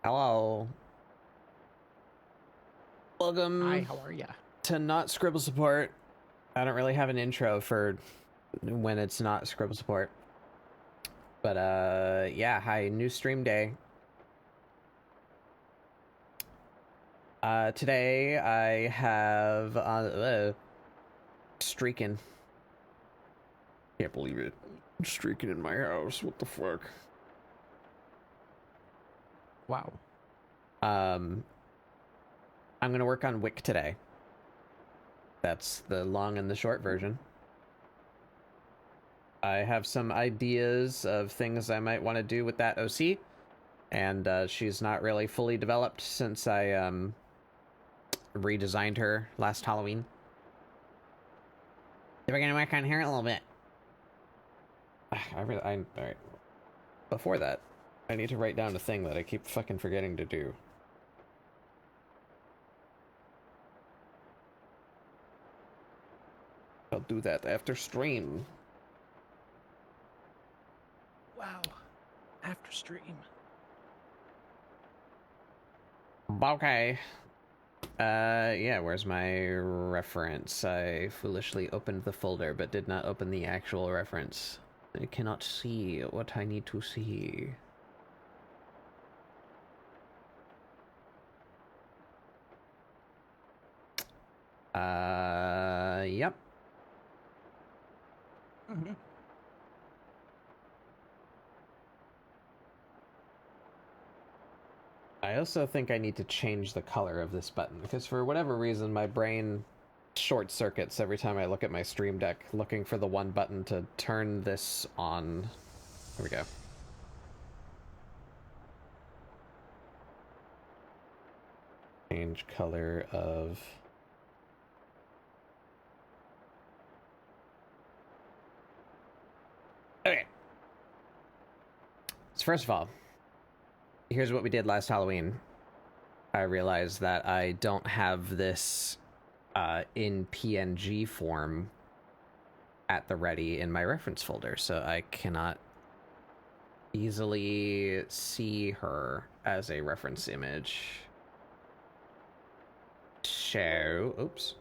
Hello. Hi, Welcome how are ya? to Not Scribble Support. I don't really have an intro for when it's not Scribble Support. But yeah, hi, new stream day. Today I have streaking. Can't believe it. Streaking in my house. What the fuck? Wow. Um I'm gonna work on Wick today. That's the long and the short version. I have some ideas of things I might want to do with that OC, and she's not really fully developed since I redesigned her last Halloween. So we're gonna work on her a little bit. All right. Before that, I need to write down a thing that I keep fucking forgetting to do. I'll do that after stream. Wow. After stream. Okay. Yeah, where's my reference? I foolishly opened the folder but did not open the actual reference. I cannot see what I need to see. Yep. Mm-hmm. I also think I need to change the color of this button because for whatever reason my brain short circuits every time I look at my stream deck looking for the one button to turn this on. Here we go. Change color of... Okay. So first of all, here's what we did last Halloween. I realized that I don't have this in PNG form at the ready in my reference folder, so I cannot easily see her as a reference image. So, oops.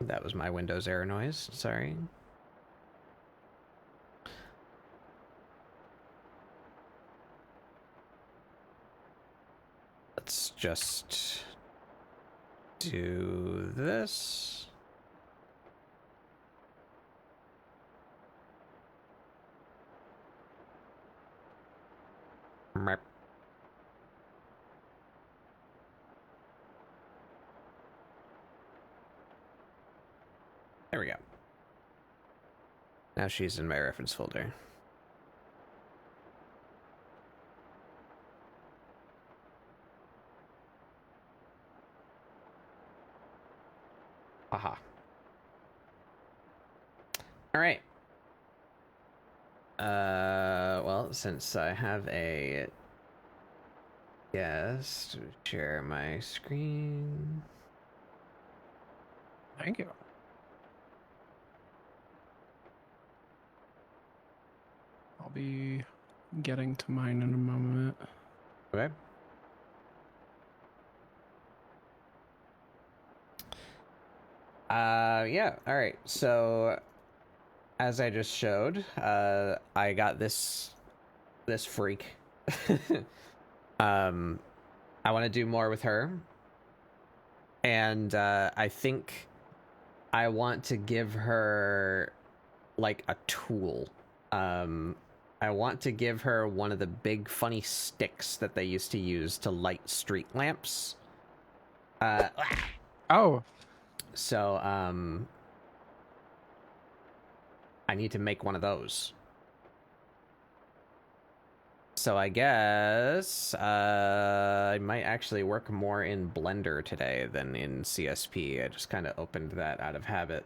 That was my Windows error noise. Sorry. Let's just do this. Merp. There we go. Now she's in my reference folder. Haha. All right. Well, since I have a guest, share my screen. Thank you. I'll be getting to mine in a moment. Okay. Yeah, all right. So, as I just showed, I got this freak. um, I want to do more with her, and I think I want to give her like a tool. I want to give her one of the big funny sticks that they used to use to light street lamps. Oh. So I need to make one of those. So I guess I might actually work more in Blender today than in CSP. I just kind of opened that out of habit.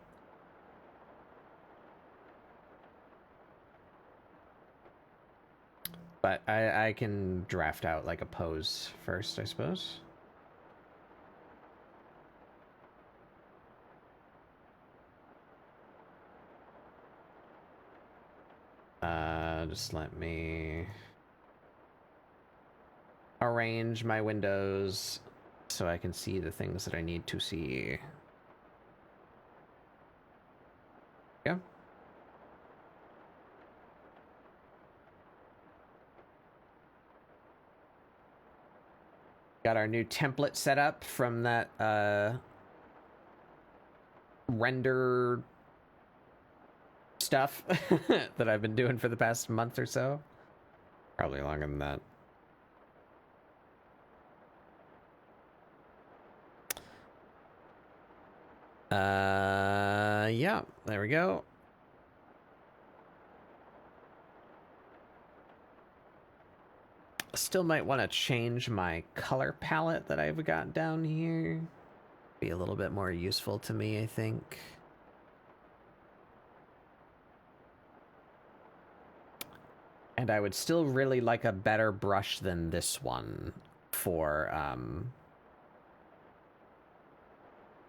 But I can draft out like a pose first, I suppose. Just let me... arrange my windows so I can see the things that I need to see. Yeah. Got our new template set up from that render stuff that I've been doing for the past month or so. Probably longer than that. Yeah, there we go. Still might want to change my color palette that I've got down here. Be a little bit more useful to me, I think. And I would still really like a better brush than this one for,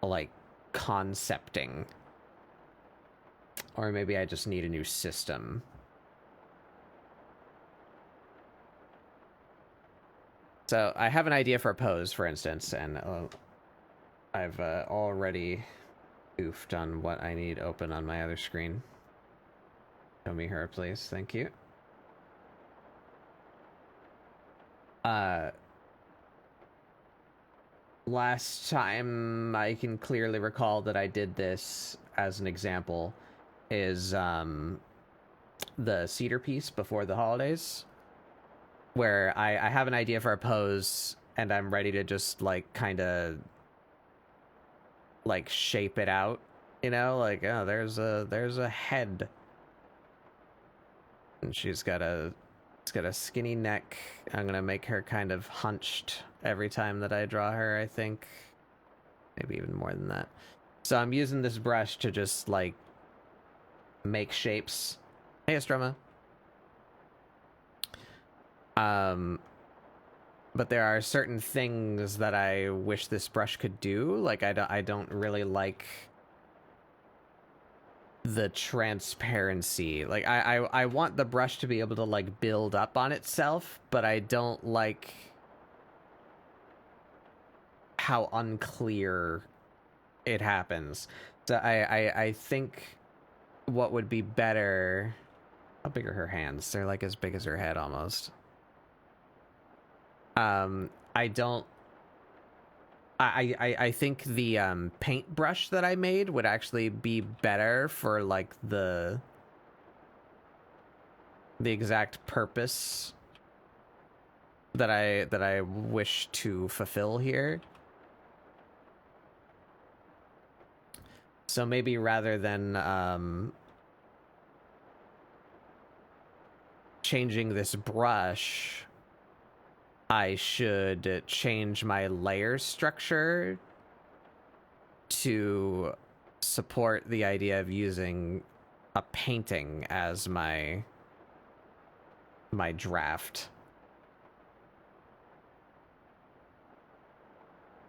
like, concepting. Or maybe I just need a new system. So I have an idea for a pose, for instance, and I've already goofed on what I need open on my other screen. Show me her, please. Thank you. Last time I can clearly recall that I did this as an example is the cedar piece before the holidays, where I have an idea for a pose and I'm ready to just like kind of like shape it out, you know, like, oh, there's a head and she's got a skinny neck. I'm gonna make her kind of hunched every time that I draw her, I think. Maybe even more than that. So I'm using this brush to just like make shapes. Hey, Estroma. But there are certain things that I wish this brush could do. Like I don't really like the transparency. Like I want the brush to be able to like build up on itself, but I don't like how unclear it happens. So I think what would be better. How big are her hands? They're like as big as her head almost. I don't. I think the paintbrush that I made would actually be better for like the exact purpose that I wish to fulfill here. So maybe rather than changing this brush, I should change my layer structure to support the idea of using a painting as my draft,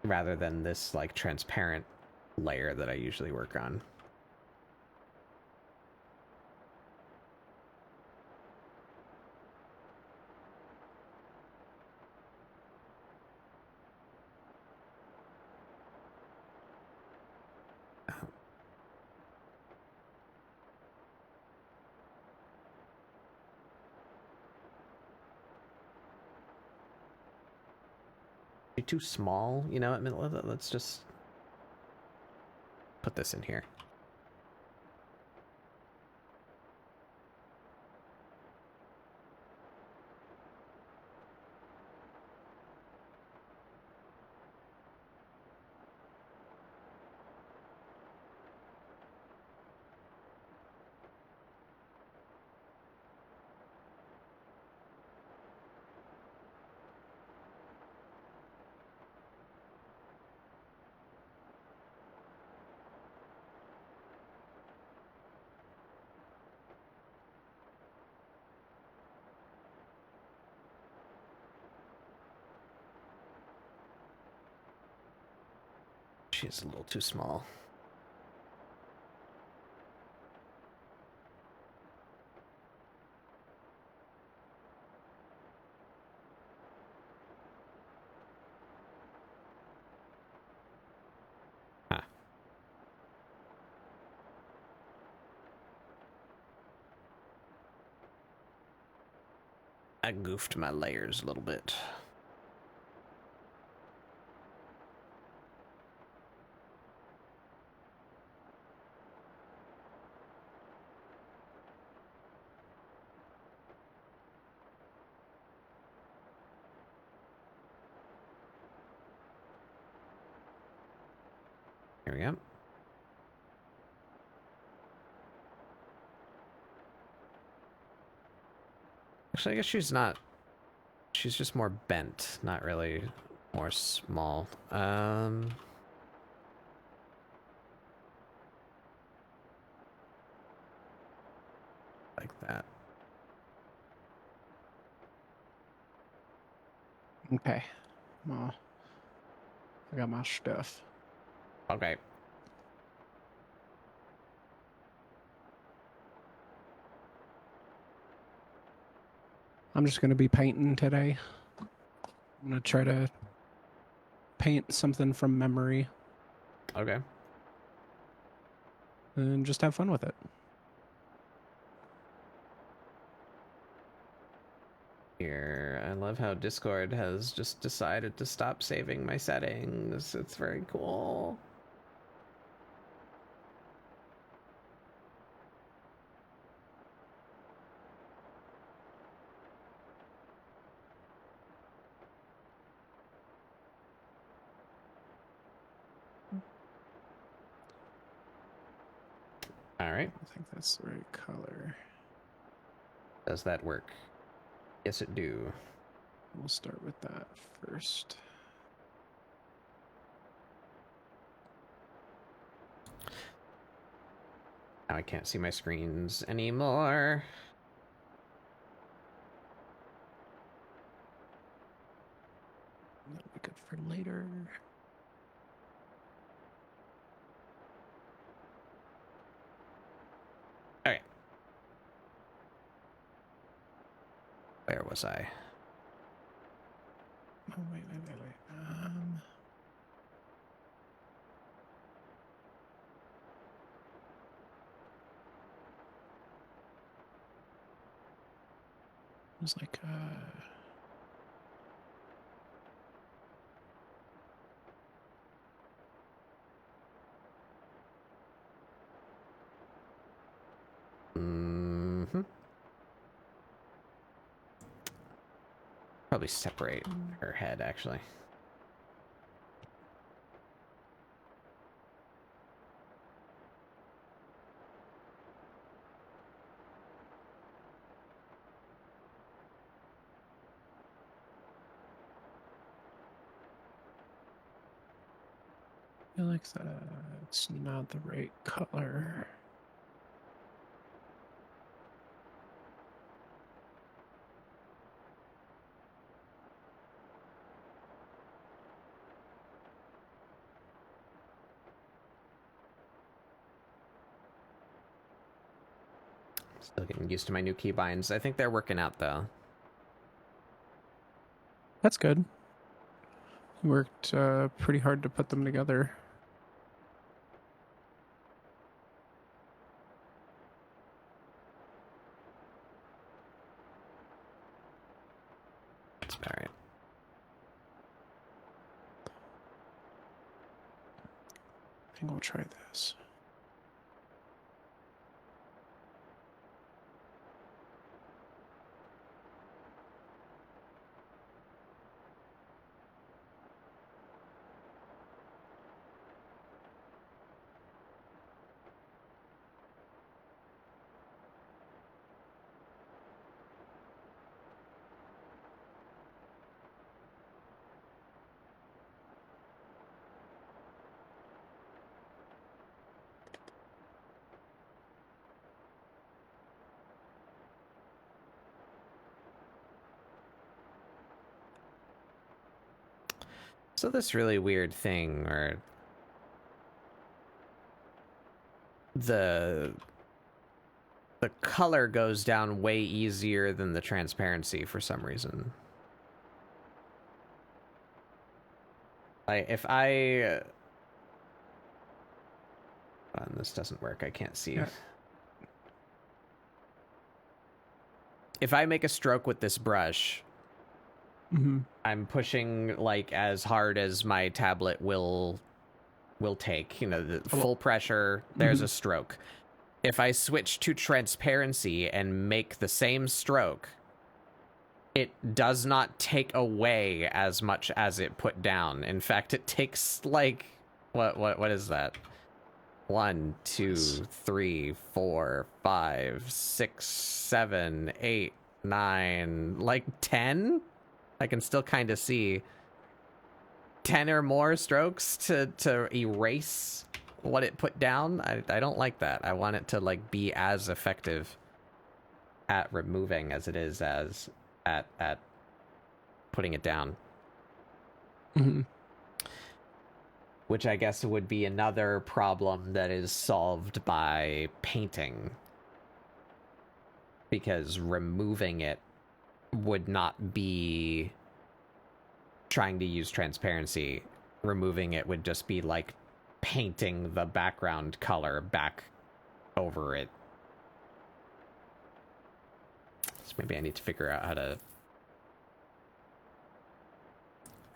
rather than this like transparent layer that I usually work on. You're too small, you know. I mean, let's just put this in here. She's a little too small. I goofed my layers a little bit. Here we go. Actually, I guess she's not. She's just more bent, not really more small. Like that. Okay. Well, I got my stuff. Okay. I'm just gonna be painting today. I'm gonna try to paint something from memory Okay. and just have fun with it. Here, I love how Discord has just decided to stop saving my settings. It's very cool. All right. I think that's the right color. Does that work? Yes, it do. We'll start with that first. Now I can't see my screens anymore. That'll be good for later. Okay. Where was I? Oh, wait. It was like Probably separate her head, actually. I feel like that's not the right color. Still getting used to my new keybinds. I think they're working out, though. That's good. You worked pretty hard to put them together. That's about right. I think we'll try this. So this really weird thing where the color goes down way easier than the transparency for some reason. Like if this doesn't work. I can't see. Yeah. if I make a stroke with this brush, Mm-hmm. I'm pushing like as hard as my tablet will take. You know, the full pressure. There's a stroke. If I switch to transparency and make the same stroke, it does not take away as much as it put down. In fact, it takes like what is that? 1, 2, 3, 4, 5, 6, 7, 8, 9, like 10? I can still kind of see 10 or more strokes to erase what it put down. I don't like that. I want it to like be as effective at removing as it is as at putting it down. Mm-hmm. Which I guess would be another problem that is solved by painting. Because removing it would not be trying to use transparency. Removing it would just be like painting the background color back over it. So maybe I need to figure out how to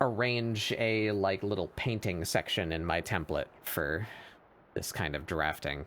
arrange a like little painting section in my template for this kind of drafting.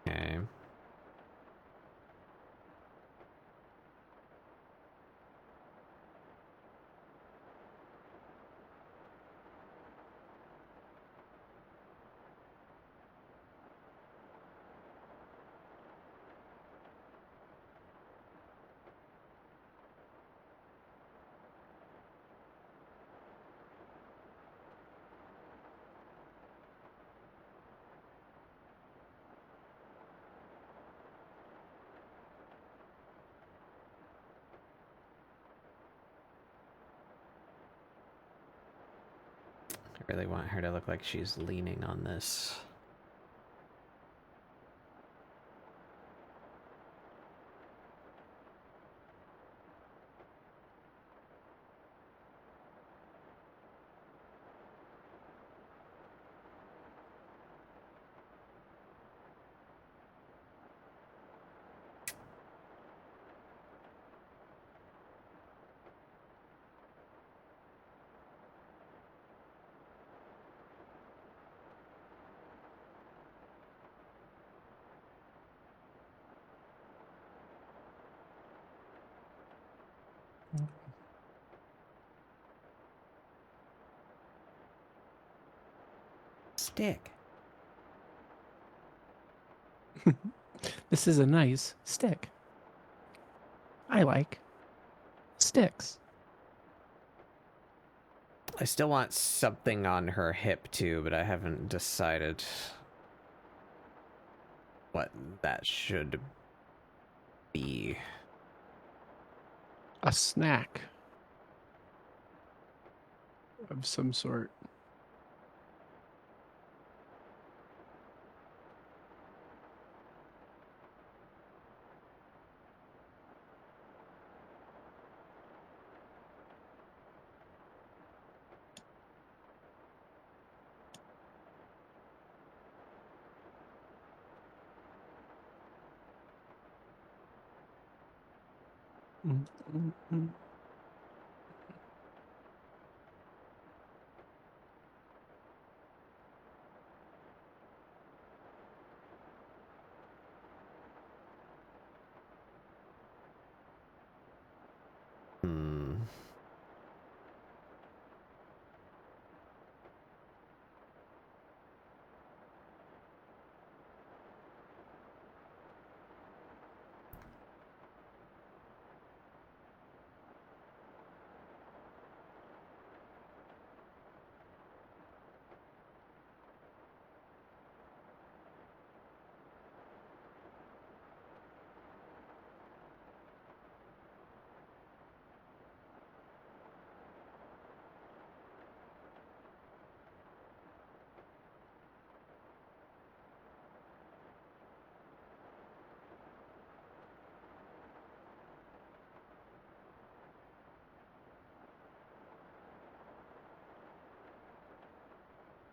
Okay. I really want her to look like she's leaning on this. Stick. This is a nice stick. I like sticks. I still want something on her hip too, but I haven't decided what that should be. A snack of some sort. Mm-mm-mm. Hmm.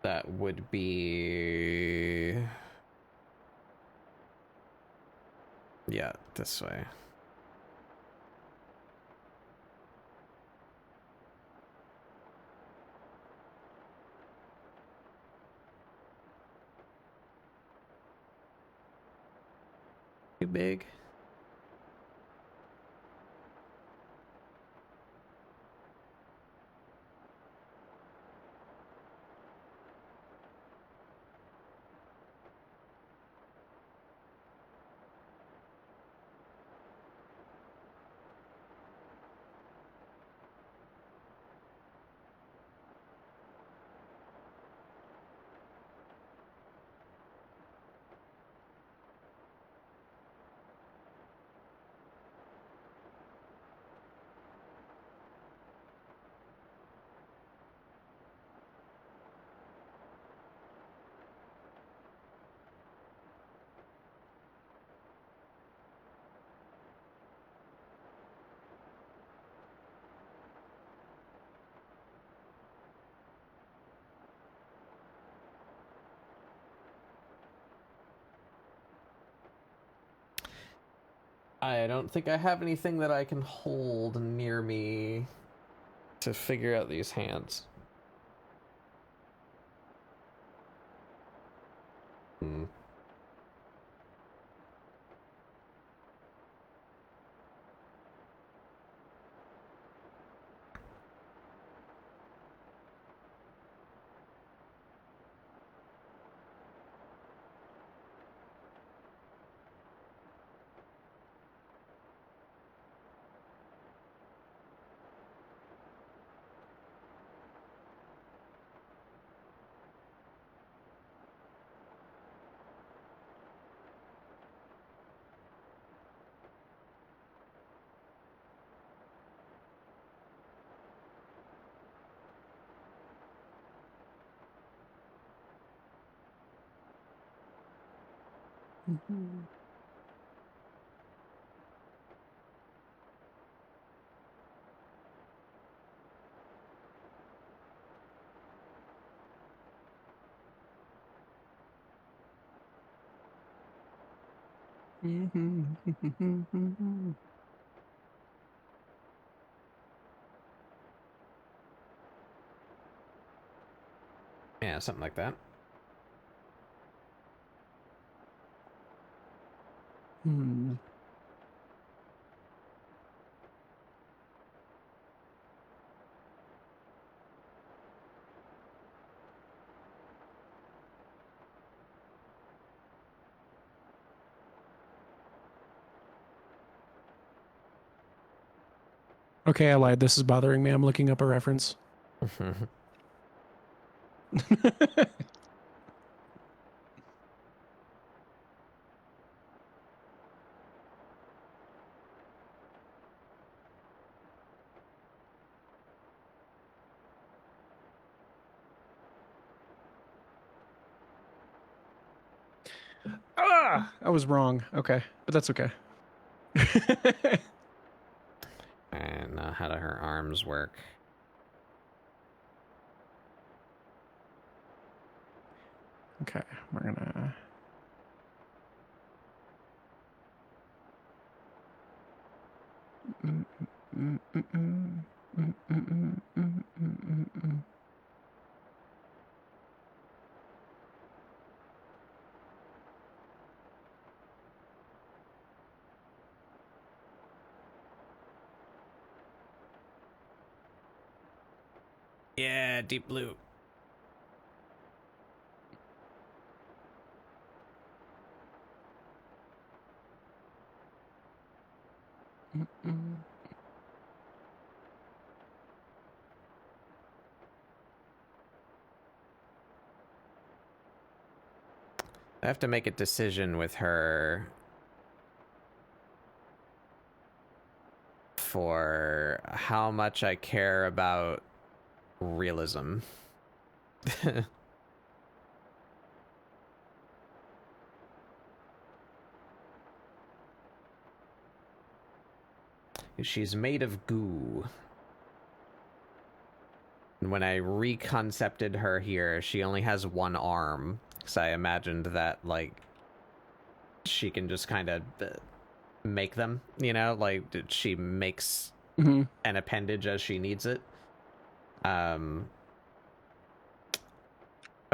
That would be... Yeah, this way. Too big? I don't think I have anything that I can hold near me to figure out these hands. Hmm. Mhm. Mhm. Yeah, something like that. Hmm. Okay, I lied. This is bothering me. I'm looking up a reference. I was wrong. Okay, but that's okay. And how do her arms work? Okay, we're gonna. Mm, mm, mm, mm, mm, mm, mm, mm, mm. Yeah, deep blue. Mm-mm. I have to make a decision with her for how much I care about realism. She's made of goo. And when I reconcepted her here, she only has one arm. Because I imagined that, like, she can just kind of make them, you know? Like, she makes Mm-hmm. an appendage as she needs it. But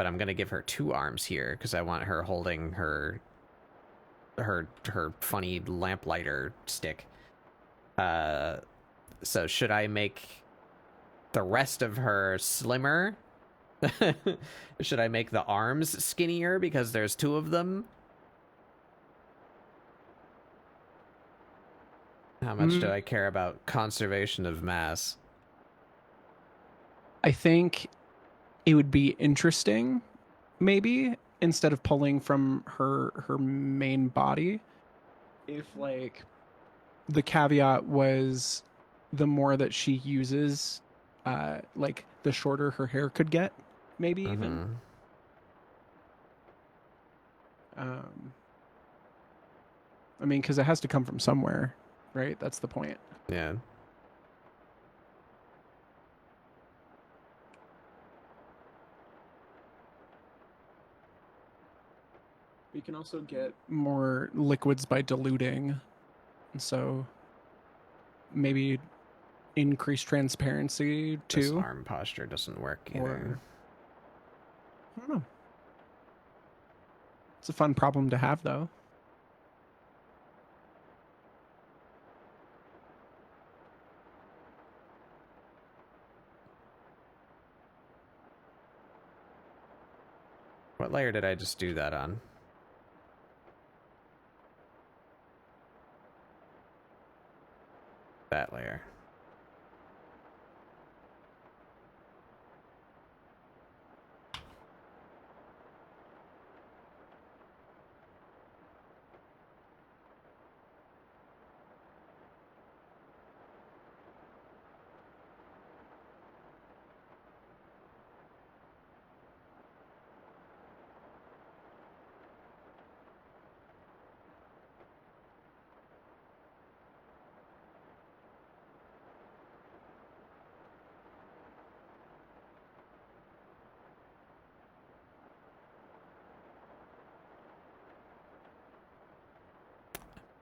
I'm gonna give her 2 arms here because I want her holding her funny lamplighter stick. So should I make the rest of her slimmer? Should I make the arms skinnier because there's 2 of them? How much do I care about conservation of mass? I think it would be interesting, maybe, instead of pulling from her main body, if like the caveat was the more that she uses, like the shorter her hair could get, maybe even. Mm-hmm. I mean, because it has to come from somewhere, right? That's the point. Yeah. You can also get more liquids by diluting, and so maybe increase transparency This too, arm posture doesn't work either. or I don't know. It's a fun problem to have, though. What layer did I just do that on? That layer.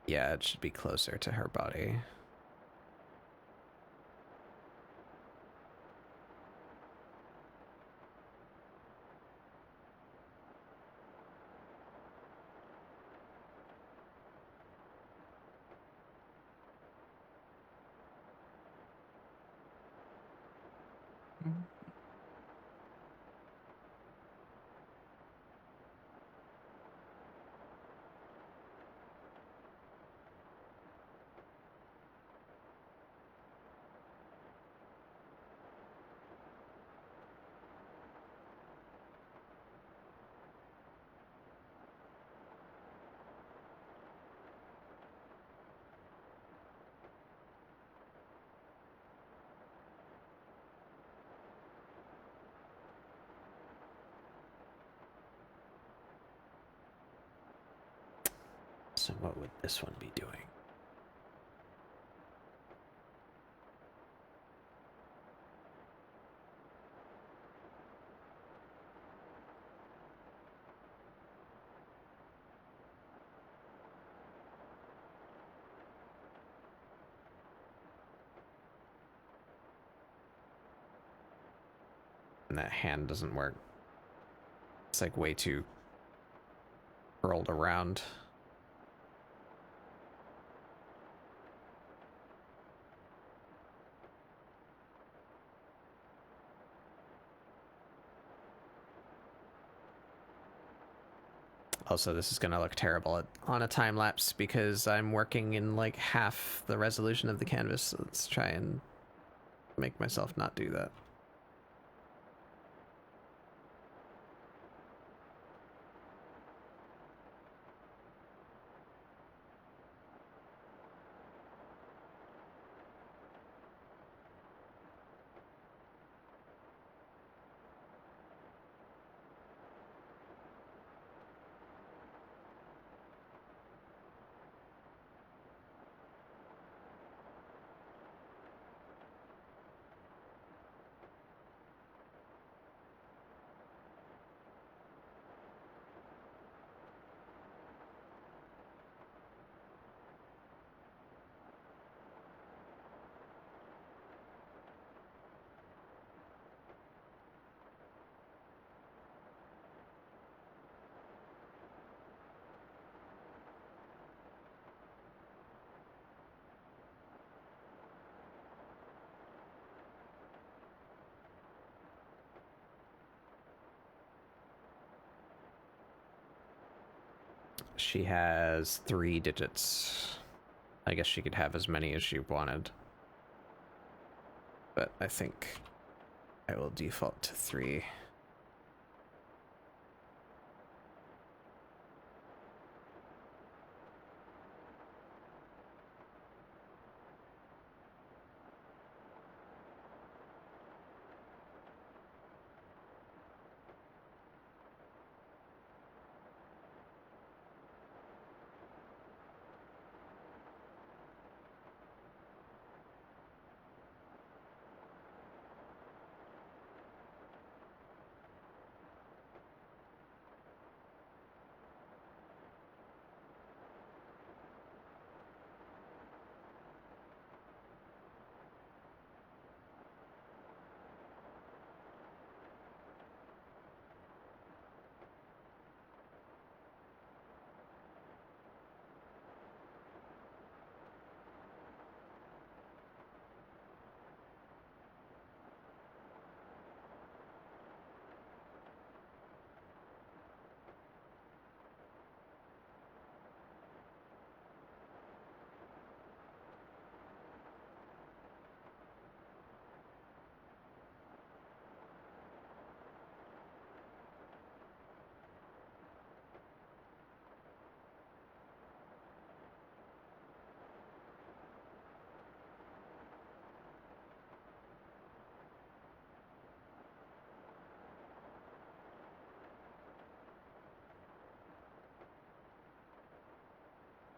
Yeah, it should be closer to her body. So what would this one be doing? And that hand doesn't work. It's like way too curled around. Also, this is gonna look terrible on a time lapse because I'm working in like half the resolution of the canvas. So let's try and make myself not do that. She has 3 digits. I guess she could have as many as she wanted. But I think I will default to 3.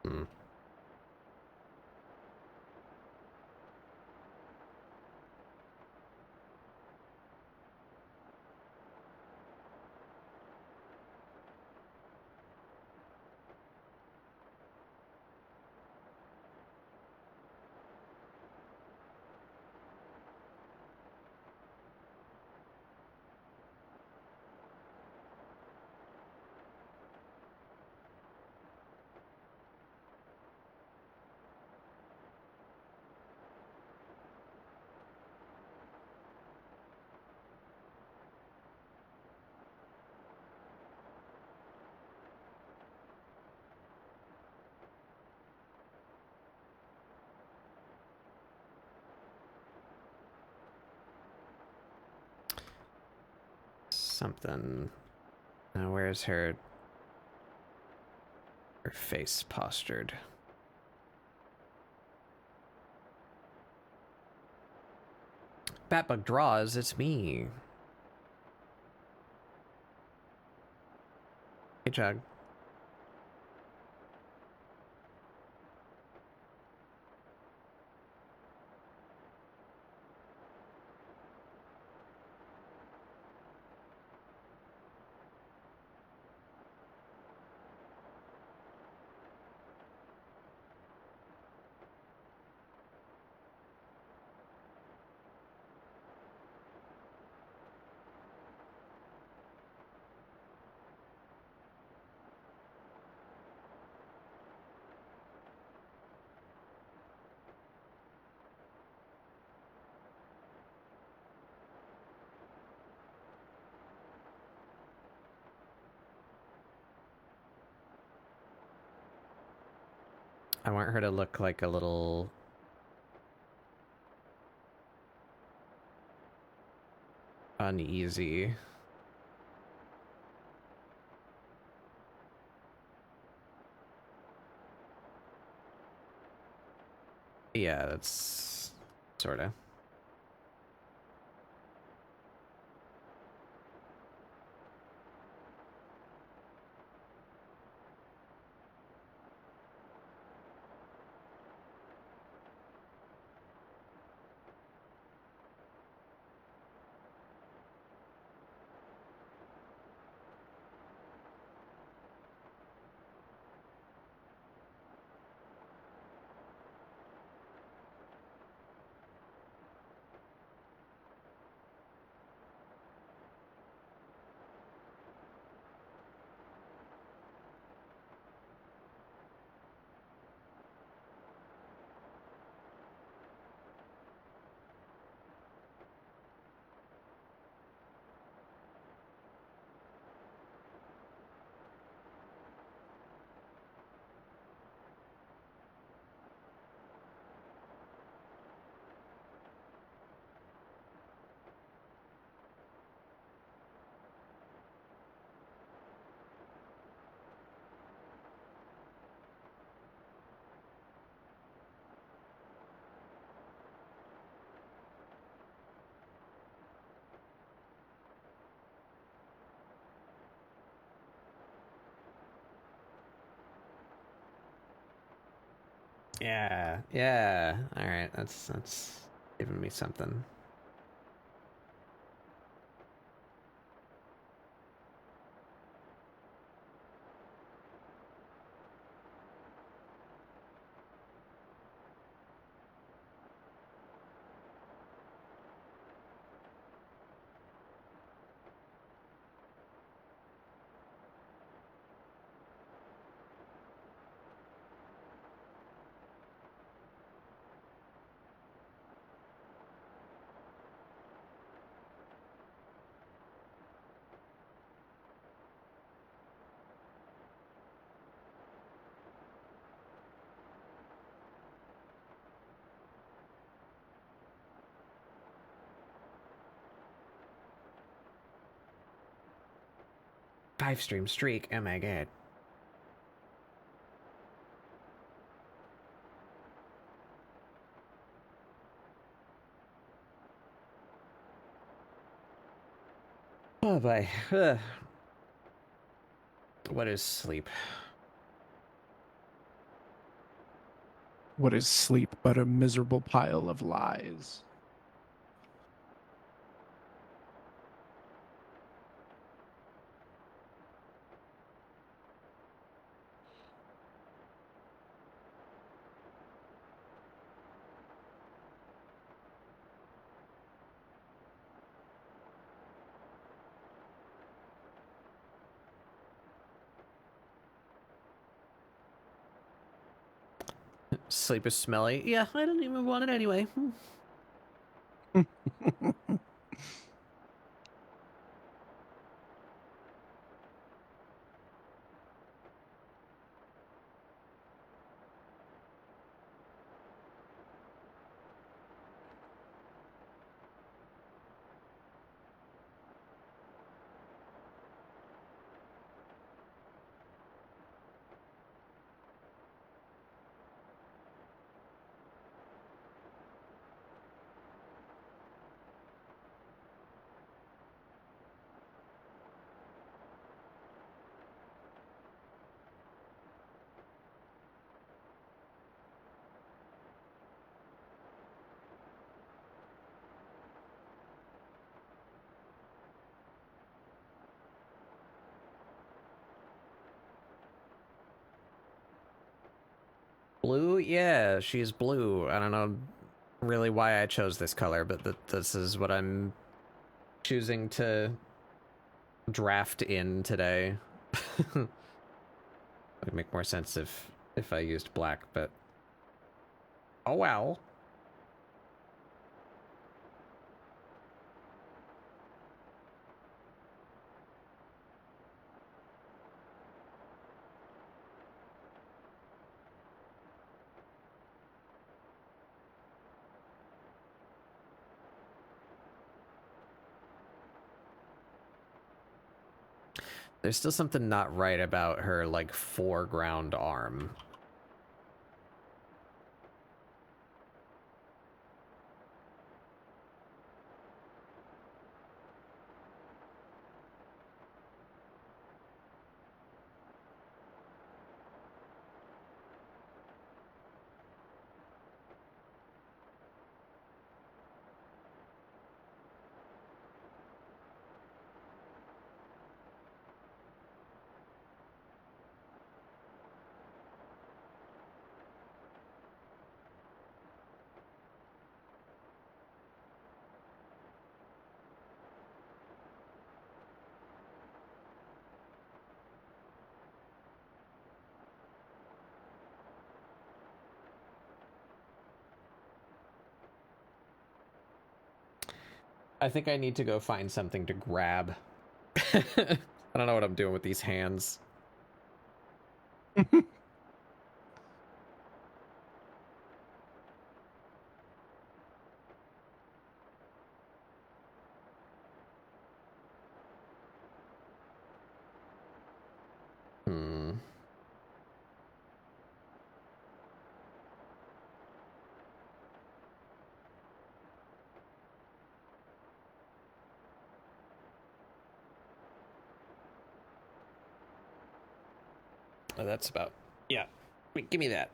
Hmm. Something. Now, where's her face postured? Batbug draws. It's me. Hey, Chug. I want her to look like a little uneasy. Yeah, that's sort of. Yeah, yeah. All right, that's giving me something. Five stream streak. Oh my god. Oh boy. Ugh. What is sleep? What is sleep but a miserable pile of lies? Sleep is smelly. Yeah, I don't even want it anyway. Blue? Yeah, she's blue. I don't know really why I chose this color, but this is what I'm choosing to draft in today. Would make more sense if I used black, but oh well. There's still something not right about her, like, foreground arm. I think I need to go find something to grab. I don't know what I'm doing with these hands. Hmm. Oh, that's about... Yeah. Wait, give me that.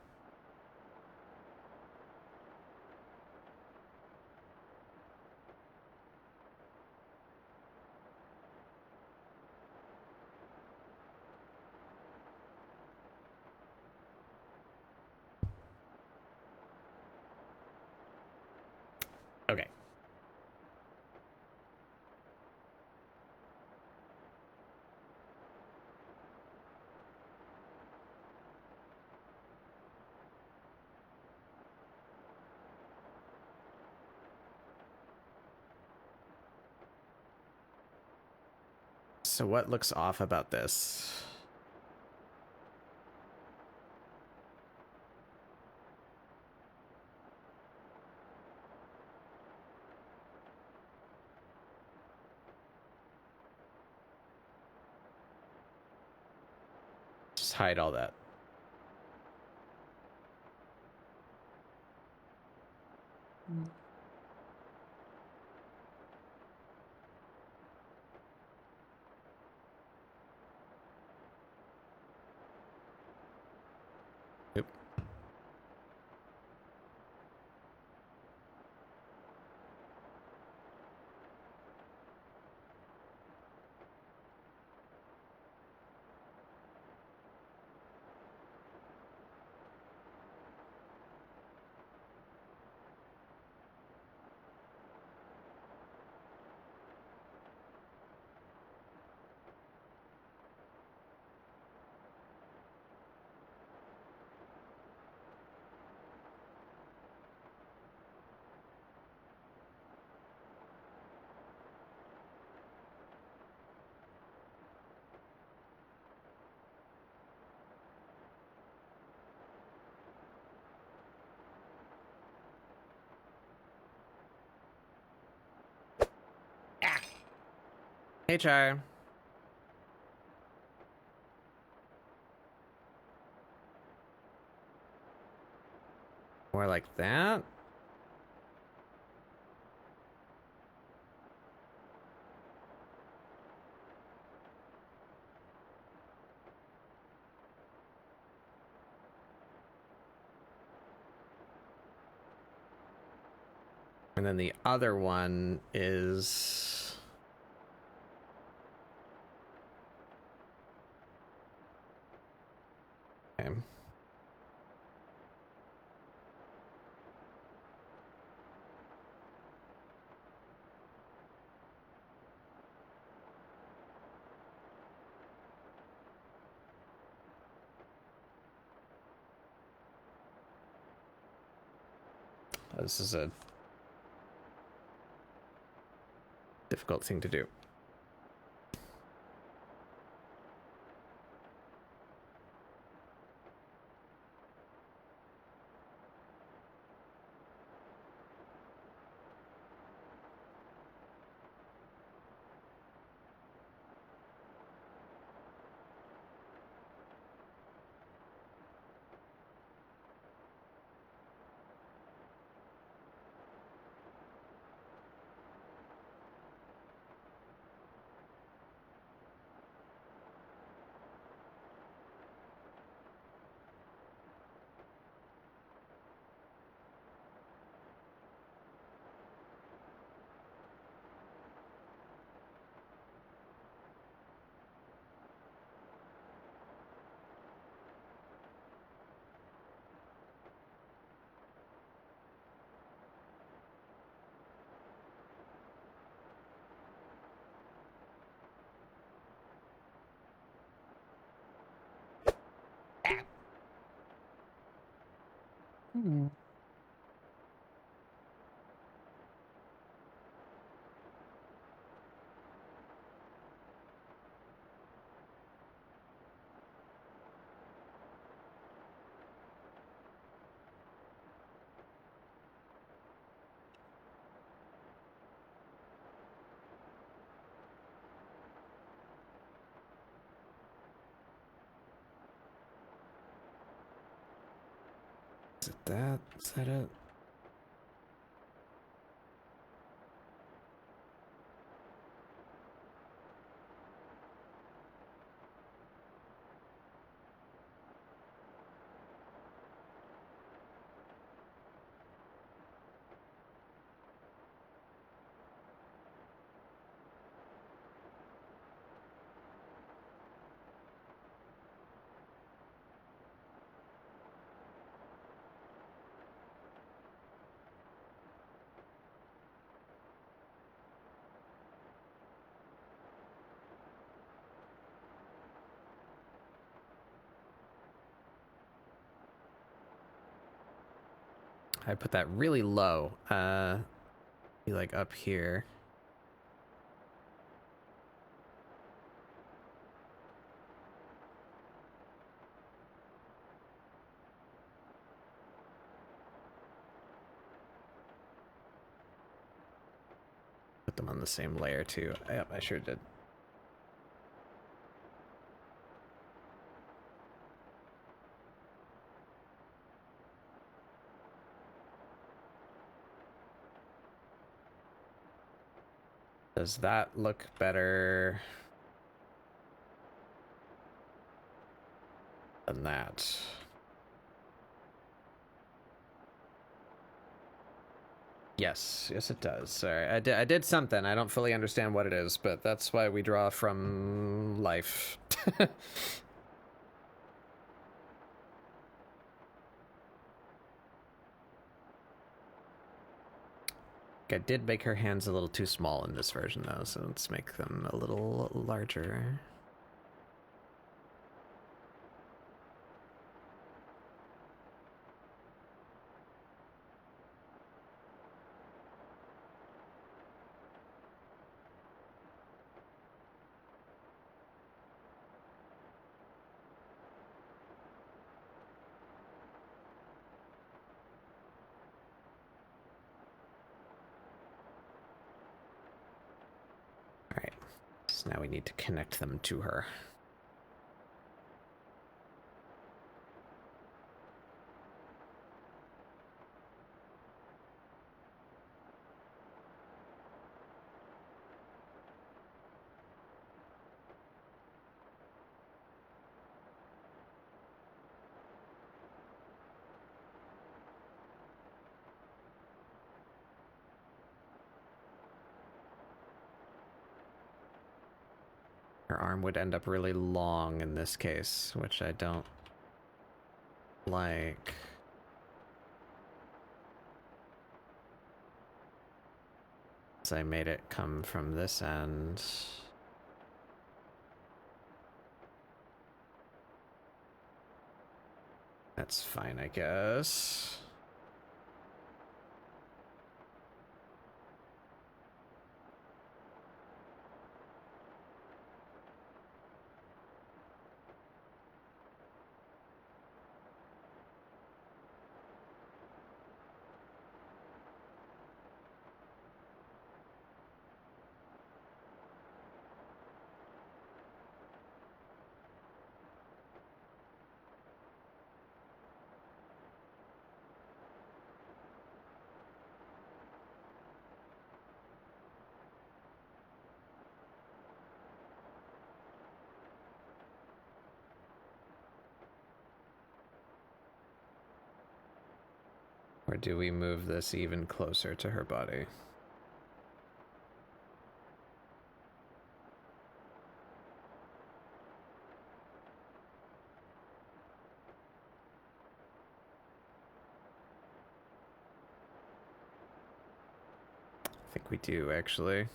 Okay. So what looks off about this? Just hide all that. Yep. Ah. Hey, Char. More like that. And then the other one is... Okay. This is a difficult thing to do. Hmm. Is it that? Is that it? I put that really low. Be like up here. Put them on the same layer too. Yep, I sure did. Does that look better than that? Yes, yes it does. Sorry, I did something. I don't fully understand what it is, but that's why we draw from life. I did make her hands a little too small in this version though, so let's make them a little larger. All right, so now we need to connect them to her. Her arm would end up really long in this case, which I don't like. So I made it come from this end. That's fine, I guess. Or do we move this even closer to her body? I think we do, actually.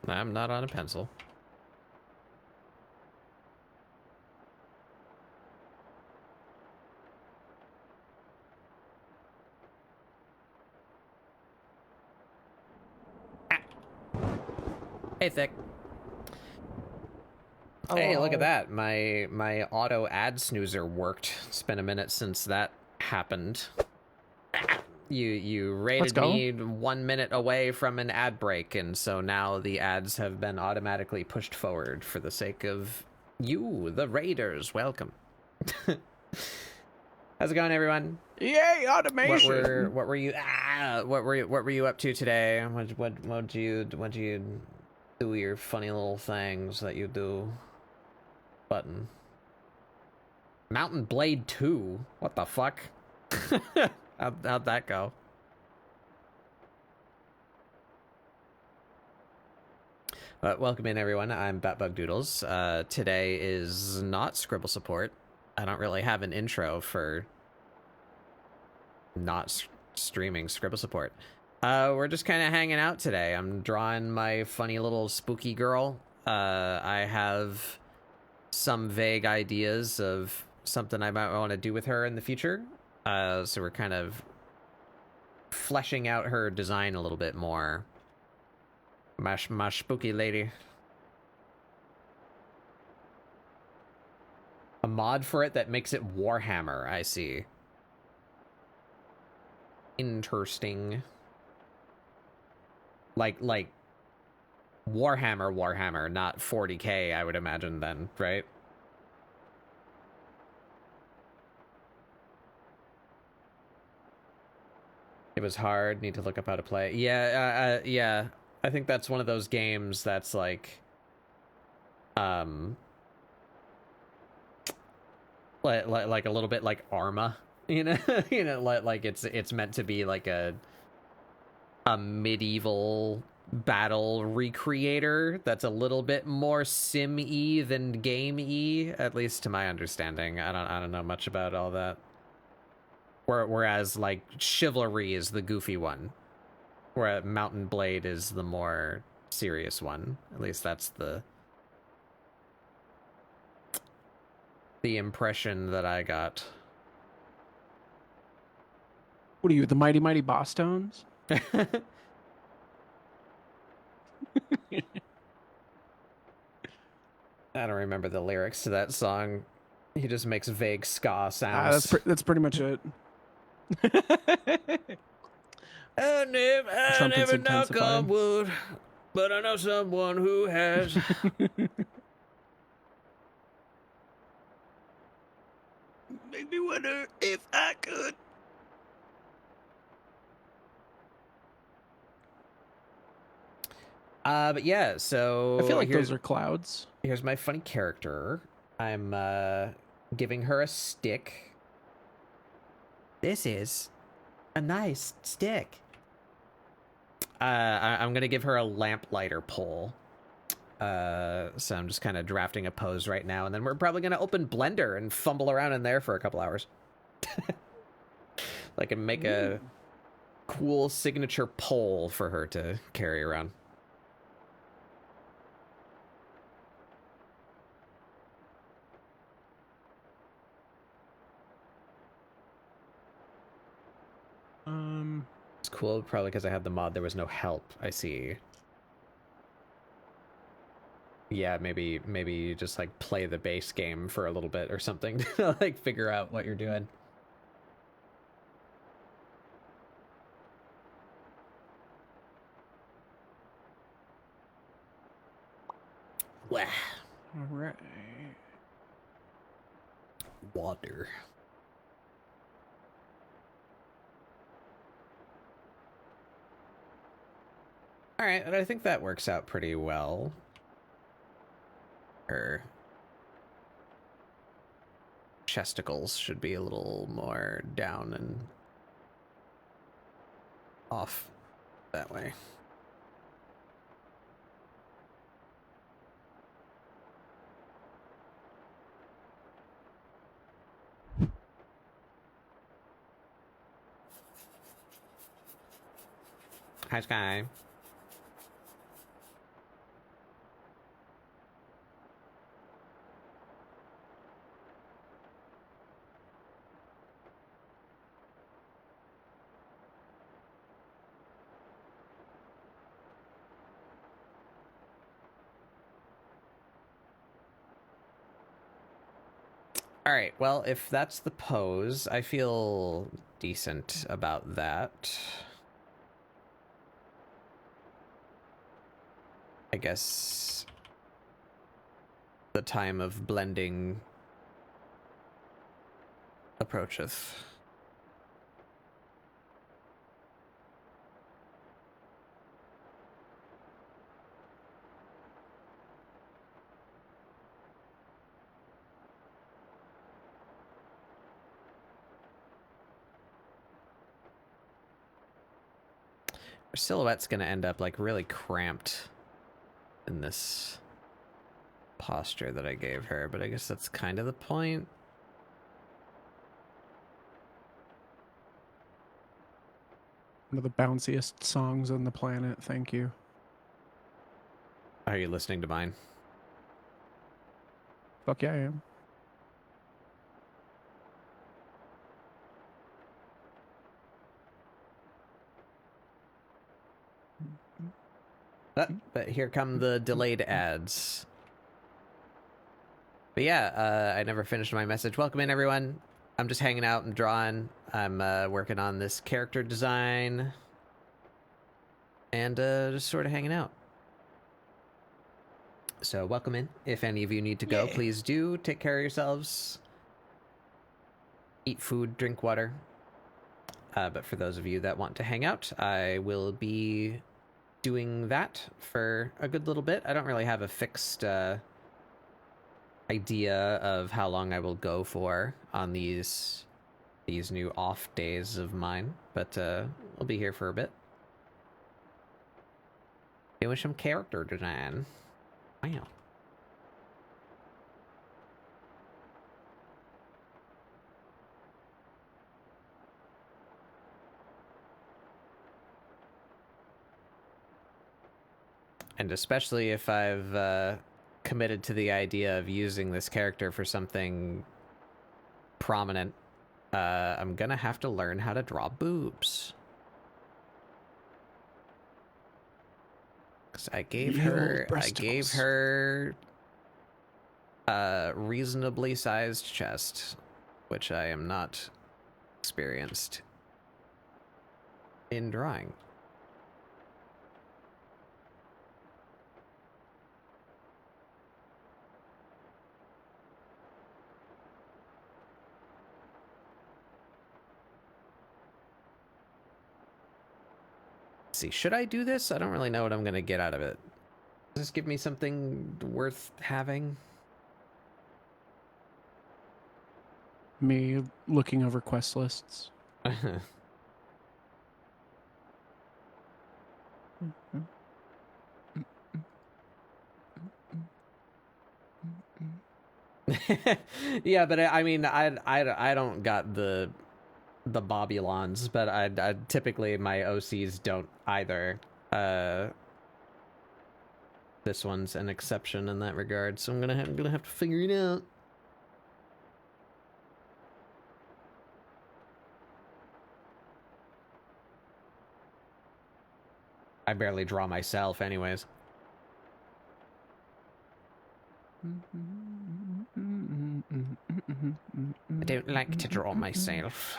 I'm not on a pencil. Ah. Hey, Thick. Oh, Hey, look at that. My auto ad snoozer worked. It's been a minute since that happened. You Let's rated go. me 1 minute away from an ad break, and so now the ads have been automatically pushed forward for the sake of you, the raiders. Welcome. How's it going, everyone? Yay, automation! What were you what were you up to today? What'd you do your funny little things that you do? Button. Mountain Blade 2? What the fuck? How'd that go? Welcome in, everyone. I'm Batbug Doodles. Today is not Scribble support. I don't really have an intro for not streaming Scribble support. We're just kind of hanging out today. I'm drawing my funny little spooky girl. I have some vague ideas of something I might want to do with her in the future. So we're kind of fleshing out her design a little bit more. My spooky lady. A mod for it that makes it Warhammer, I see. Interesting. Like Warhammer, not 40k, I would imagine then, right? It was hard. Need to look up how to play. Yeah, yeah. I think that's one of those games that's like, like a little bit like Arma, you know, like it's meant to be like a medieval battle recreator that's a little bit more sim-y than game-y, at least to my understanding. I don't know much about all that. Whereas like Chivalry is the goofy one, where Mountain Blade is the more serious one. At least that's the impression that I got. What are you, the Mighty Mighty Boss Stones? I don't remember the lyrics to that song. He just makes vague ska sounds. That's pretty much it. I never knock on wood, but I know someone who has. Make me wonder if I could. But yeah, so I feel like those are clouds. Here's my funny character. I'm giving her a stick. This is a nice stick. I'm gonna give her a lamplighter pole. So I'm just kind of drafting a pose right now, and then we're probably gonna open Blender and fumble around in there for a couple hours. Like, and make a cool signature pole for her to carry around. It's cool, probably because I had the mod, there was no help. I see. Yeah, maybe you just like play the base game for a little bit or something to like figure out what you're doing. Wah. All right. Water. All right, and I think that works out pretty well. Her chesticles should be a little more down and off that way. Hi, Sky. All right, well, if that's the pose, I feel decent about that. I guess the time of blending approacheth. Her silhouette's gonna end up like really cramped in this posture that I gave her, but I guess that's kind of the point. One of the bounciest songs on the planet. Thank you. Are you listening to mine? Fuck yeah, I am. But here come the delayed ads. But yeah, I never finished my message. Welcome in, everyone. I'm just hanging out and drawing. I'm working on this character design. And just sort of hanging out. So welcome in. If any of you need to go, please do. Take care of yourselves. Eat food, drink water. But for those of you that want to hang out, I will be doing that for a good little bit. I don't really have a fixed idea of how long I will go for on these new off days of mine, but I'll be here for a bit. Doing some character design. Wow. And especially if I've committed to the idea of using this character for something prominent, I'm gonna have to learn how to draw boobs. Cause I gave her a reasonably sized chest, which I am not experienced in drawing. Let's see, should I do this? I don't really know what I'm gonna get out of it. Does this give me something worth having? Me looking over quest lists. Yeah, but I mean, I don't got the Bobulons, but I typically my OCs don't either. This one's an exception in that regard, so I'm gonna have to figure it out. I barely draw myself, anyways. I don't like to draw myself.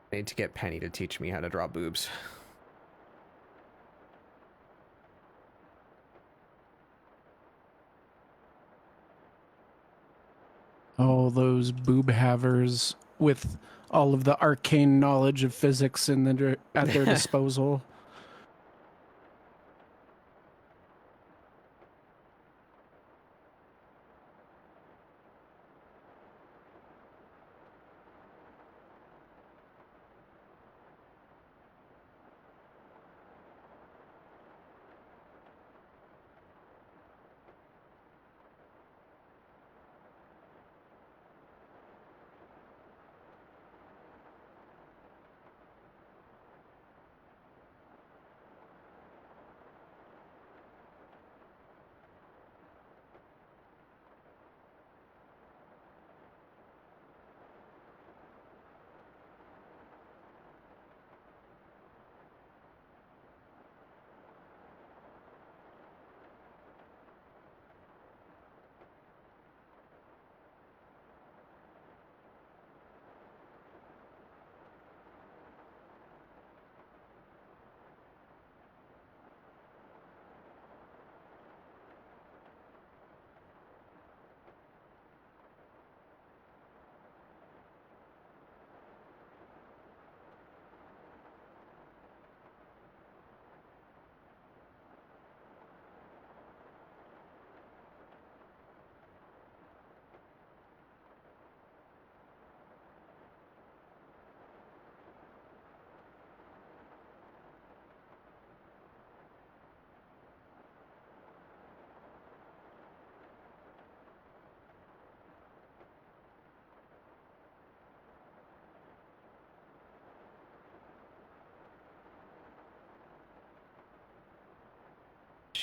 I need to get Penny to teach me how to draw boobs. Oh, those boob havers with all of the arcane knowledge of physics at their disposal.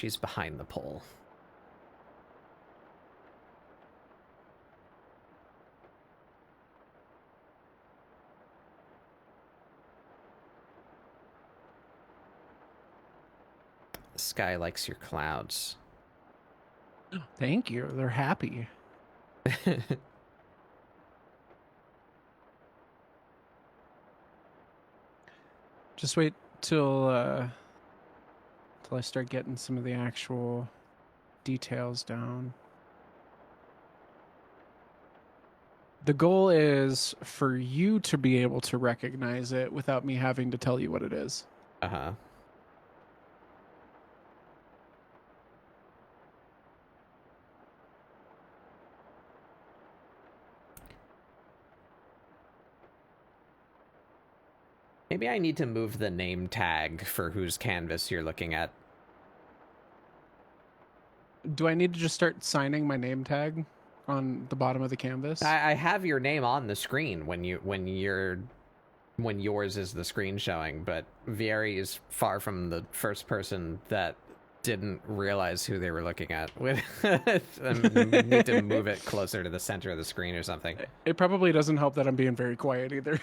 she's behind the pole. The sky likes your clouds. Thank you. They're happy. Just wait till I start getting some of the actual details down. The goal is for you to be able to recognize it without me having to tell you what it is. Uh-huh. Maybe I need to move the name tag for whose canvas you're looking at. Do I need to just start signing my name tag on the bottom of the canvas? I have your name on the screen when yours is the screen showing, but Vieri is far from the first person that didn't realize who they were looking at. Need to move it closer to the center of the screen or something. It probably doesn't help that I'm being very quiet either.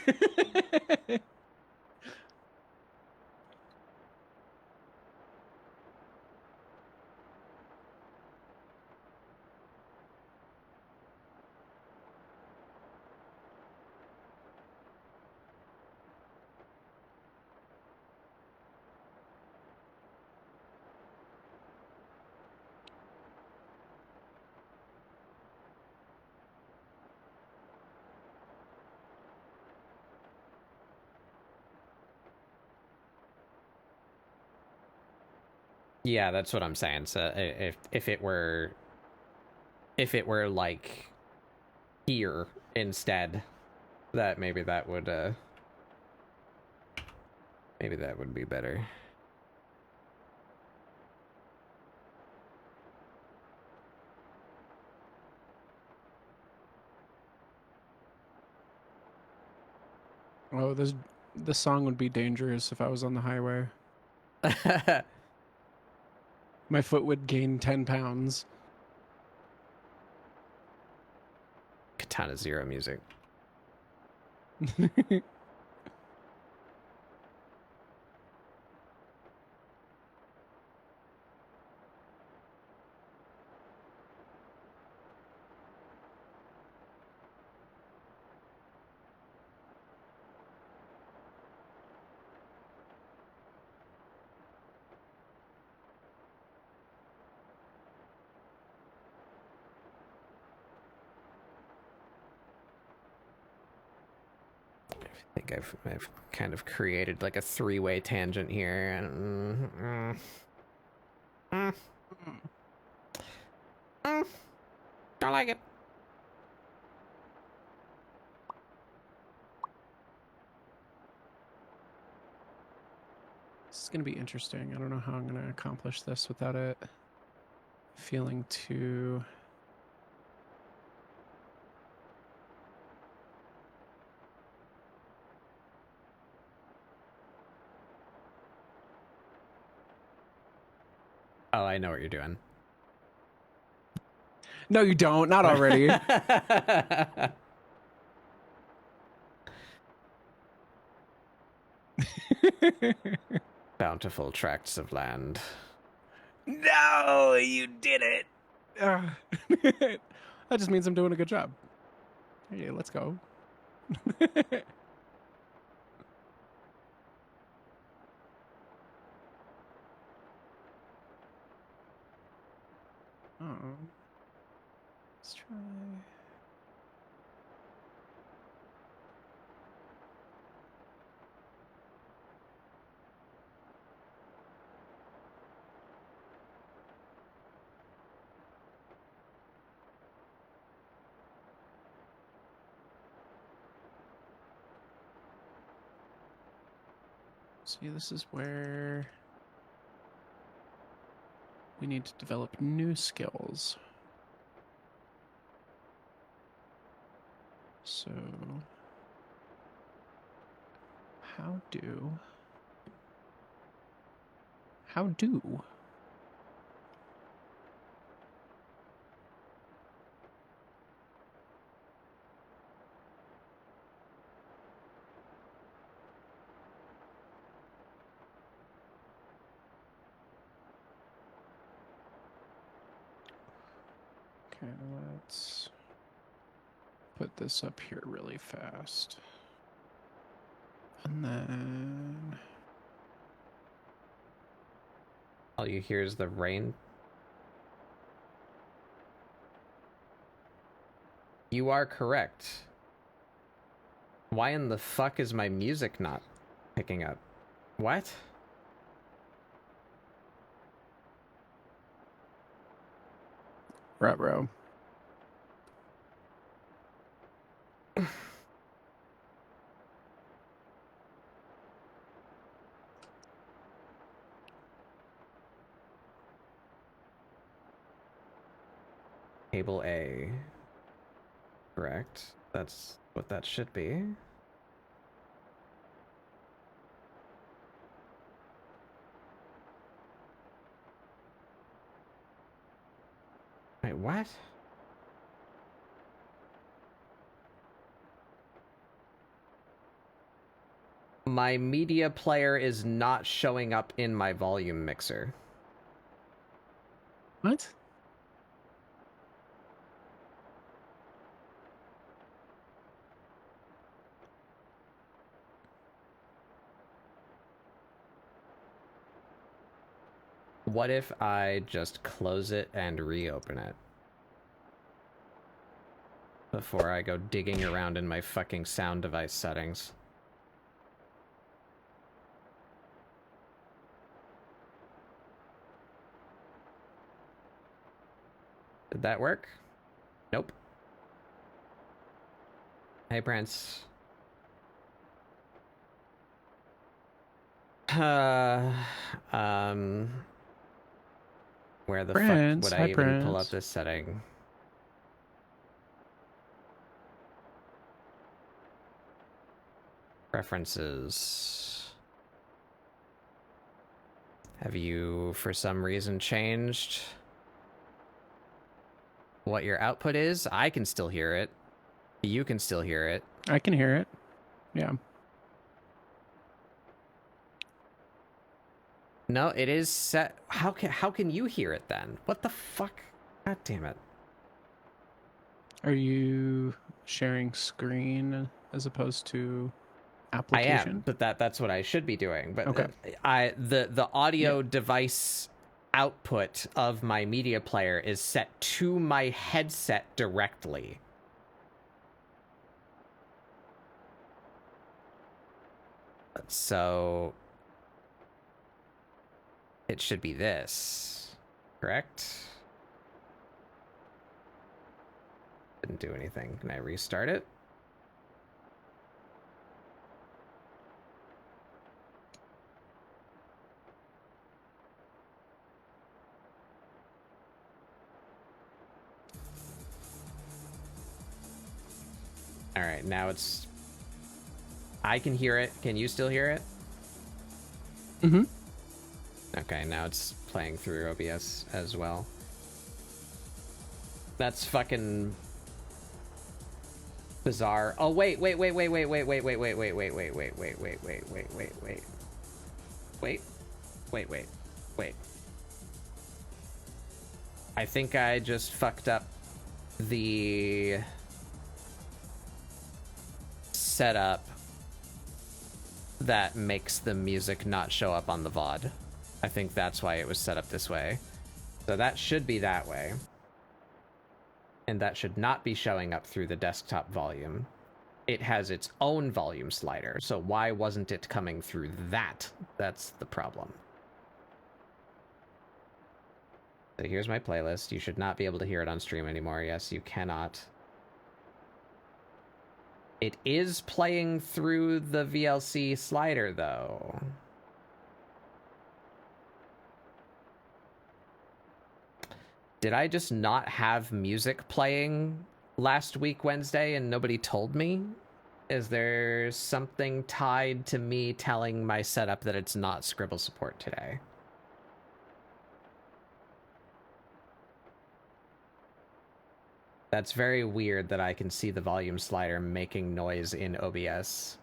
Yeah, that's what I'm saying. So if it were like here instead, that maybe that would be better. Oh, this song would be dangerous if I was on the highway. My foot would gain 10 pounds. Katana Zero music. I think I've kind of created like a three-way tangent here. Don't like it. This is going to be interesting. I don't know how I'm going to accomplish this without it feeling too... Oh, I know what you're doing. No, you don't. Not already. Bountiful tracts of land. No, you did it. That just means I'm doing a good job. Hey, let's go. Oh. Let's try. See, this is where we need to develop new skills. So, how do Okay, let's put this up here really fast. And then... All you hear is the rain. You are correct. Why in the fuck is my music not picking up? What? Ruh-roh. Table A. Correct. That's what that should be. Wait, what? My media player is not showing up in my volume mixer. What? What if I just close it and reopen it? Before I go digging around in my fucking sound device settings. Did that work? Nope. Hey, Prince. Where the Prince, fuck would hi, I even pull up Prince. this setting? Preferences. Have you, for some reason, changed what your output is? I can still hear it. You can still hear it. I can hear it. Yeah. No, it is set. How can you hear it then? What the fuck? God damn it. Are you sharing screen as opposed to I application? am, but that's what I should be doing. But Okay. the audio device output of my media player is set to my headset directly. So it should be this, correct? Didn't do anything. Can I restart it? All right, now it's... I can hear it. Can you still hear it? Mm-hmm. Okay, now it's playing through OBS as well. That's fucking bizarre. Oh, wait. I think I just fucked up the setup that makes the music not show up on the VOD. I think that's why it was set up this way. So that should be that way. And that should not be showing up through the desktop volume. It has its own volume slider, so why wasn't it coming through that? That's the problem. So here's my playlist. You should not be able to hear it on stream anymore. Yes, you cannot. It is playing through the VLC slider, though. Did I just not have music playing last week Wednesday and nobody told me? Is there something tied to me telling my setup that it's not Scribble support today? That's very weird that I can see the volume slider making noise in OBS.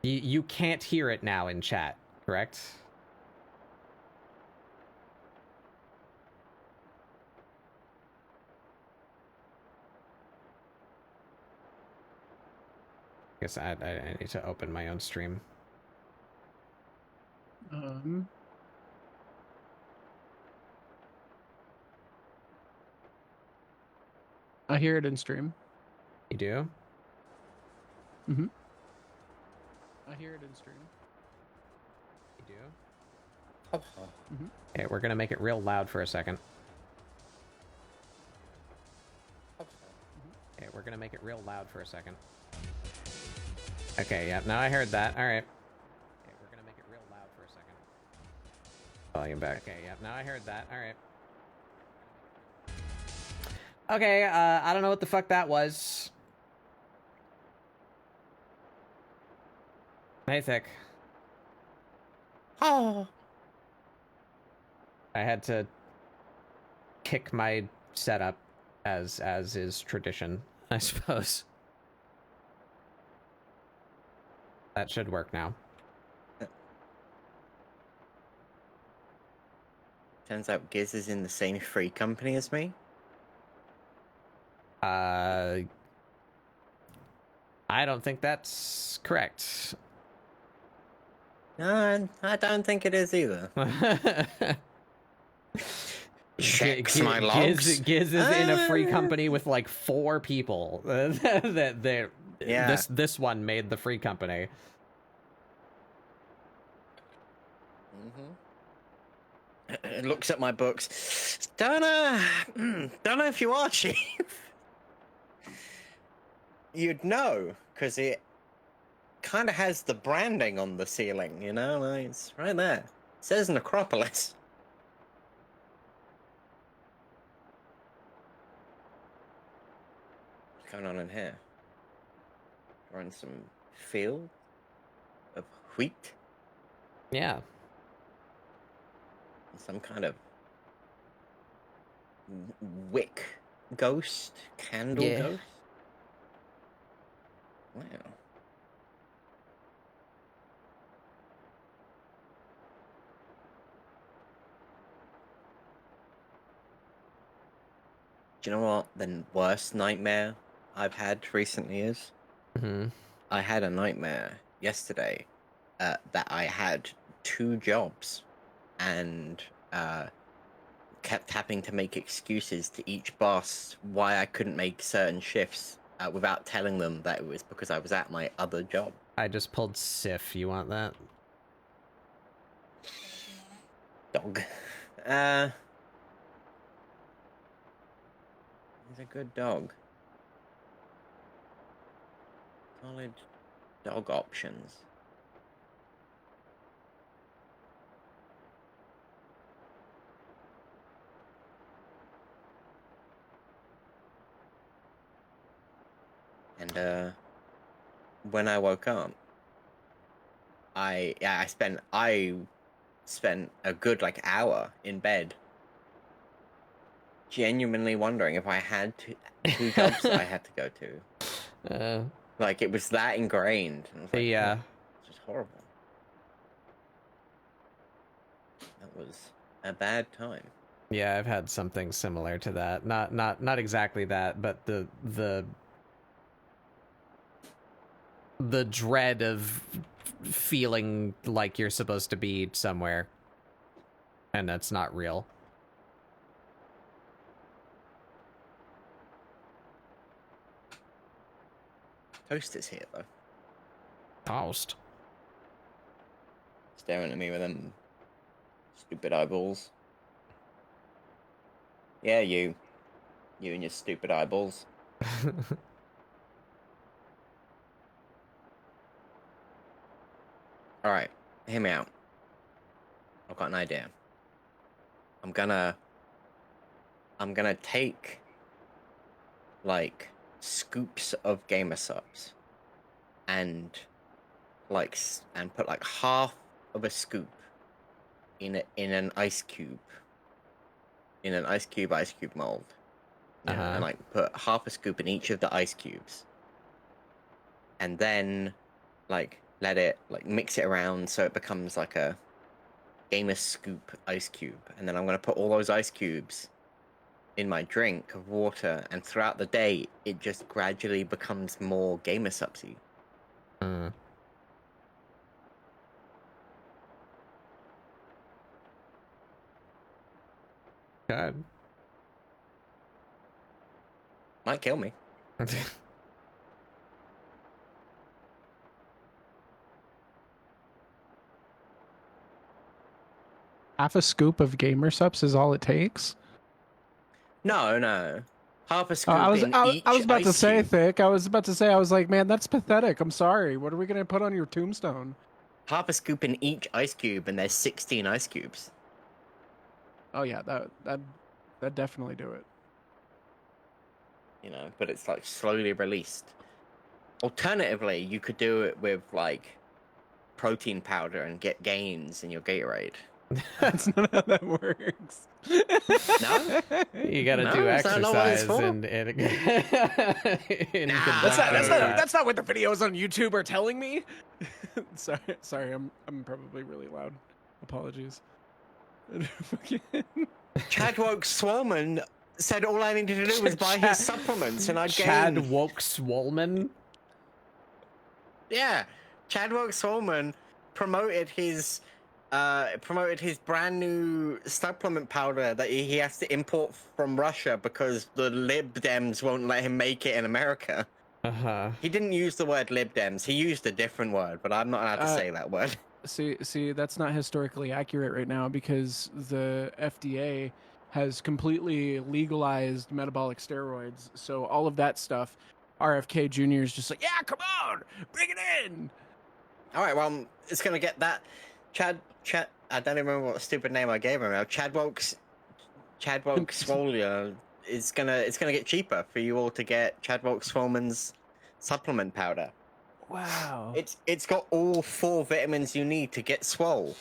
You can't hear it now in chat, correct? Guess I need to open my own stream. I hear it in stream. You do? Mm-hmm. I hear it in stream. You do? Mm-hmm. Okay, we're gonna make it real loud for a second. Okay, we're gonna make it real loud for a second. Okay, yeah, now I heard that. Alright. Okay, we're gonna make it real loud for a second. Volume back. Okay, yeah, now I heard that. Alright. Okay, I don't know what the fuck that was. Hey, Thick. Oh. I had to kick my setup, as is tradition, I suppose. That should work now. Turns out Giz is in the same free company as me. I don't think that's correct. No, I don't think it is either. Checks my logs. Giz is in a free company with like 4 people. Yeah. This one made the free company. It looks at my books. Don't know if you are, Chief. You'd know, because it kind of has the branding on the ceiling, you know? Like, it's right there. It says Necropolis. What's going on in here? We're in some field of wheat. Yeah. Some kind of wick ghost, candle ghost. Wow. Do you know what the worst nightmare I've had recently is? Mm-hmm. I had a nightmare yesterday that I had 2 jobs and kept having to make excuses to each boss why I couldn't make certain shifts without telling them that it was because I was at my other job. I just pulled Sif. You want that? Dog. He's a good dog. Solid dog options. And when I woke up, I spent a good like hour in bed, genuinely wondering if I had 2 jobs that I had to go to. Like it was that ingrained. And I was like, yeah. It's just horrible. That was a bad time. Yeah, I've had something similar to that. Not exactly that, but the dread of feeling like you're supposed to be somewhere and that's not real. Toast is here though. Toast. Staring at me with them stupid eyeballs. Yeah, you and your stupid eyeballs. Alright, hear me out. I've got an idea. I'm gonna take like scoops of gamer subs and put like half of a scoop in an ice cube mold. And like put half a scoop in each of the ice cubes. And then like let it like mix it around so it becomes like a gamer scoop ice cube. And then I'm gonna put all those ice cubes in my drink of water, and throughout the day it just gradually becomes more gamer subsy. Uh. God. Might kill me. Half a scoop of gamer subs is all it takes. No. Half a Oh, scoop in I each was about to ice say, cube. Thick. I was about to say, I was like, man, that's pathetic. I'm sorry. What are we gonna put on your tombstone? Half a scoop in each ice cube, and there's 16 ice cubes. Oh yeah, that definitely do it. You know, but it's like slowly released. Alternatively, you could do it with like protein powder and get gains in your Gatorade. That's not how that works. No? You gotta No, do is that not what it's exercise for? and Nah, That's not what the videos on YouTube are telling me. sorry, I'm probably really loud. Apologies. Chadwick Swolman said all I needed to do was buy his supplements and I'd Chad gain. woke Swolman. Yeah, Chadwick Swolman promoted his brand new supplement powder that he has to import from Russia because the Lib Dems won't let him make it in America. Uh-huh. He didn't use the word Lib Dems. He used a different word, but I'm not allowed to say that word. See, that's not historically accurate right now because the FDA has completely legalized metabolic steroids. So all of that stuff, RFK Jr. is just like, yeah, come on, bring it in. All right, well, it's gonna get that. Chad. I don't even remember what stupid name I gave him now. Chadwick Swolia is it's gonna get cheaper for you all to get Chadwick Swolman's supplement powder. Wow. It's got all 4 vitamins you need to get swole.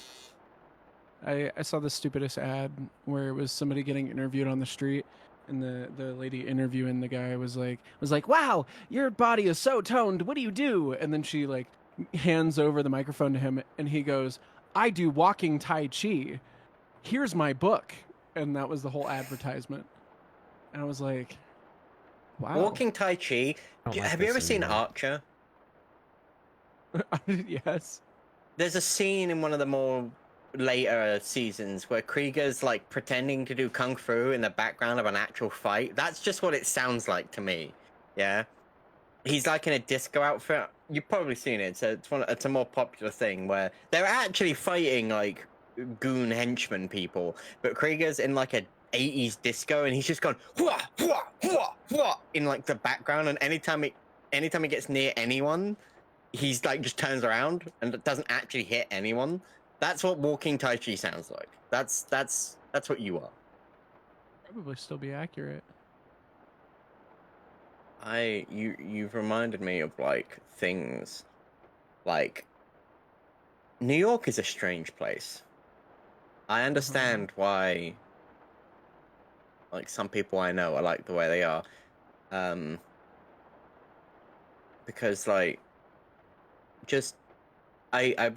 I saw the stupidest ad where it was somebody getting interviewed on the street, and the lady interviewing the guy was like, wow, your body is so toned, what do you do? And then she like hands over the microphone to him, and he goes, I do walking Tai Chi, here's my book. And that was the whole advertisement, and I was like, wow. Walking Tai Chi. Like Have you ever seen anymore. Archer? Yes. There's a scene in one of the more later seasons where Krieger's like pretending to do kung fu in the background of an actual fight. That's just what it sounds like to me. Yeah, he's like in a disco outfit. You've probably seen it. So it's a more popular thing where they're actually fighting like goon henchmen people, but Krieger's in like a 80s disco and he's just going hua, hua, hua, hua, in like the background, and anytime he gets near anyone, he's like just turns around and doesn't actually hit anyone. That's what walking Tai Chi sounds like. That's what you are. Probably still be accurate. You've reminded me of like things like New York is a strange place. I understand why like some people I know are like the way they are. Because like just I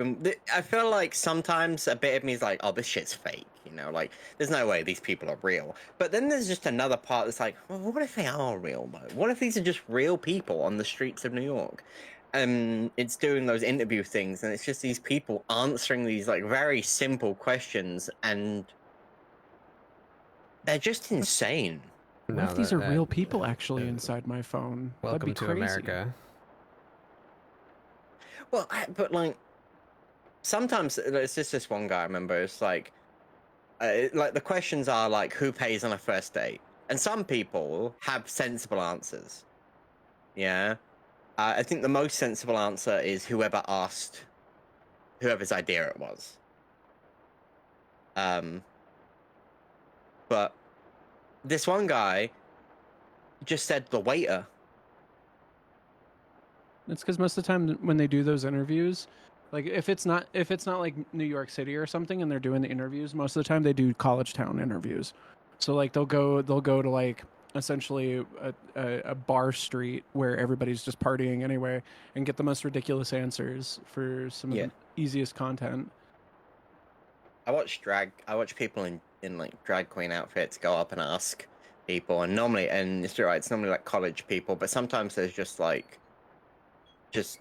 feel like sometimes a bit of me is like, oh, this shit's fake, you know, like there's no way these people are real. But then there's just another part that's like, well, what if they are real though? What if these are just real people on the streets of New York? And it's doing those interview things, and it's just these people answering these like very simple questions, and they're just insane. What if these are real people actually inside my phone? That'd Welcome be to crazy. America. Well, but like sometimes it's just this one guy I remember. It's like the questions are like, who pays on a first date? And some people have sensible answers. Yeah, I think the most sensible answer is whoever asked, whoever's idea it was. But this one guy just said the waiter. It's because most of the time when they do those interviews, like if it's not like New York City or something, and they're doing the interviews, most of the time they do college town interviews. So like they'll go to like essentially a bar street where everybody's just partying anyway, and get the most ridiculous answers for some of the easiest content. I watch people in like drag queen outfits go up and ask people, and normally, and it's right, it's normally like college people, but sometimes there's just like just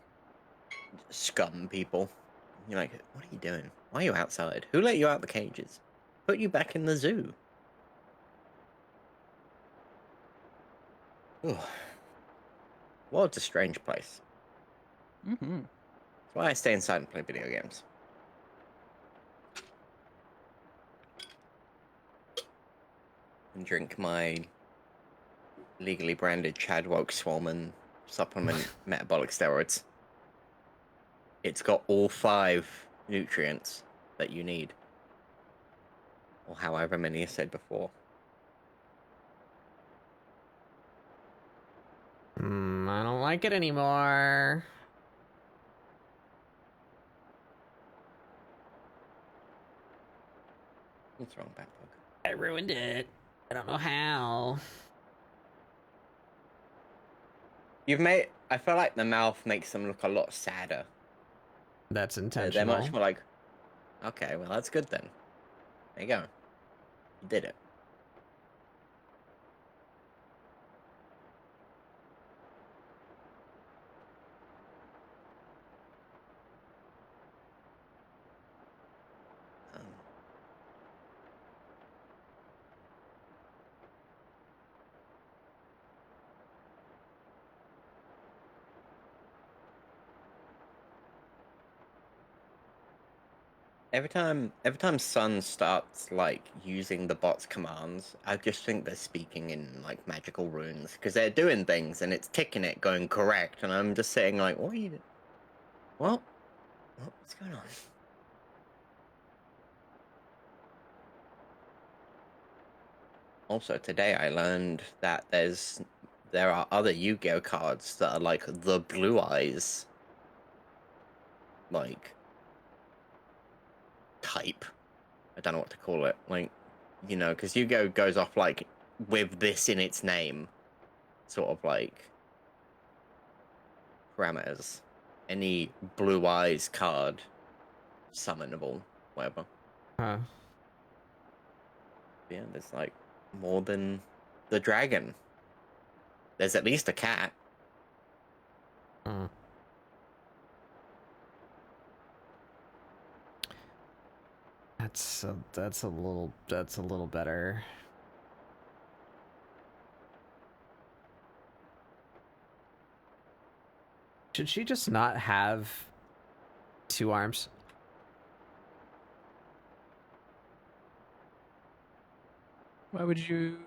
scum people. You're like, what are you doing? Why are you outside? Who let you out the cages? Put you back in the zoo. Ooh. World's a strange place. Mm-hmm. That's why I stay inside and play video games. And drink my legally branded Chadwoke Swollen supplement metabolic steroids. It's got all 5 nutrients that you need. Or however many I said before. I don't like it anymore. What's wrong, Batbug? I ruined it. I don't know how. I feel like the mouth makes them look a lot sadder. That's intentional. They're much more like, okay, well, that's good then. There you go. You did it. Um, every time Sun starts like using the bot's commands, I just think they're speaking in like magical runes because they're doing things and it's ticking it going correct, and I'm just sitting like, what are you? What? What's going on? Also, today I learned that there are other Yu-Gi-Oh cards that are like the Blue Eyes like type. I don't know what to call it. Like, because Yu-Gi-Oh goes off like with this in its name, sort of like parameters. Any Blue Eyes card, summonable, whatever. Huh. Yeah, there's like more than the dragon. There's at least a cat. Hmm. That's a little better. Should she just not have 2 arms? Why would you?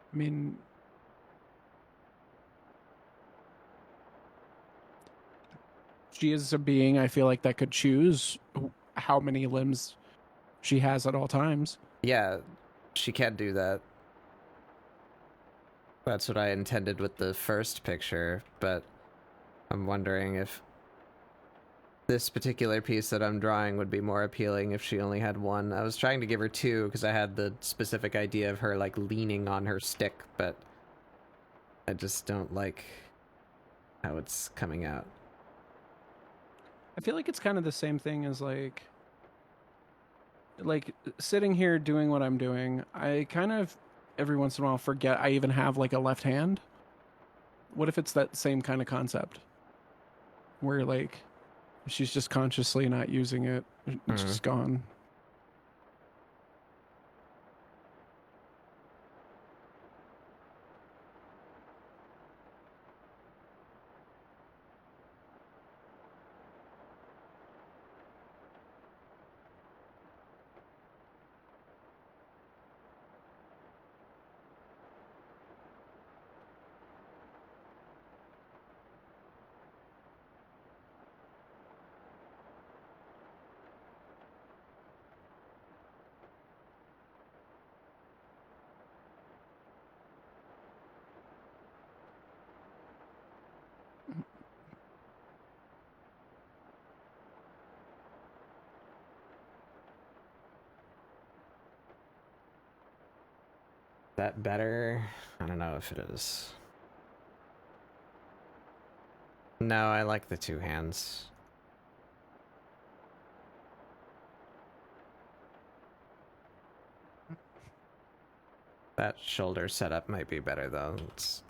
I mean, she is a being. I feel like that could choose how many limbs she has at all times. Yeah, she can do that. That's what I intended with the first picture, but I'm wondering if this particular piece that I'm drawing would be more appealing if she only had 1. I was trying to give her 2 because I had the specific idea of her like leaning on her stick, but I just don't like how it's coming out. I feel like it's kind of the same thing as like sitting here doing what I'm doing. I kind of every once in a while forget I even have like a left hand. What if it's that same kind of concept where like she's just consciously not using it, it's just gone. That better? I don't know if it is. No, I like the two hands. That shoulder setup might be better though. It's...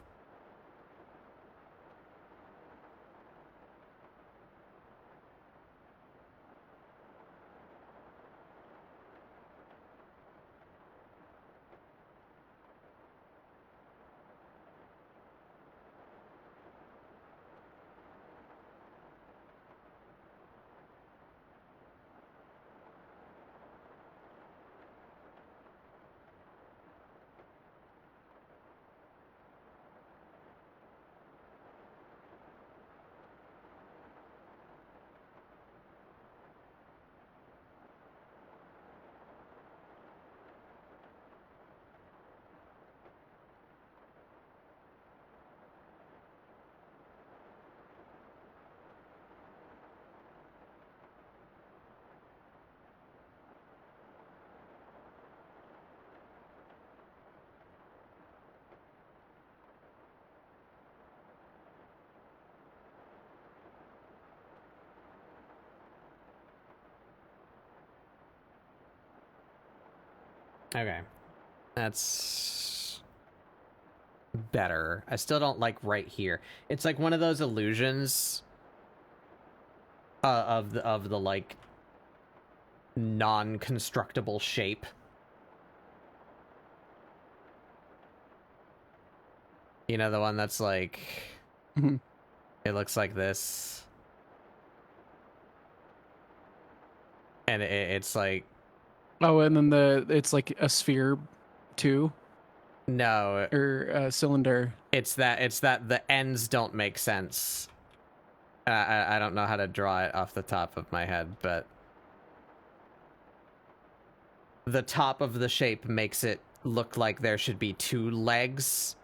Okay. That's better. I still don't like right here. It's like one of those illusions of the like non-constructible shape. You know, the one that's like it looks like this. And it's like, oh, and then it's like a sphere too, no, or a cylinder. it's that the ends don't make sense. I don't know how to draw it off the top of my head, but the top of the shape makes it look like there should be two legs,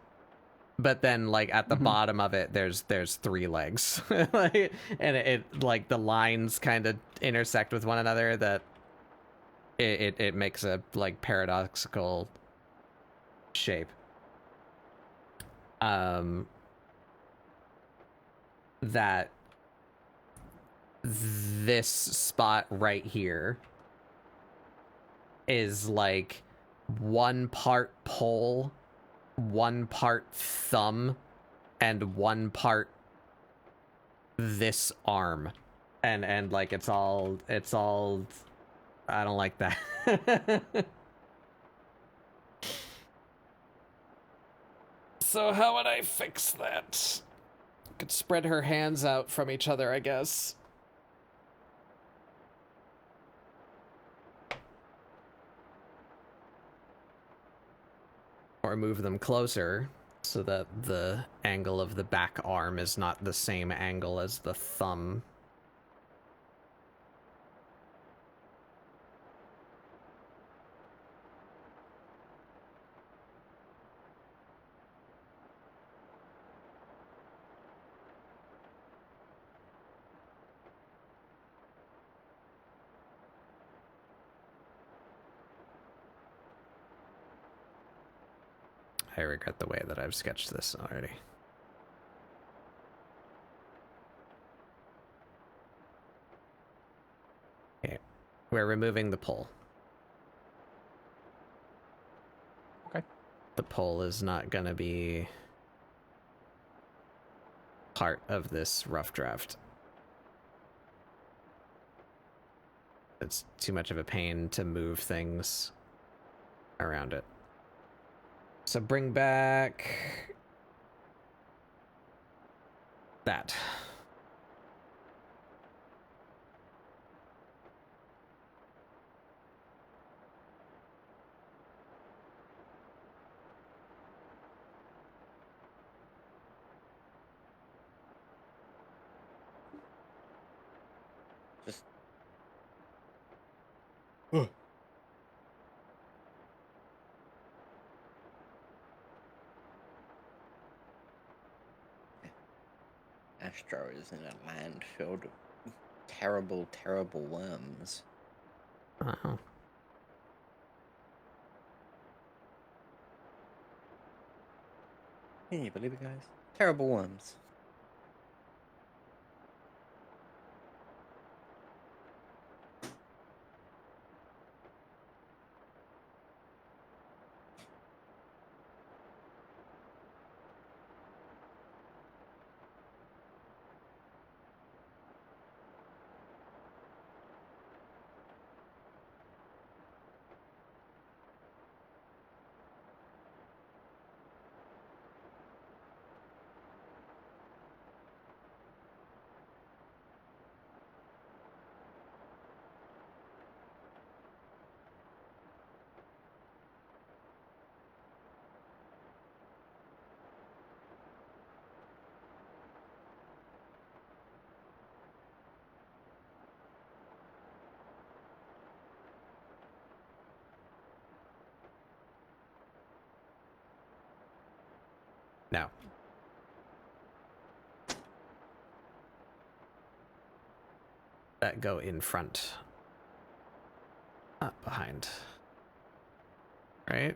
but then like at the bottom of it there's three legs. Like, and it like the lines kind of intersect with one another, that it makes a like paradoxical shape. That this spot right here is like one part pole, one part thumb, and one part this arm, and like it's all I don't like that. So how would I fix that? Could spread her hands out from each other, I guess. Or move them closer so that the angle of the back arm is not the same angle as the thumb. I regret the way that I've sketched this already. Okay, we're removing the pole. Okay. The pole is not gonna be part of this rough draft. It's too much of a pain to move things around it. So bring back that. Just Astro is in a land filled with terrible, terrible worms. Uh-huh. Can you believe it, guys? Terrible worms. No. That go in front. Not behind. Right?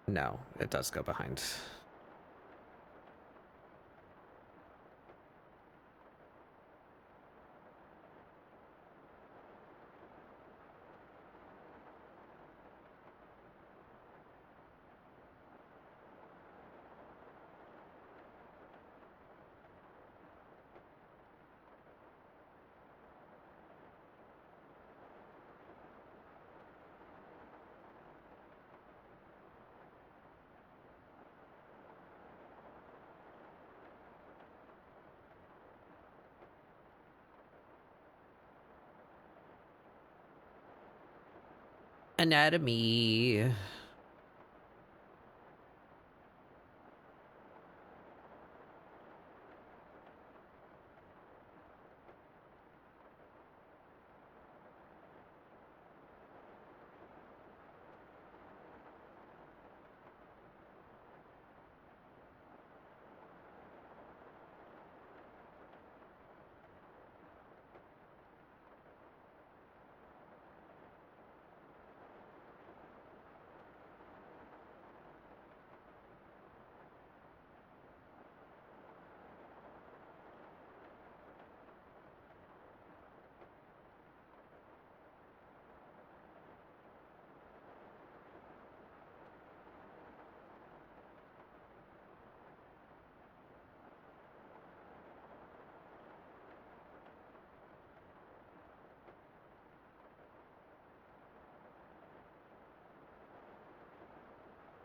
No, it does go behind. Anatomy.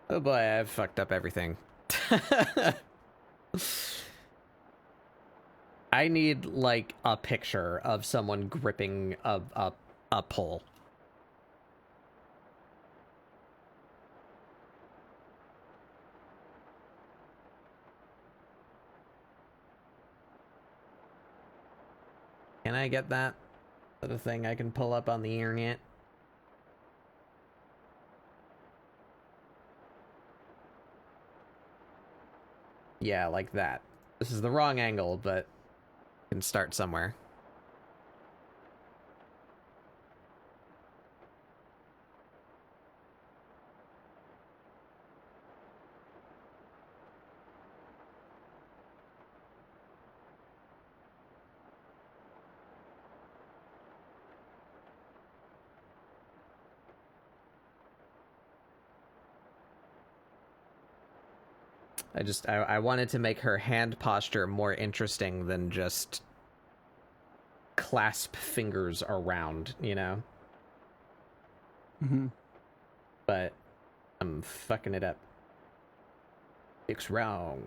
Oh boy, I've fucked up everything. I need like a picture of someone gripping a pole. Can I get that? Is that a thing I can pull up on the internet? Yeah, like that. This is the wrong angle, but can start somewhere. I wanted to make her hand posture more interesting than just clasp fingers around, you know? Mm-hmm. But I'm fucking it up. It's wrong.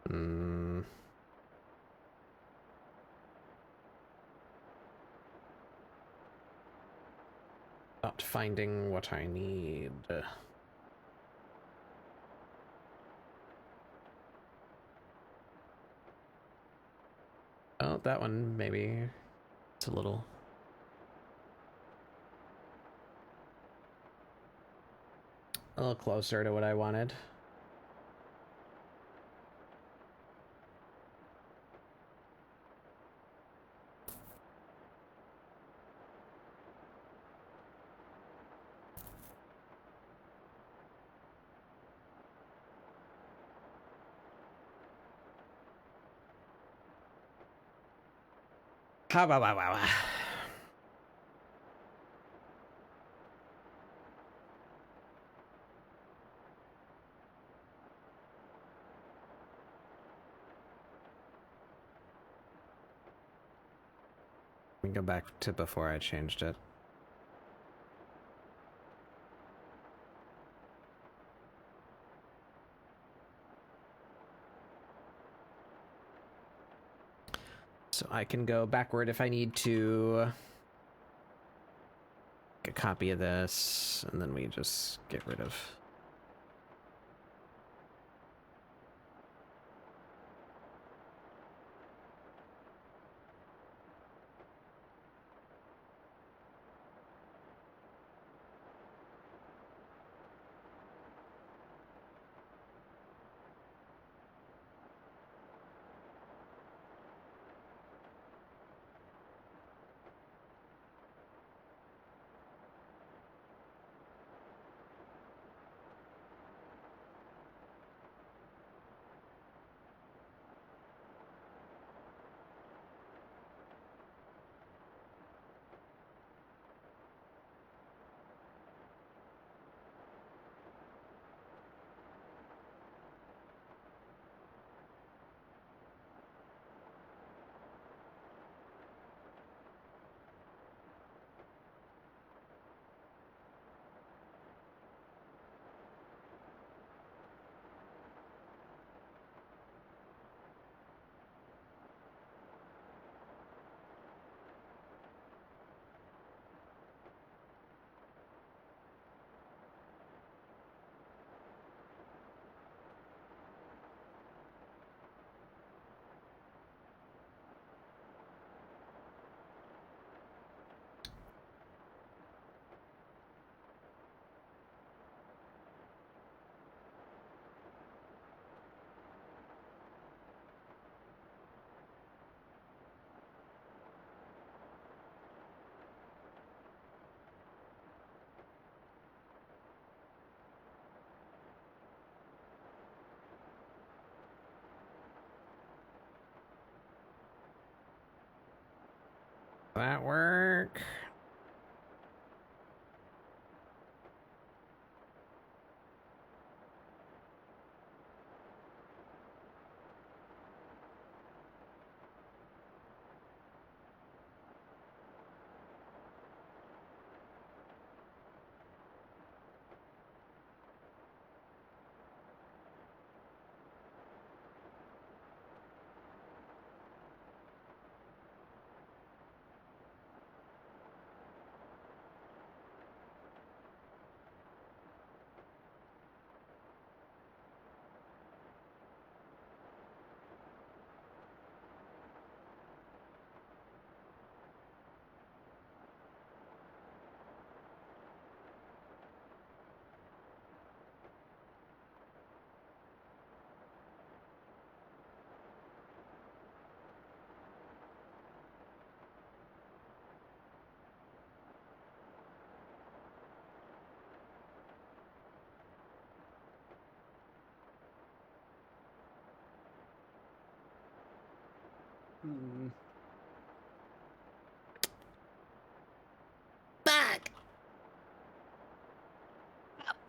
Hmm. Not finding what I need. Oh, that one maybe it's a little closer to what I wanted. How about wow. Let me go back to before I changed it. So I can go backward if I need to. Get a copy of this, and then we just get rid of. That work? Hmm. Back.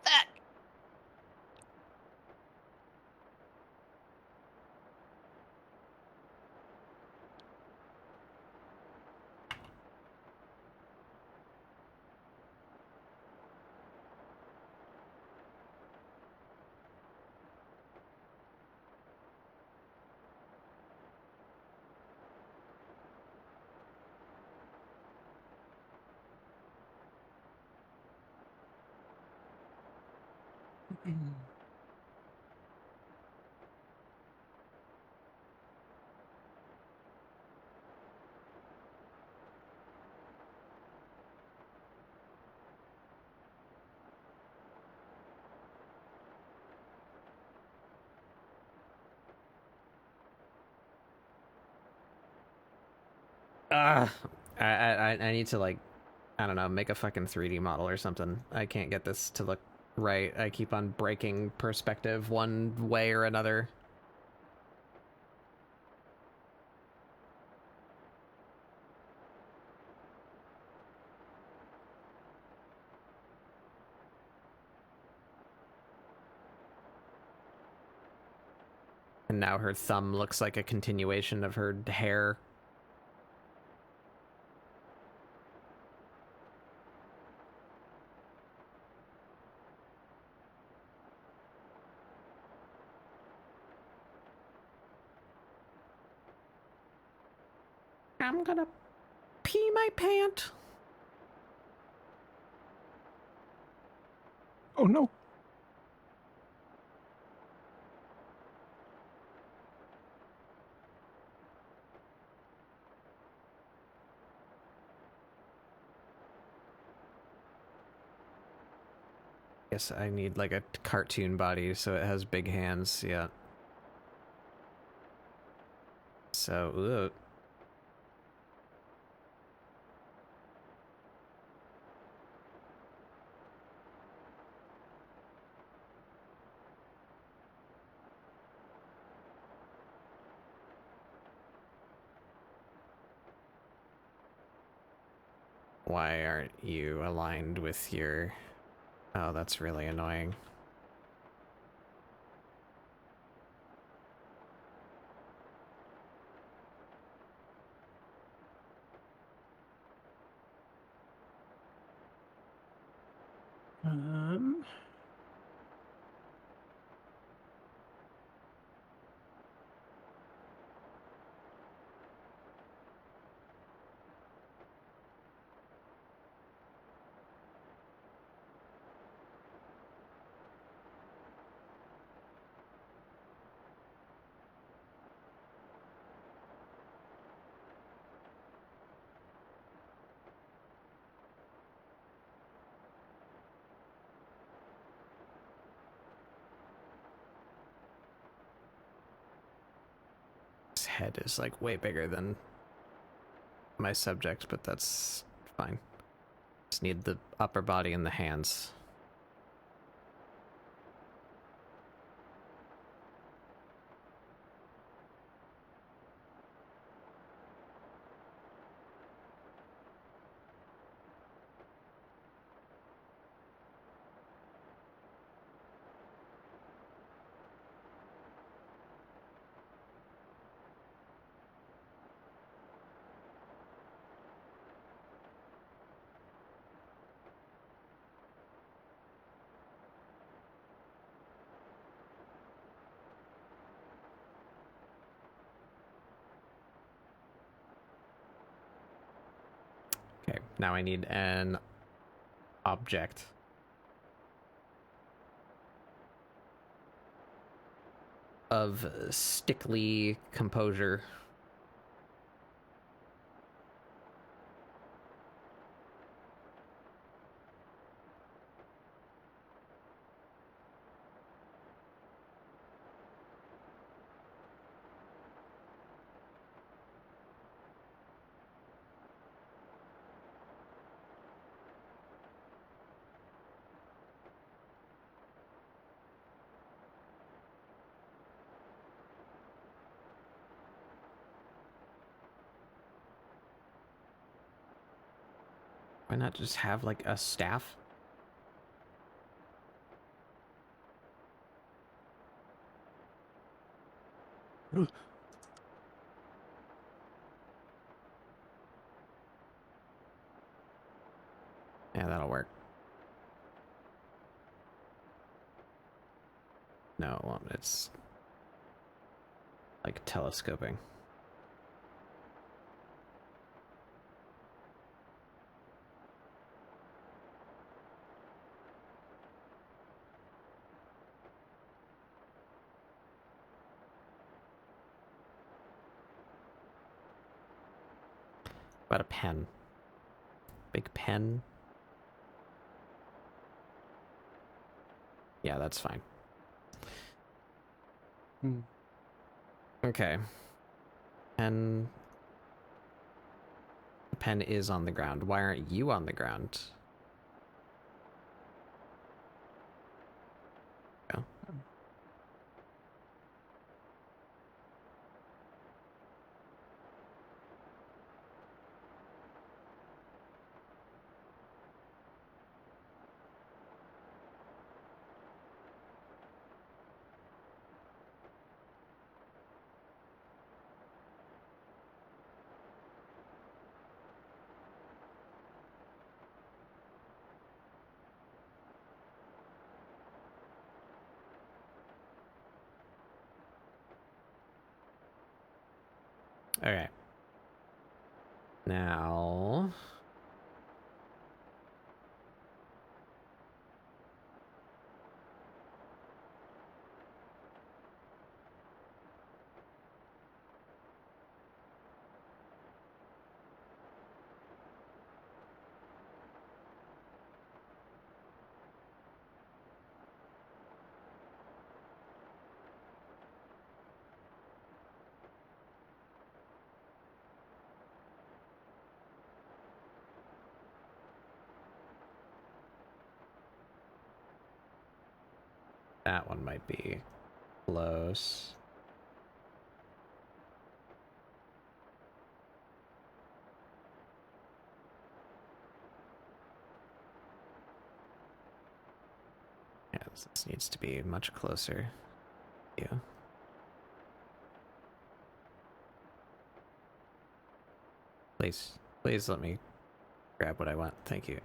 Back. Ah, I need to like, I don't know, make a fucking 3D model or something. I can't get this to look right. I keep on breaking perspective one way or another. And now her thumb looks like a continuation of her hair. I'm gonna pee my pant. Oh no. Guess I need like a cartoon body so it has big hands, yeah. So, ugh. Why aren't you aligned with your... Oh, that's really annoying. Um. His head is like way bigger than my subject, but that's fine. Just need the upper body and the hands. Okay, now I need an object. Of stickly composure. Why not just have like a staff? Yeah, that'll work. No, it won't. It's like telescoping. About a pen. Big pen. Yeah, that's fine. Okay. Pen. The pen is on the ground. Why aren't you on the ground? Oh. Okay. Now... That one might be close. Yeah, this needs to be much closer. Yeah. Please, please let me grab what I want. Thank you.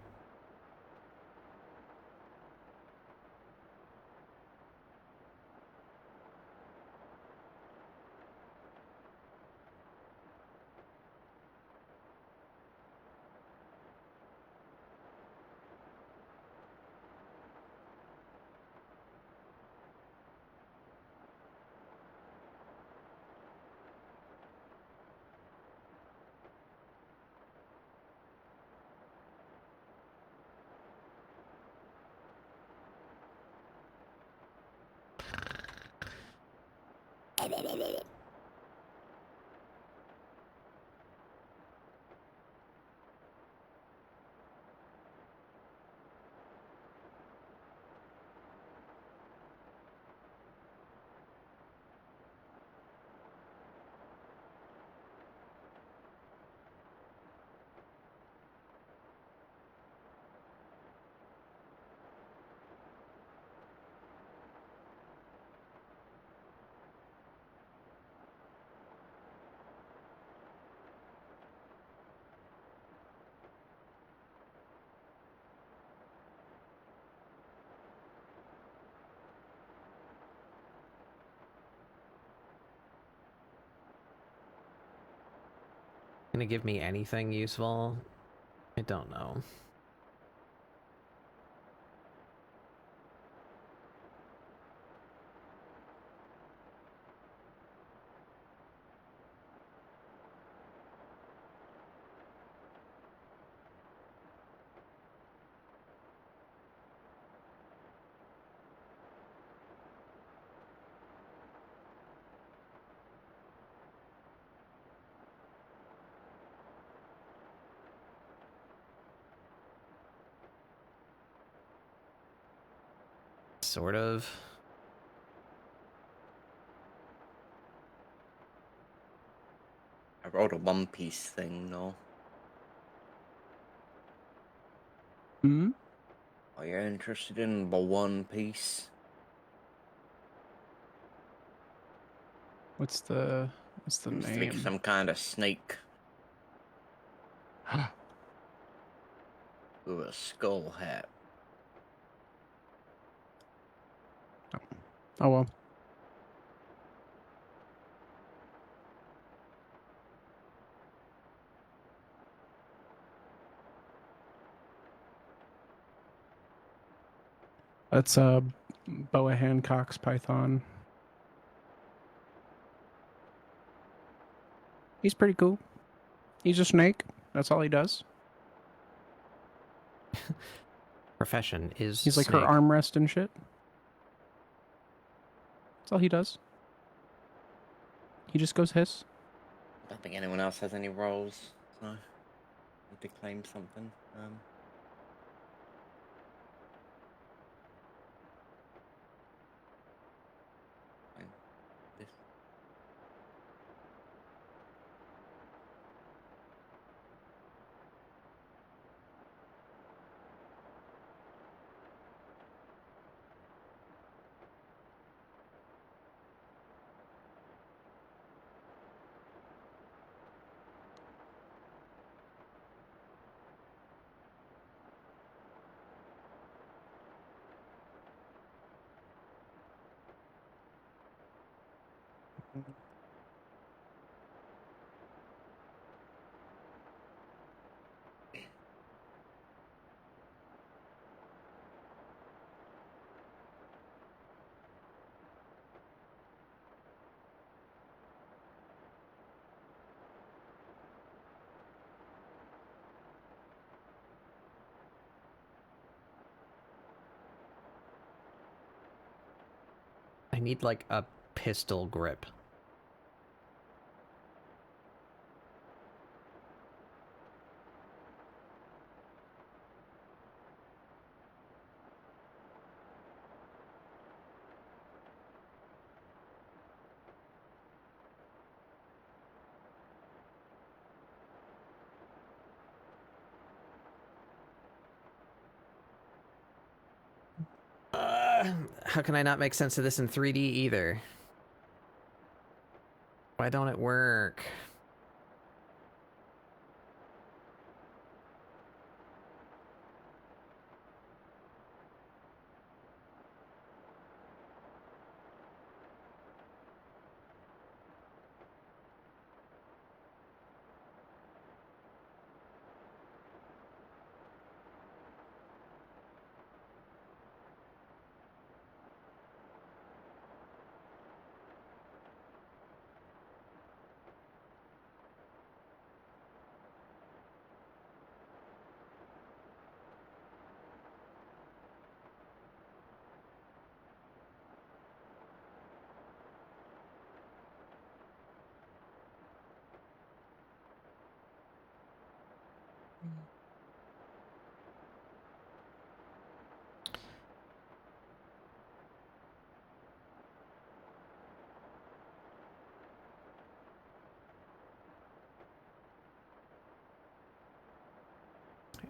Gonna give me anything useful? I don't know. Sort of. I wrote a One Piece thing, though. Hmm? Are you interested in the One Piece? What's the Seems to be name? some kind of snake with a skull hat. Oh well. That's Boa Hancock's Python. He's pretty cool. He's a snake. That's all he does. Profession is He's like her snake. armrest and shit. That's all he does. He just goes hiss. I don't think anyone else has any roles, so I need to claim something. Fine. This. I need like a pistol grip. How can I not make sense of this in 3D either? Why don't it work?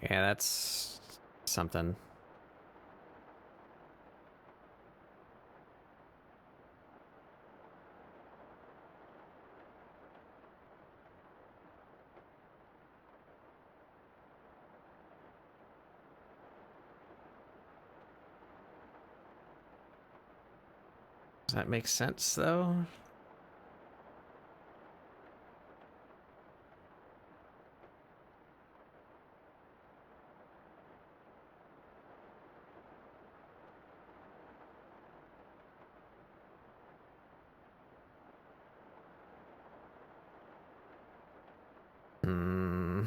Yeah, that's something. Does that make sense, though? Hmm.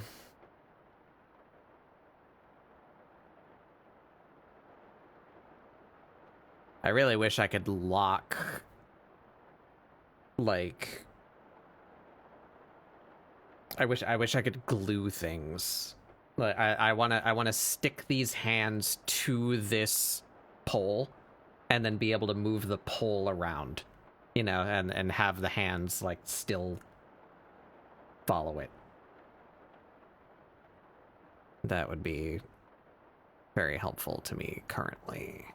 I really wish I could lock, like, I wish I could glue things. Like I wanna stick these hands to this pole and then be able to move the pole around, you know, and have the hands like still follow it. That would be very helpful to me currently.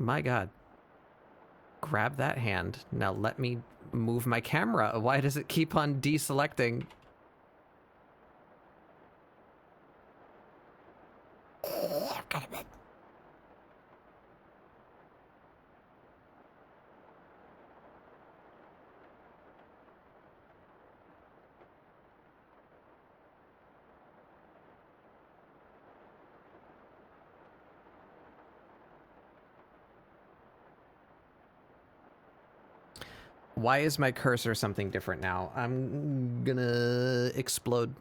My God. Grab that hand. Now let me move my camera. Why does it keep on deselecting? Why is my cursor something different now? I'm gonna explode.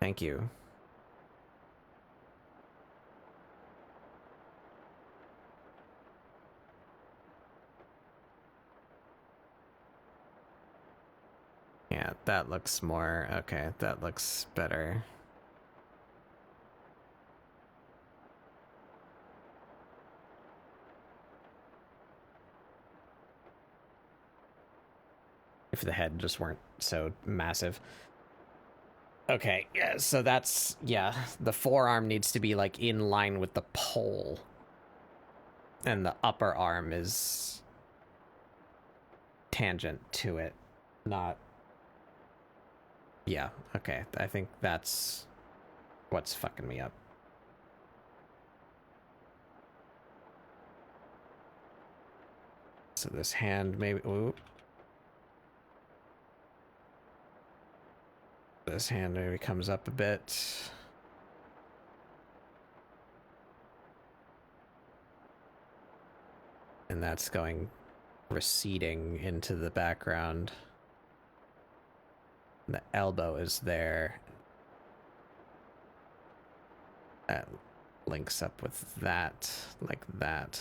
Thank you. Yeah, that looks more... Okay, that looks better. If the head just weren't so massive. Okay, yeah, so that's... Yeah, the forearm needs to be, like, in line with the pole. And the upper arm is tangent to it, not... Yeah, okay, I think that's what's fucking me up. So this hand maybe... Ooh. This hand maybe comes up a bit. And that's going receding into the background. The elbow is there. That links up with that, like that.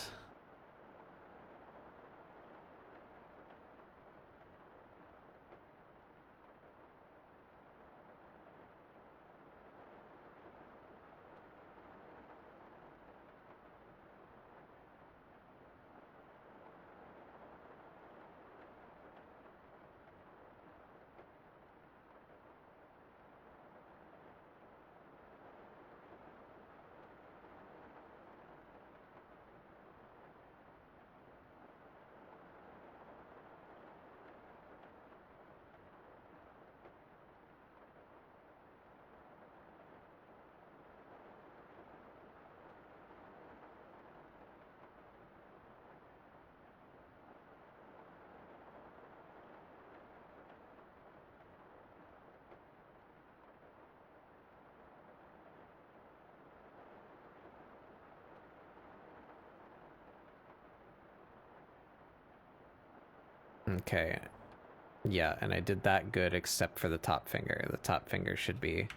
Okay. Yeah, and I did that good except for the top finger. The top finger should be...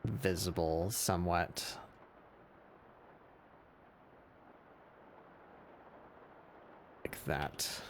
visible somewhat. Like that.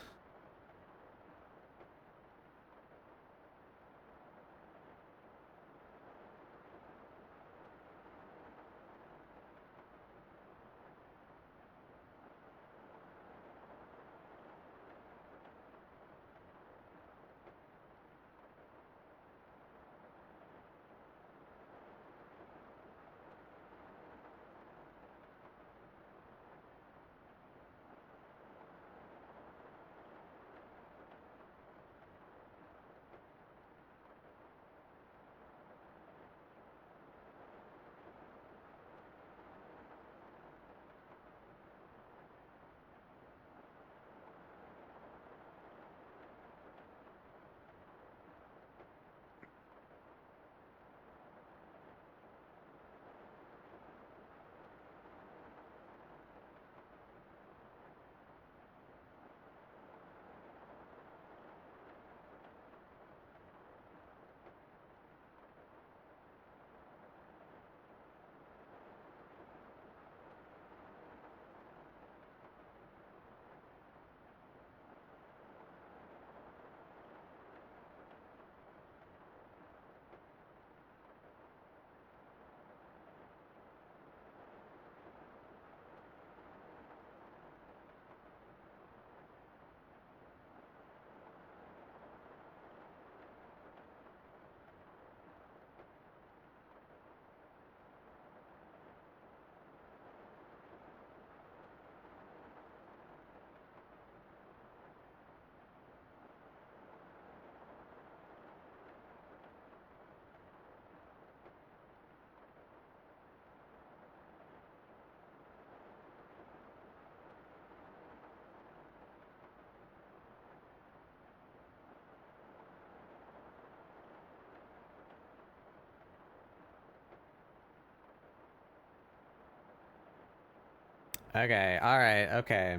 Okay, alright, okay.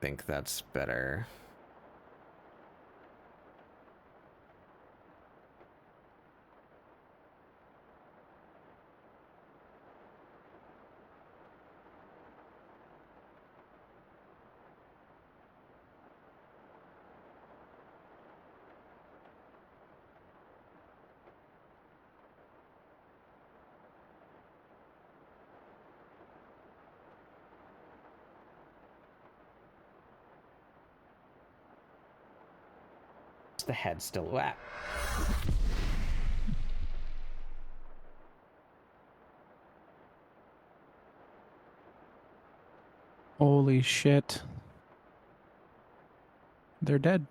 Think that's better. The head still at? Holy shit. They're dead.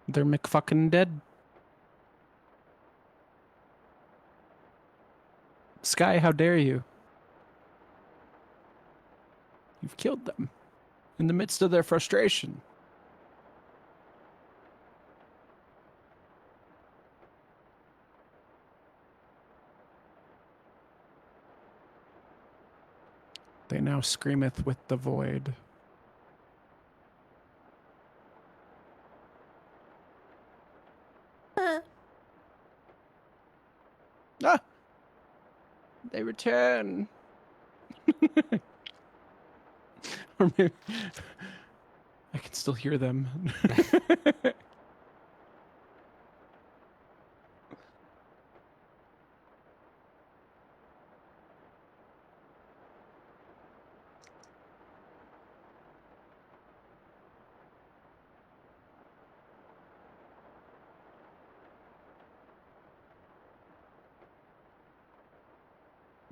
They're McFucking dead. Sky, how dare you? You've killed them in the midst of their frustration. They now screameth with the void. Ah! They return. Or maybe I can still hear them.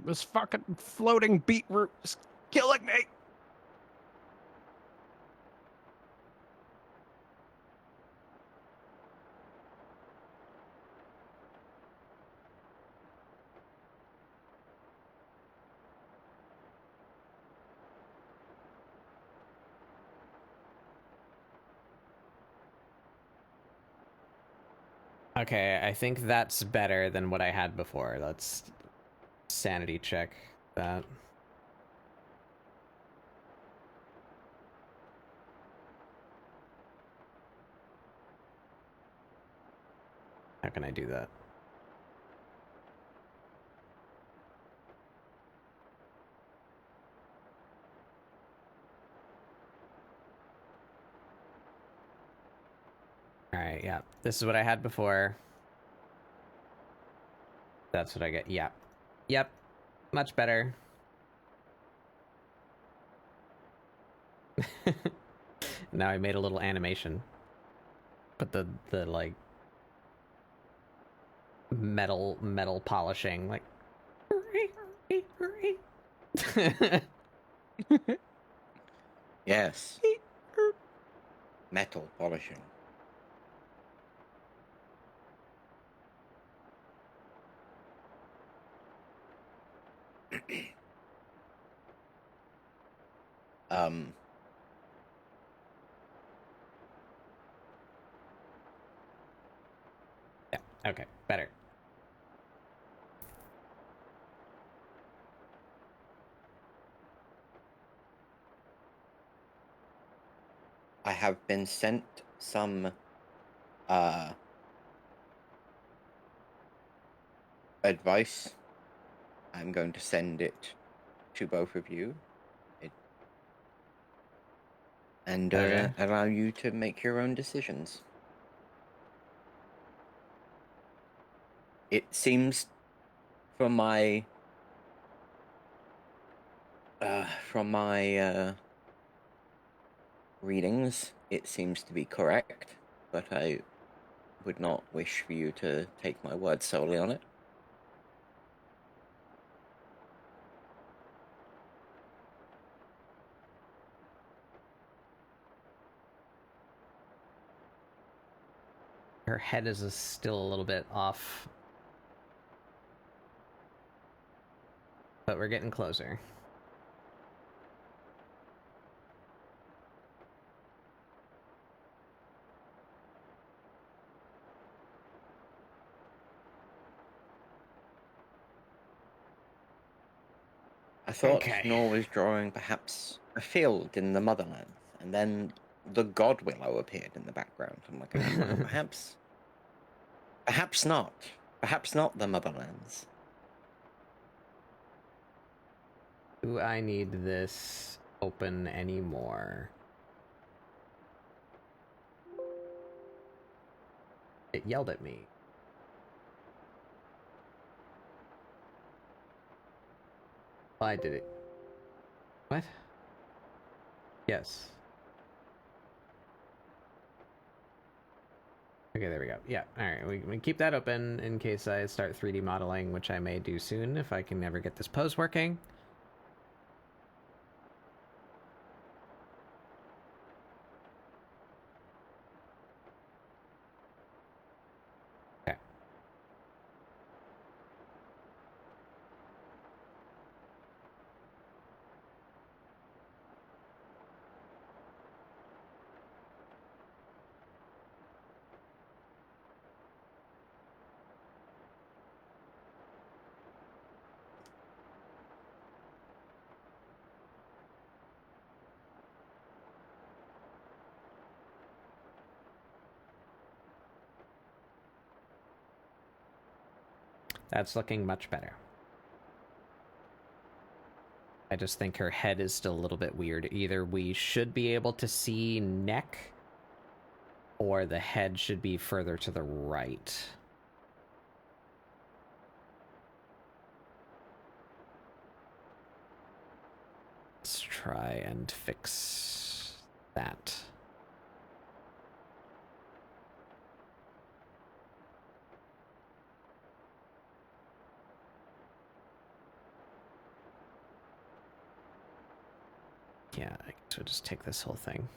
This fucking floating beetroot is killing me. Okay, I think that's better than what I had before. Let's sanity check that. How can I do that? Alright, yeah. This is what I had before. That's what I get. Yeah. Yep. Much better. Now I made a little animation. But the like metal polishing, like Yes. Metal polishing. um Yeah, okay, better. I have been sent some advice. I'm going to send it to both of you. And Okay. allow you to make your own decisions. It seems from my readings, it seems to be correct, but I would not wish for you to take my word solely on it. Her head is still a little bit off. But we're getting closer. I thought Okay. Nor was drawing perhaps a field in the motherlands, and then the god willow appeared in the background. I'm like, okay, well, perhaps not. Perhaps not the motherlands. Do I need this open anymore? It yelled at me. Why did it? What? Yes. Okay, there we go. Yeah, alright, we keep that open in case I start 3D modeling, which I may do soon if I can never get this pose working. Okay. That's looking much better. I just think her head is still a little bit weird. Either we should be able to see neck, or the head should be further to the right. Let's try and fix that. Yeah, I guess we'll just take this whole thing.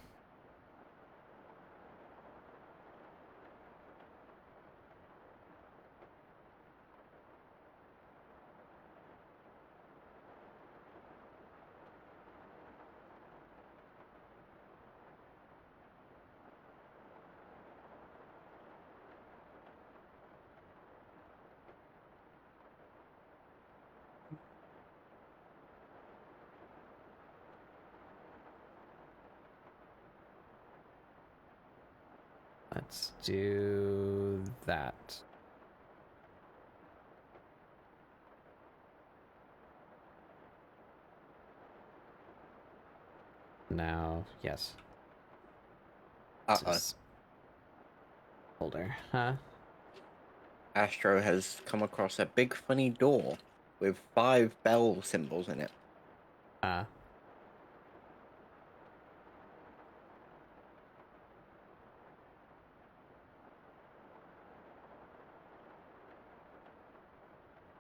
Let's do that. Now, yes. Folder, huh? Astro has come across a big funny door with 5 bell symbols in it.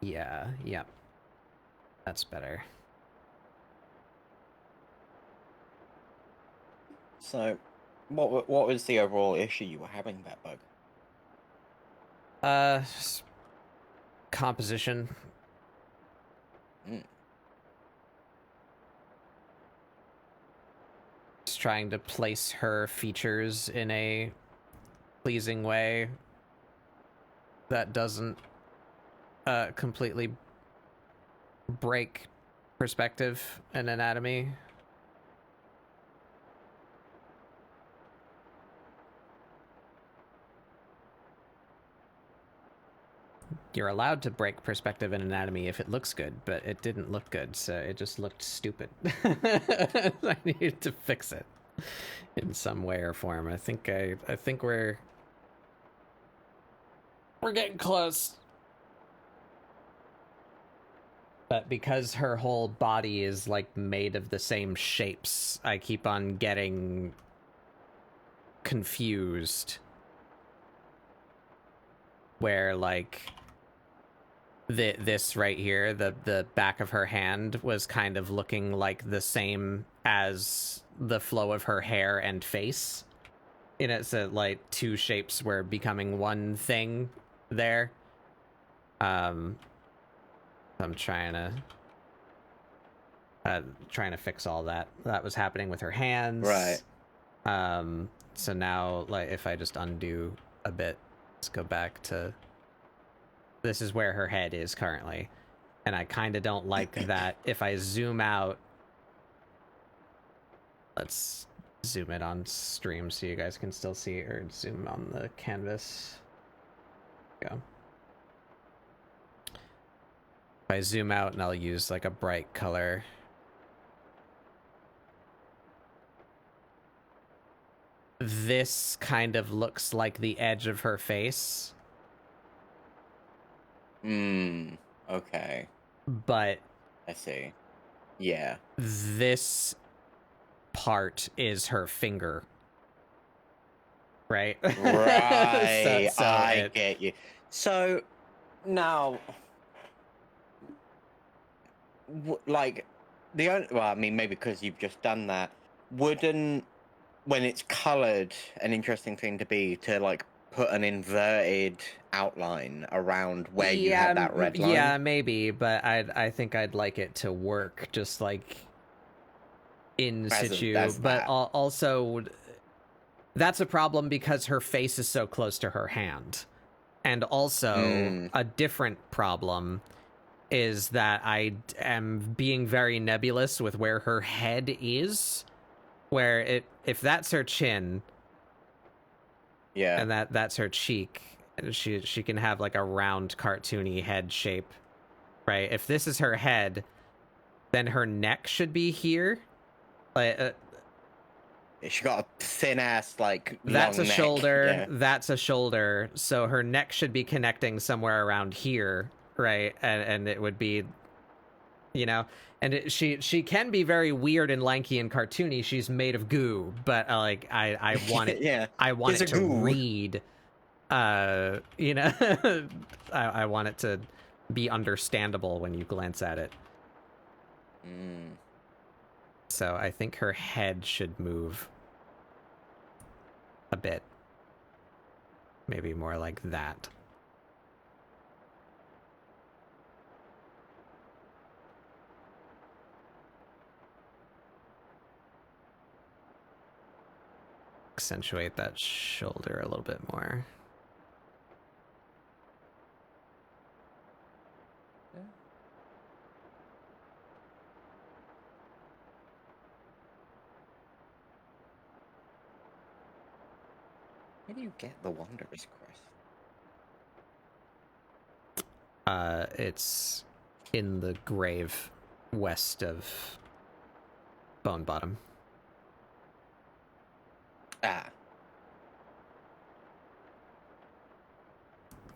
Yeah, yep. That's better. So, what was the overall issue you were having with that bug? Composition. Just trying to place her features in a pleasing way that doesn't completely break perspective and anatomy. You're allowed to break perspective and anatomy if it looks good, but it didn't look good, so it just looked stupid. I needed to fix it in some way or form. I think we're getting close. But because her whole body is like made of the same shapes, I keep on getting confused. Where like this right here, the back of her hand was kind of looking like the same as the flow of her hair and face. You know, so like 2 shapes were becoming one thing there. I'm trying to fix all that. That was happening with her hands. Right. So now, like, if I just undo a bit, let's go back to... This is where her head is currently. And I kind of don't like that. If I zoom out, let's zoom it on stream so you guys can still see, or zoom on the canvas. Go. If I zoom out and I'll use like a bright color. This kind of looks like the edge of her face. Okay. But I see. Yeah. This part is her finger. Right? Right. So I get you. So now, like, the only, well, I mean, maybe because you've just done that, wouldn't, when it's colored, an interesting thing to be to like put an inverted outline around where you had that red line? Yeah, maybe, but I think I'd like it to work just like in situ. But also, that's a problem because her face is so close to her hand. And also, a different problem is that I am being very nebulous with where her head is. Where if that's her chin, yeah, and that's her cheek, she can have like a round cartoony head shape, right? If this is her head, then her neck should be here. Like she got a thin ass like that's long a neck. shoulder. Yeah. That's a shoulder. So her neck should be connecting somewhere around here, right? And it would be, you know, and she can be very weird and lanky and cartoony. She's made of goo, but like I want it. Yeah, I want it to goo. read. You know, I want it to be understandable when you glance at it. So I think her head should move a bit. Maybe more like that. Accentuate that shoulder a little bit more. Where do you get the Wanderer's Crest? It's in the grave west of Bone Bottom. Ah.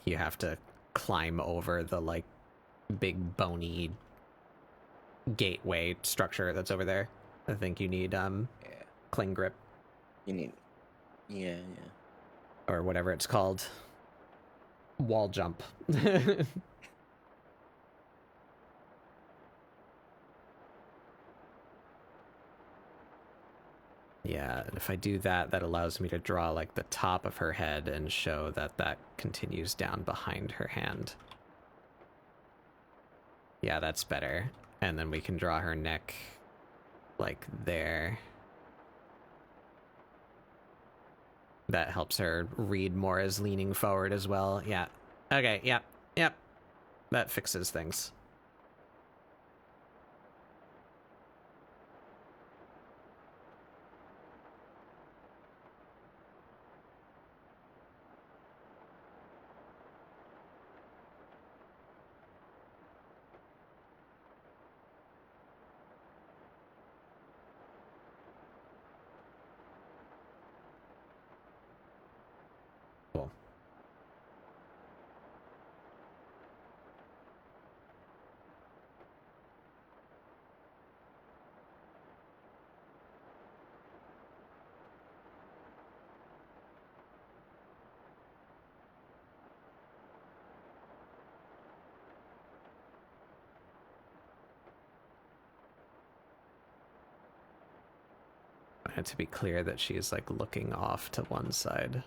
You have to climb over the like big bony gateway structure that's over there. I think you need cling grip. You need yeah. Or whatever it's called. Wall jump. Yeah, and if I do that, that allows me to draw like the top of her head and show that that continues down behind her hand. Yeah, that's better. And then we can draw her neck like there. That helps her read more as leaning forward as well. Yeah. Okay, yep. That fixes things. Cool. I had to be clear that she's like looking off to one side.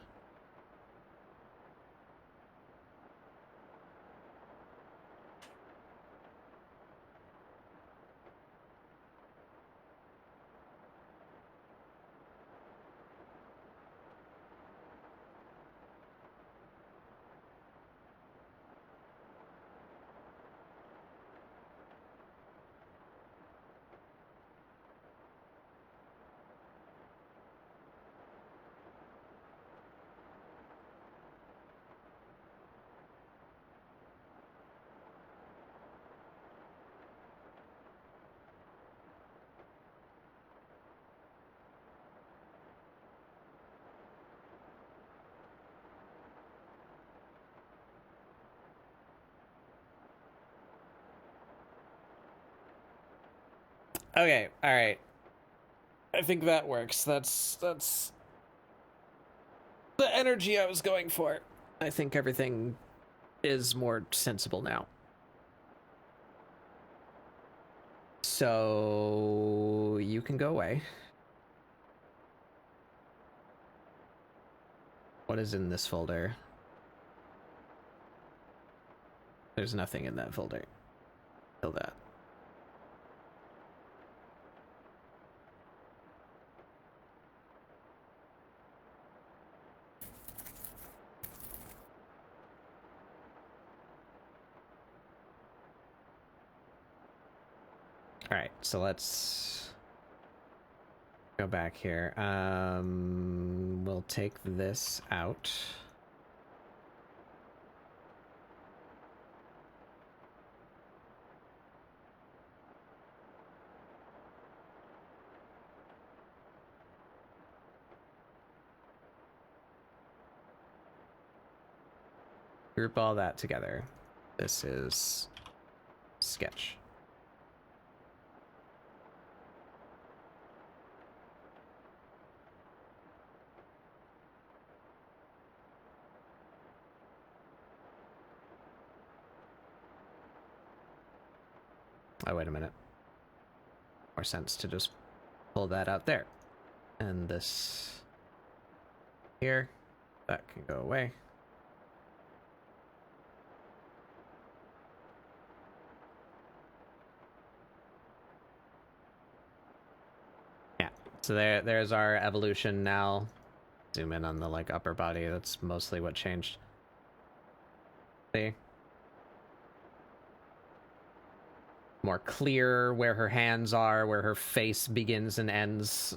Okay, all right. I think that works. That's the energy I was going for. I think everything is more sensible now. So you can go away. What is in this folder? There's nothing in that folder. Kill that. All right, so let's go back here. We'll take this out. Group all that together. This is sketch. Oh, wait a minute. More sense to just pull that out there. And this here, that can go away. Yeah, so there's our evolution now. Zoom in on the like upper body. That's mostly what changed. See? More clear where her hands are, where her face begins and ends.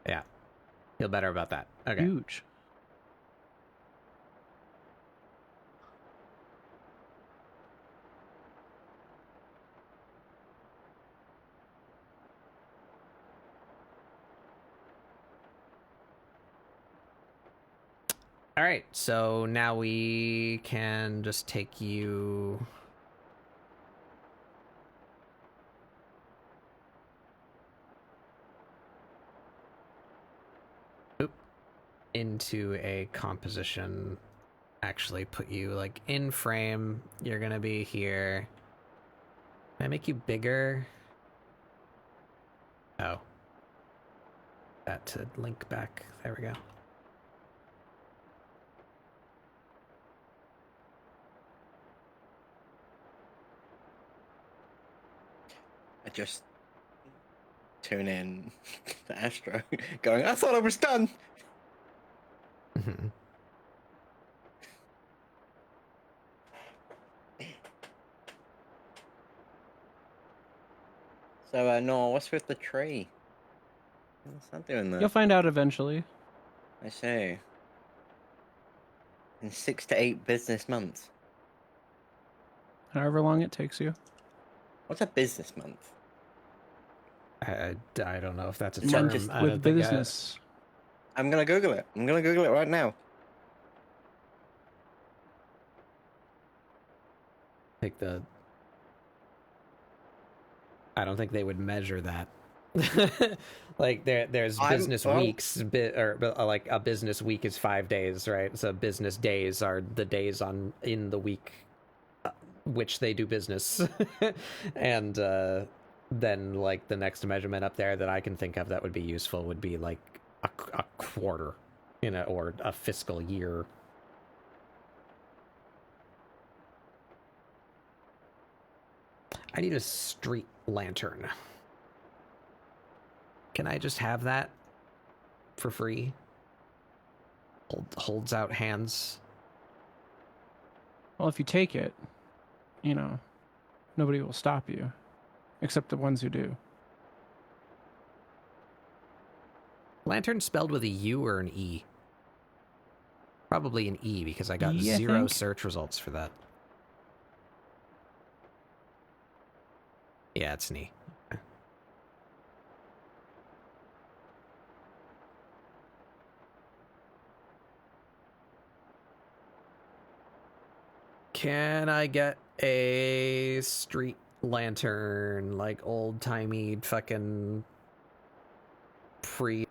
Yeah. Feel better about that. Okay. Huge. All right, so now we can just take you... into a composition. Actually put you like in frame. You're gonna be here. Can I make you bigger? Oh. That to link back. There we go. I just tune in to Astro going, I thought I was done. So, Noah, what's with the tree? What's that doing there? You'll find out eventually. I see. In 6 to 8 business months. However long it takes you. What's a business month? I don't know if that's a Not term. just I With don't think business. I'm gonna Google it. I'm gonna Google it right now. Take the... I don't think they would measure that. Like there's business weeks, like a business week is 5 days, right? So business days are the days in the week which they do business. And then like the next measurement up there that I can think of that would be useful would be like a quarter, you know, or a fiscal year. I need a street lantern. Can I just have that for free? Holds out hands. Well, if you take it, you know, nobody will stop you. Except the ones who do. Lantern spelled with a U or an E? Probably an E because I got E, I zero think. search results for that. Yeah, it's an E. Can I get a street lantern, like old-timey fucking pre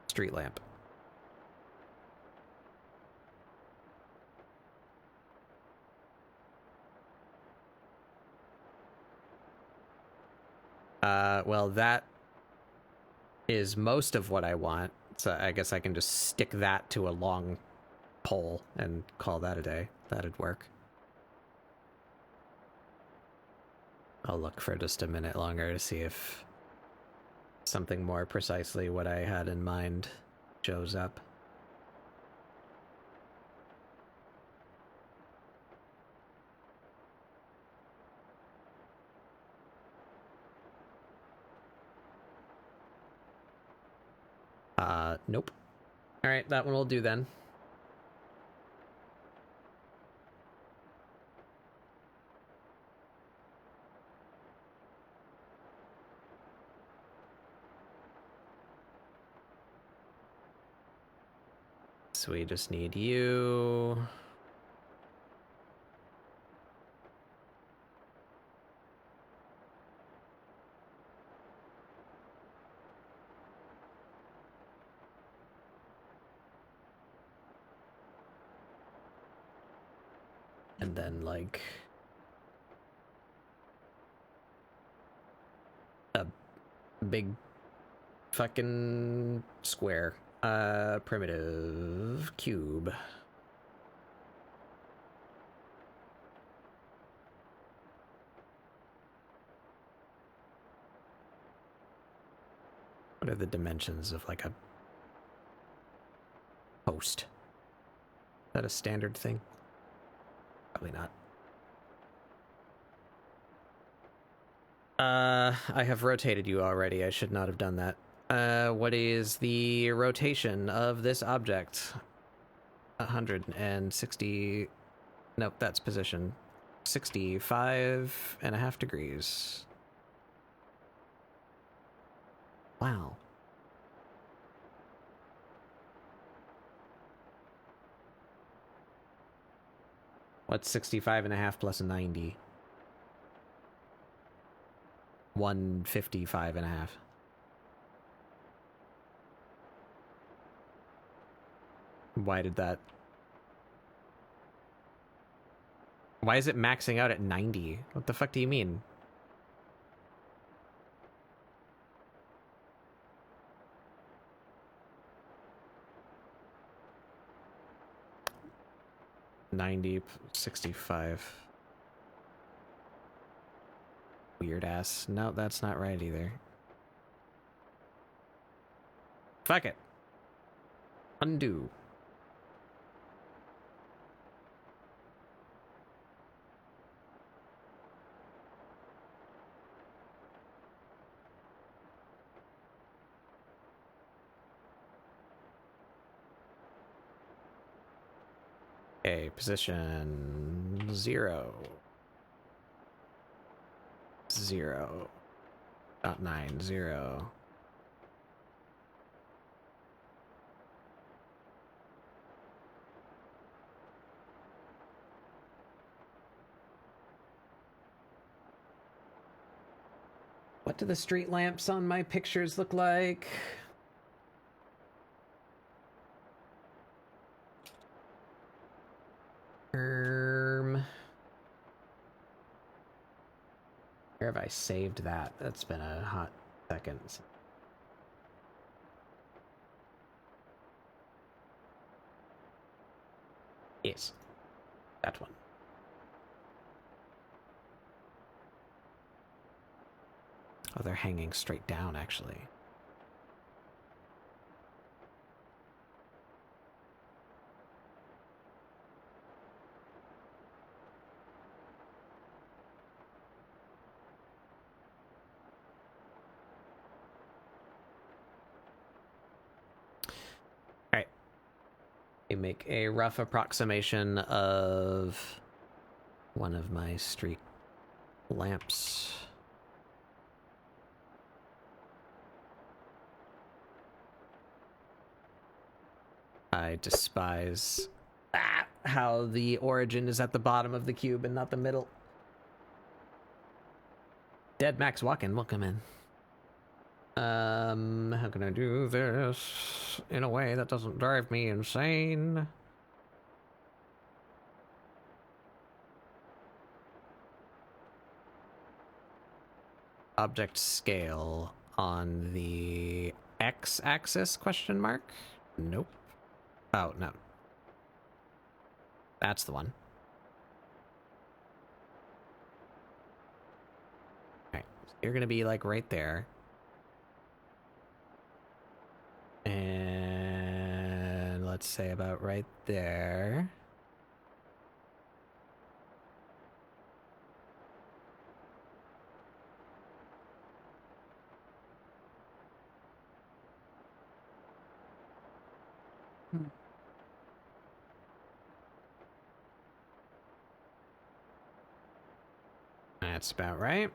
street lamp. Well, that is most of what I want, so I guess I can just stick that to a long pole and call that a day. That'd work. I'll look for just a minute longer to see if something more precisely what I had in mind shows up. Nope. All right, that one will do then. So we just need you. And then like a big fucking square. Primitive cube. What are the dimensions of like a post? Is that a standard thing? Probably not. I have rotated you already. I should not have done that. What is the rotation of this object? 160. Nope, that's position. 65.5 degrees. Wow. What's 65.5 plus 90? 155.5. Why did that? Why is it maxing out at 90? What the fuck do you mean? $90, 65. Weird ass. No, that's not right either. Fuck it. Undo. Okay, position 0. 0.90. What do the street lamps on my pictures look like? Where have I saved that? That's been a hot second. Yes, that one. Oh, they're hanging straight down, actually. Alright. We make a rough approximation of one of my street lamps. I despise... Ah! how the origin is at the bottom of the cube and not the middle. Dead Max Walken, welcome in. How can I do this in a way that doesn't drive me insane? Object scale on the x-axis, question mark? Nope. Oh, no. That's the one. Alright, so you're gonna be like right there. And let's say about right there. That's about right.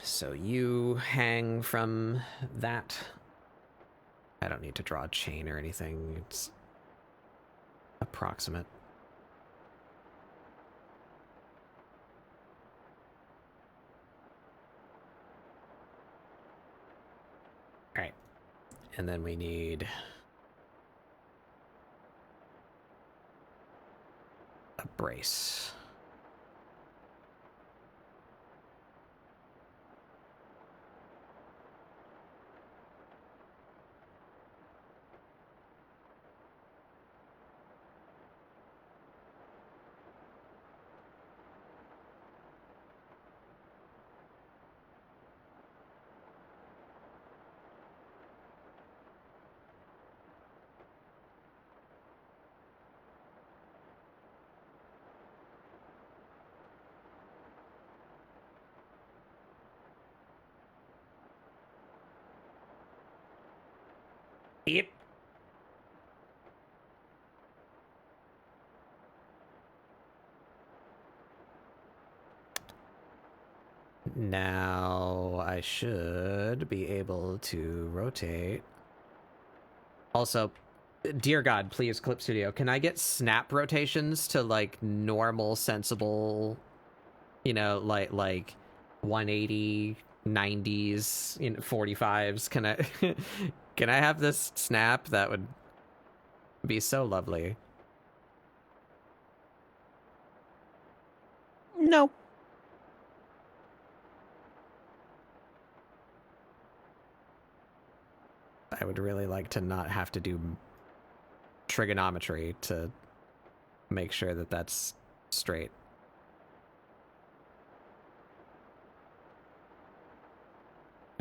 So you hang from that. I don't need to draw a chain or anything. It's approximate. All right. And then we need a brace. Yep. Now I should be able to rotate. Also, dear God, please, Clip Studio, can I get snap rotations to like normal, sensible, you know, like 180, 90s, 45s? Can I can I have this snap? That would be so lovely. No. I would really like to not have to do trigonometry to make sure that that's straight.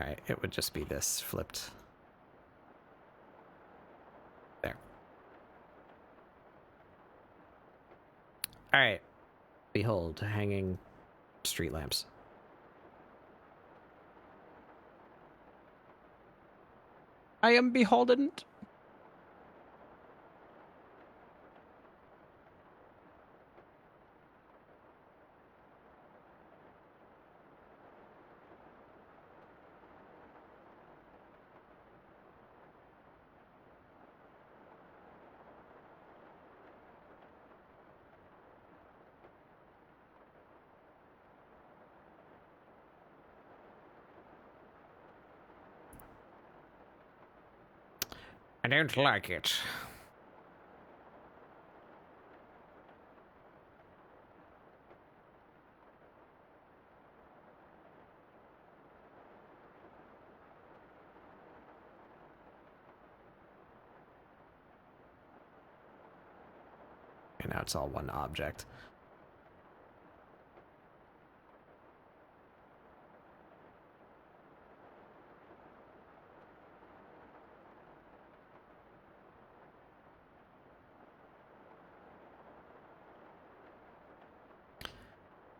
Alright, it would just be this flipped. There. Alright. Behold, hanging street lamps. I am beholden. I don't like it. And now it's all one object.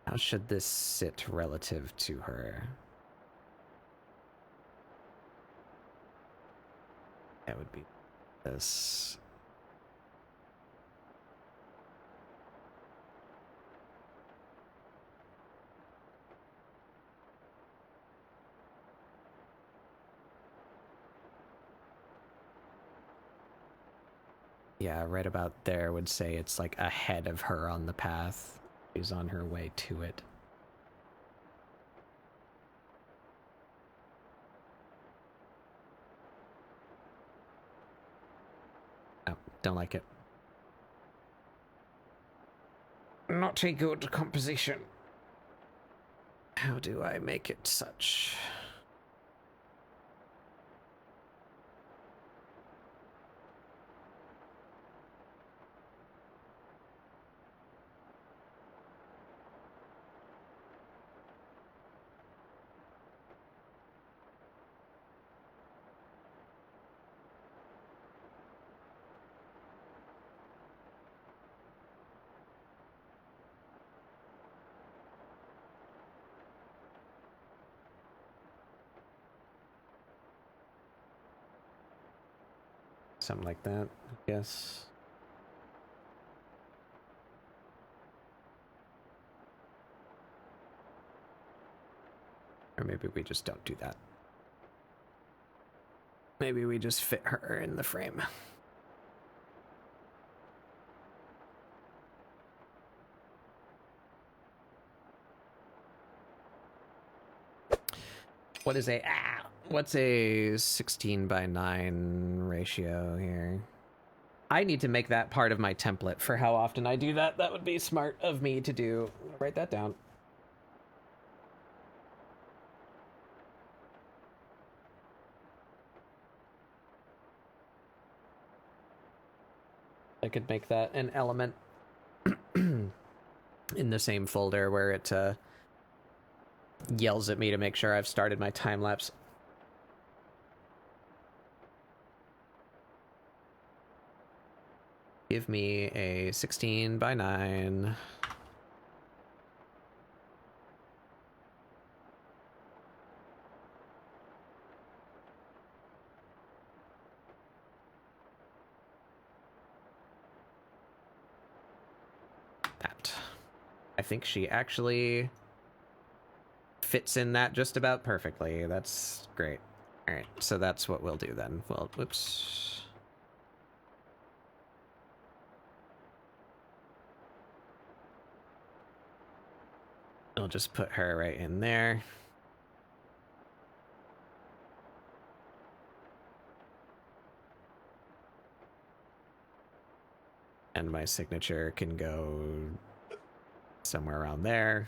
How should this sit relative to her? That would be this. Yeah, right about there would say it's like ahead of her on the path. She's on her way to it. Oh, don't like it. Not a good composition. How do I make it such? Something like that, I guess. Or maybe we just don't do that. Maybe we just fit her in the frame. What's a 16 by 9 ratio here? I need to make that part of my template for how often I do that. That would be smart of me to do. Write that down. I could make that an element in the same folder where it yells at me to make sure I've started my time lapse. Give me a 16 by 9. That. I think she actually fits in that just about perfectly. That's great. All right, so that's what we'll do then. Well, whoops. I'll just put her right in there. And my signature can go somewhere around there.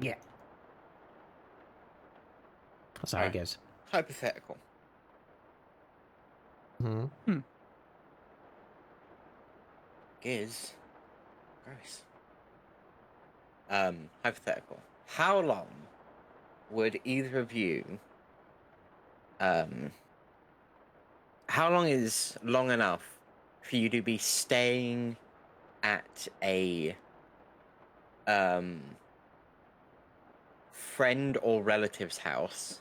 Yeah. Sorry, guys. Hypothetical. Is gross. Hypothetical. How long would either of you how long is long enough for you to be staying at a friend or relative's house?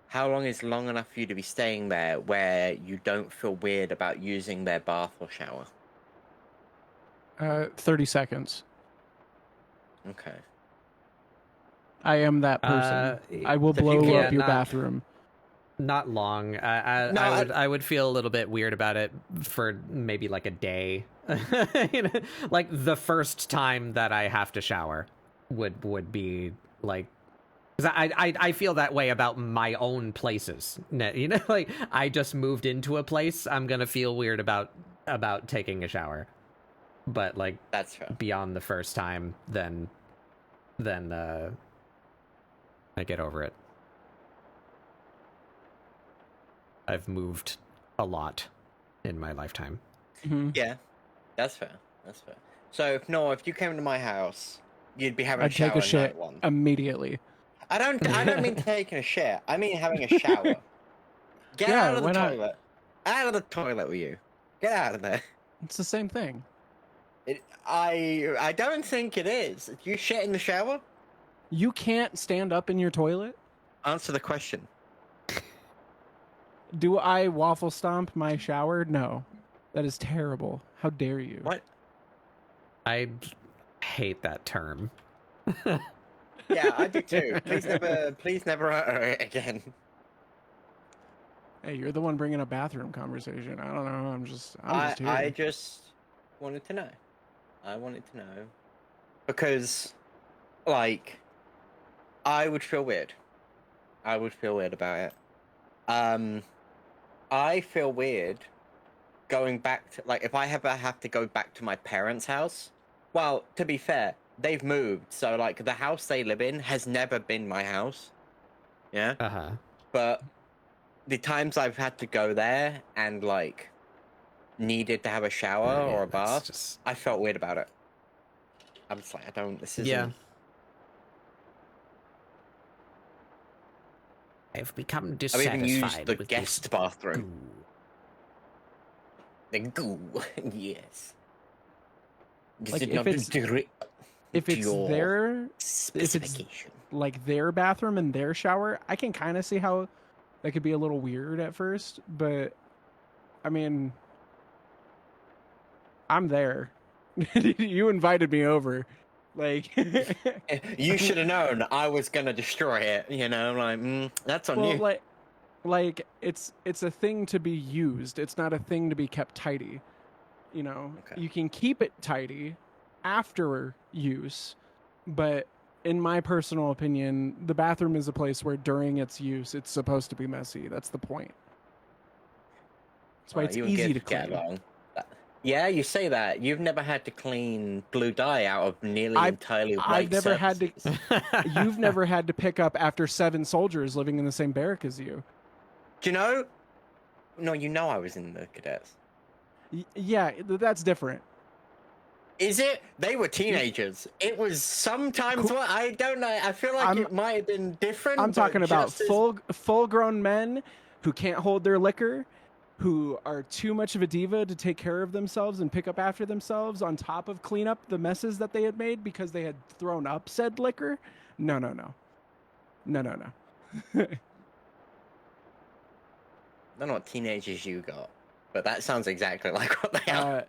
How long is long enough for you to be staying there where you don't feel weird about using their bath or shower? 30 seconds. Okay. I am that person. I will so if you blow can- up your bathroom. Not long. I would feel a little bit weird about it for maybe like a day. You know, like the first time that I have to shower would be like, because I feel that way about my own places. You know, like I just moved into a place. I'm gonna feel weird about taking a shower. But like that's fair. Beyond the first time, then I get over it. I've moved a lot in my lifetime. Mm-hmm. Yeah, that's fair. That's fair. So if you came to my house, you'd be having I'd a shower take a shit night one. immediately. I don't mean taking a shit. I mean having a shower. Get Yeah, out of the why not? toilet. Out of the toilet with you. Get out of there. It's the same thing. I don't think it is. You shit in the shower? You can't stand up in your toilet? Answer the question. Do I waffle stomp my shower? No. That is terrible. How dare you? What? I hate that term. Yeah, I do too. Please never utter it again. Hey, you're the one bringing up bathroom conversation. I don't know. I'm just here. I just wanted to know. I wanted to know because, like, I would feel weird. I would feel weird about it. I feel weird going back to, like, if I ever have to go back to my parents' house. Well, to be fair, they've moved, so like the house they live in has never been my house. Yeah. But the times I've had to go there and like needed to have a shower or a bath, I felt weird about it. I'm just like, I don't. This isn't. Yeah. I've become dissatisfied. I've even used the with guest this bathroom. goo. The goo, yes. Like if it's their specification, like their bathroom and their shower, I can kind of see how that could be a little weird at first, but I mean, I'm there. You invited me over. Like you should have known I was gonna destroy it. You know, like that's on you. Like it's a thing to be used. It's not a thing to be kept tidy. You know, You can keep it tidy after use, but in my personal opinion, the bathroom is a place where during its use, it's supposed to be messy. That's the point. That's why it's easy to clean. Along. Yeah, you say that. You've never had to clean blue dye out of nearly entirely white I've never surfaces. had to. You've never had to pick up after 7 soldiers living in the same barrack as you. Do you know? No, you know I was in the cadets. Yeah, that's different. Is it? They were teenagers. It was sometimes what I don't know. I feel like it might have been different. I'm talking about full-grown men who can't hold their liquor, who are too much of a diva to take care of themselves and pick up after themselves on top of clean up the messes that they had made because they had thrown up said liquor. No. I don't know what teenagers you got, but that sounds exactly like what they are.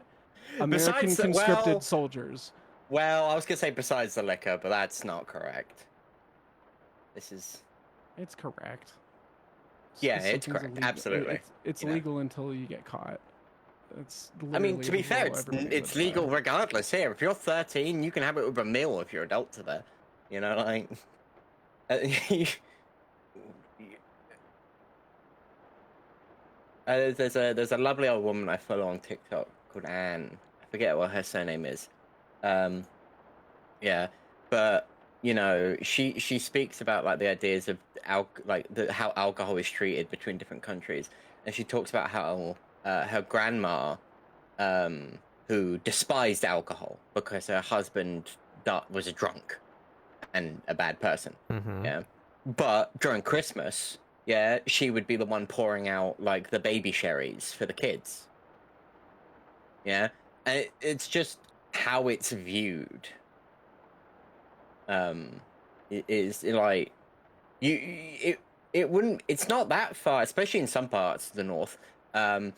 American conscripted soldiers. Well, I was going to say besides the liquor, but that's not correct. It's correct. Yeah, it's correct. Illegal. Absolutely. It's legal until you get caught. I mean, to be fair, it's legal regardless here. If you're 13, you can have it with a meal if you're adult to there. You know, like... there's a lovely old woman I follow on TikTok called Anne. I forget what her surname is. Yeah, but you know, she speaks about like the ideas of how alcohol is treated between different countries, and she talks about how her grandma, who despised alcohol because her husband was a drunk and a bad person. Mm-hmm. Yeah, but during Christmas. Yeah, she would be the one pouring out, like, the baby sherries for the kids. Yeah? And it's just how it's viewed. It is, like... It wouldn't... It's not that far, especially in some parts of the north, of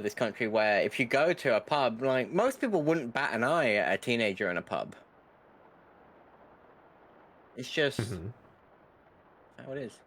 this country, where if you go to a pub, like, most people wouldn't bat an eye at a teenager in a pub. It's just... Mm-hmm. how it is.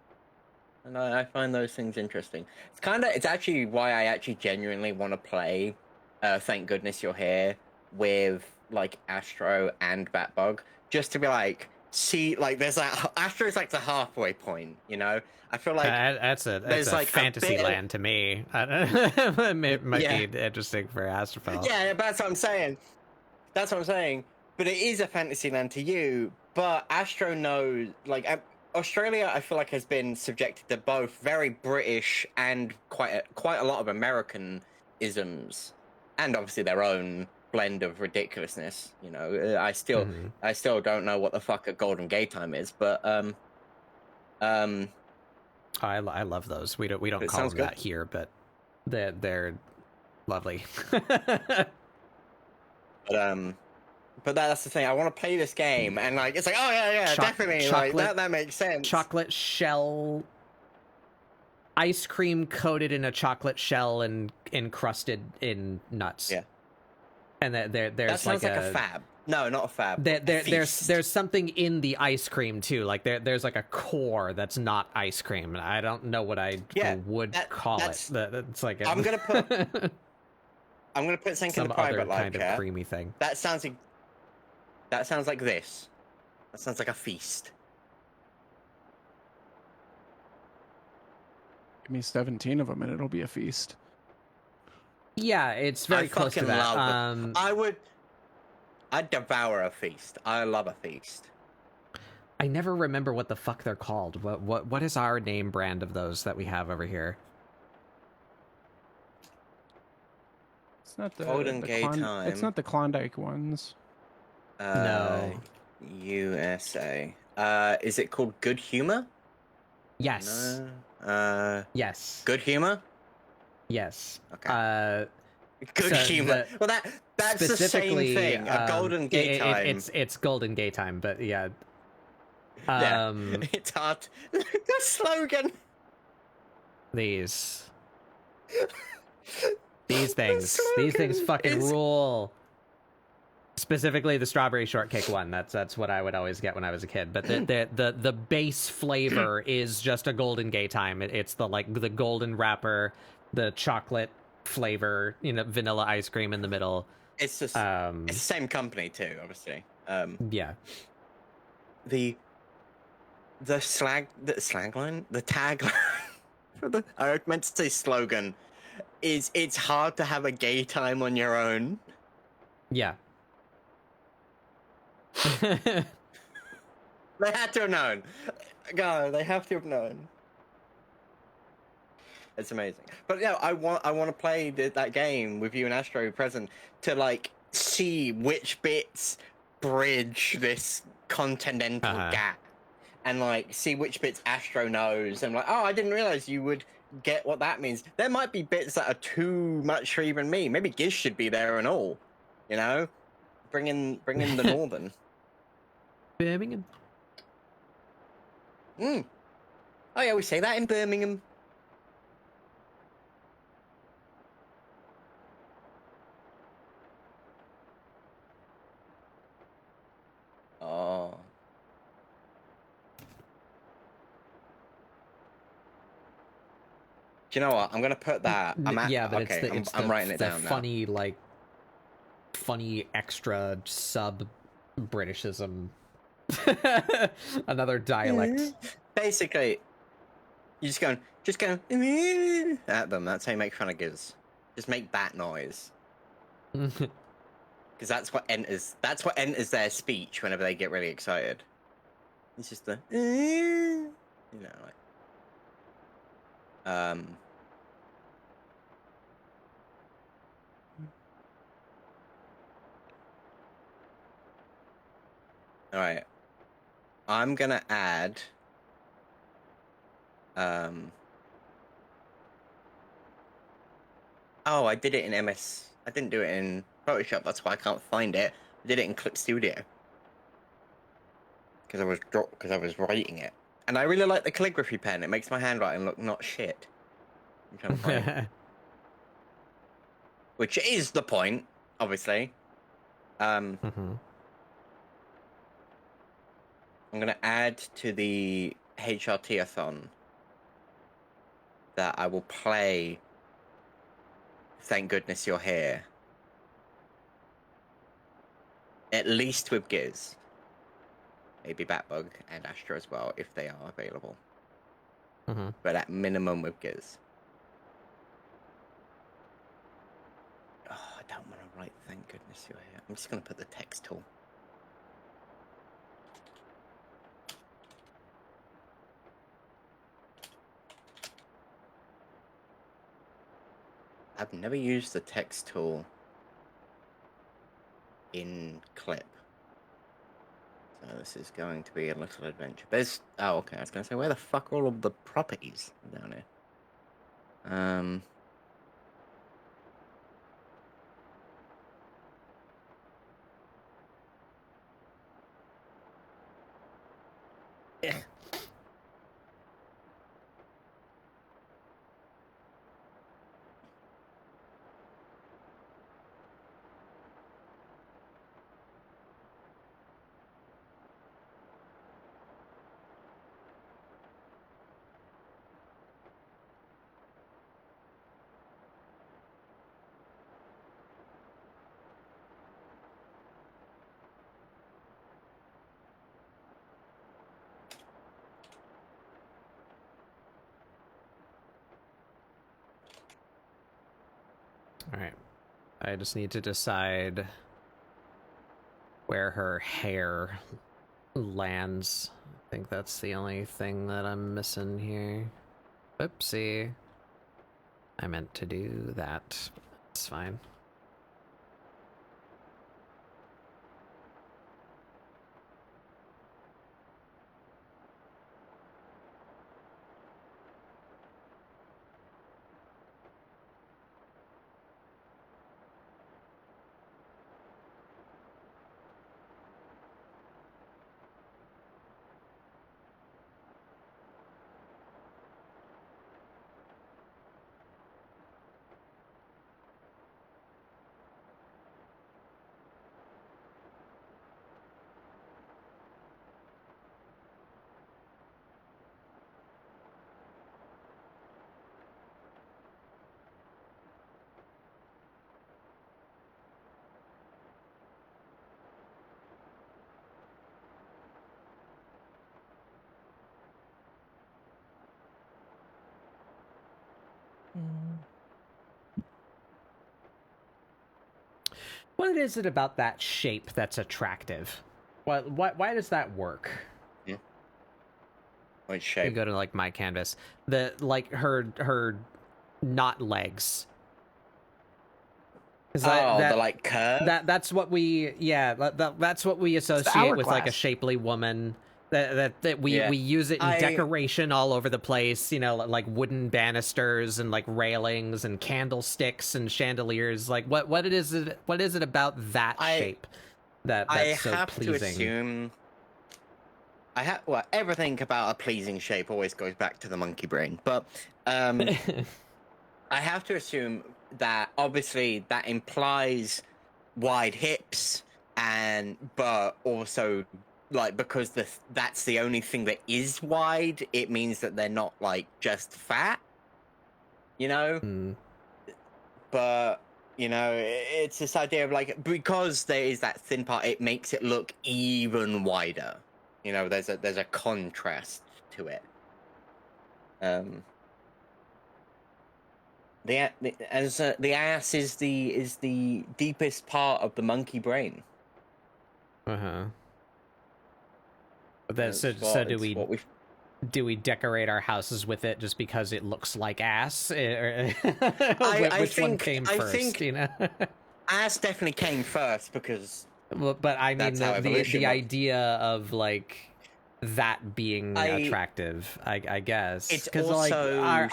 And I find those things interesting. It's actually why I actually genuinely want to play Thank Goodness You're Here with, like, Astro and Batbug. Just to be like, see, like, there's that... Astro is, like, the halfway point, you know? I feel like... that's a like fantasy land to me. It might be interesting for Astrophil. Yeah, that's what I'm saying. That's what I'm saying. But it is a fantasy land to you, but Astro knows... Like... Australia, I feel like, has been subjected to both very British and quite a lot of American isms, and obviously their own blend of ridiculousness. You know, I still don't know what the fuck a Golden Gay Time is, but I love those. We don't call them that here, but they're lovely. But that's the thing. I want to play this game, and like it's like, oh yeah, definitely. Like that makes sense. Chocolate shell, ice cream coated in a chocolate shell and encrusted in nuts. Yeah. And there's that sounds like a fab. No, not a fab. There's something in the ice cream too. Like there's like a core that's not ice cream. I don't know what I would call it. It's like I'm gonna put something in the private live kind chat. of creamy thing. That sounds like this. That sounds like a feast. Give me 17 of them and it'll be a feast. Yeah, it's very close to that. I'd devour a feast. I love a feast. I never remember what the fuck they're called. What is our name brand of those that we have over here? It's not the Golden Gay Time. It's not the Klondike ones. No. USA. Is it called Good Humor? Yes. No. Yes. Good Humor? Yes. Okay. Good Humor. Well, that's the same thing. A Golden Gay Time. It's Golden Gay Time, but yeah. It's hard. The slogan. These things fucking rule. Specifically the strawberry shortcake one. That's what I would always get when I was a kid. But the base flavor is just a Golden Gay Time. It's the golden wrapper, the chocolate flavor, vanilla ice cream in the middle. It's just it's the same company too, obviously. Yeah. The tagline for the I meant to say slogan is it's hard to have a gay time on your own. Yeah. They had to have known. God, they have to have known. It's amazing. But yeah, I want to play that game with you and Astro present to see which bits bridge this continental gap. And see which bits Astro knows, and oh, I didn't realize you would get what that means. There might be bits that are too much for even me. Maybe Giz should be there and all, bring in the northern. Birmingham. Oh yeah, we say that in Birmingham. Oh. Do you know what? I'm gonna put that. I'm writing it down now. Funny extra sub Britishism. Another dialect. Basically, you just go at them. That's how you make fun of Giz. Just make that noise. Because that's what enters their speech whenever they get really excited. It's just the all right. I'm gonna add oh, I did it in MS. I didn't do it in Photoshop. That's why I can't find it. I did it in Clip Studio because I was writing it, and I really like the calligraphy pen. It makes my handwriting look not shit. I'm trying to find it. Which is the point, obviously. I'm gonna add to the HRT-a-thon that I will play Thank Goodness You're Here. At least with Giz. Maybe Batbug and Astra as well, if they are available. But at minimum with Giz. Oh, I don't want to write Thank Goodness You're Here. I'm just going to put the text tool. I've never used the text tool in Clip. So this is going to be a little adventure. There's... Oh, okay. I was going to say, where the fuck are all of the properties down here? All right. I just need to decide where her hair lands. I think that's the only thing that I'm missing here. Oopsie. I meant to do that. It's fine. What is it about that shape that's attractive? Why does that work? Which You shape? go to like my canvas. The like her not legs. The like curve. That's what we that's what we associate with like a hourglass. shapely woman. That we use it in decoration all over the place, you know, like wooden banisters and like railings and candlesticks and chandeliers. Like what is it about that shape that's so pleasing? To assume everything about a pleasing shape always goes back to the monkey brain, but I have to assume that obviously that implies wide hips, but also like because that's the only thing that is wide, it means that they're not like just fat, you know. But you know, it's this idea of like, because there is that thin part, it makes it look even wider. You know, there's a contrast to it. The ass is the deepest part of the monkey brain. But then, so do we decorate our houses with it just because it looks like ass? Which one came first? You know, ass definitely came first because. Well, but I mean the idea of like that being attractive, I guess. It's because like our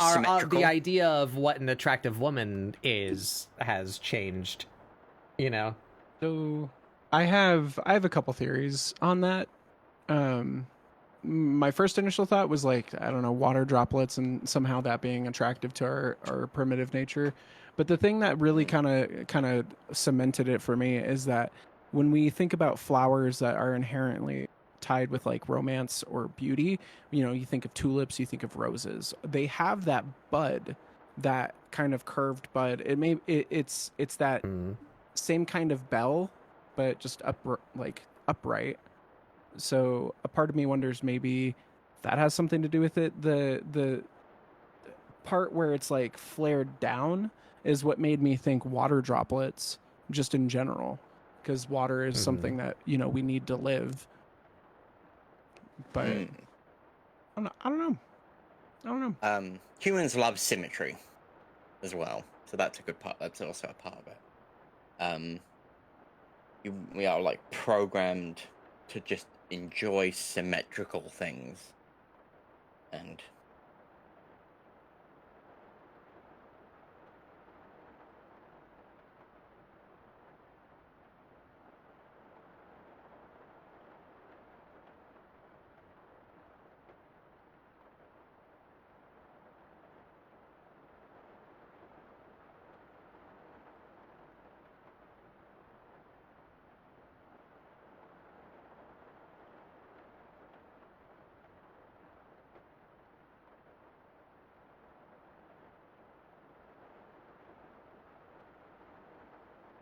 the idea of what an attractive woman has changed. You know. So I have a couple theories on that. My first initial thought was like, I don't know, water droplets and somehow that being attractive to our primitive nature. But the thing that really kind of cemented it for me is that when we think about flowers that are inherently tied with like romance or beauty, you know, you think of tulips, you think of roses. They have that bud, that kind of curved bud. It's that same kind of bell, but just upright. So a part of me wonders maybe that has something to do with it. The part where it's like flared down is what made me think water droplets just in general, because water is something that, you know, we need to live. But I don't know. Humans love symmetry as well, so that's a good part. That's also a part of it. We are like programmed to just enjoy symmetrical things, and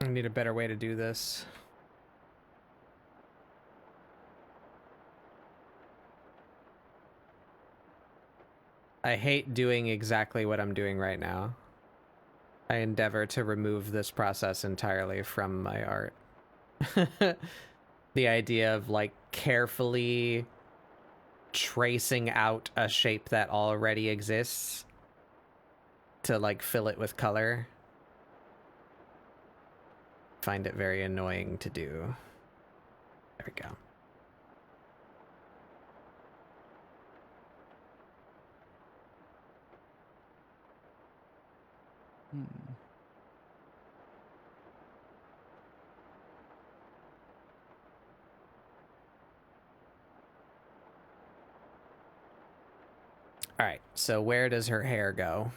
I need a better way to do this. I hate doing exactly what I'm doing right now. I endeavor to remove this process entirely from my art. The idea of like carefully tracing out a shape that already exists to like fill it with color. Find it very annoying to do. There we go. All right, so where does her hair go?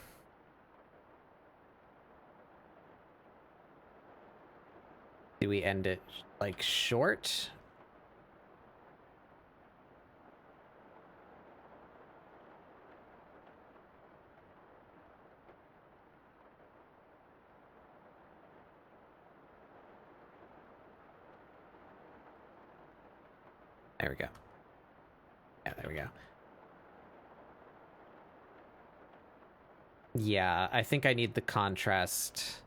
Do we end it like short? There we go. Yeah, there we go. Yeah, I think I need the contrast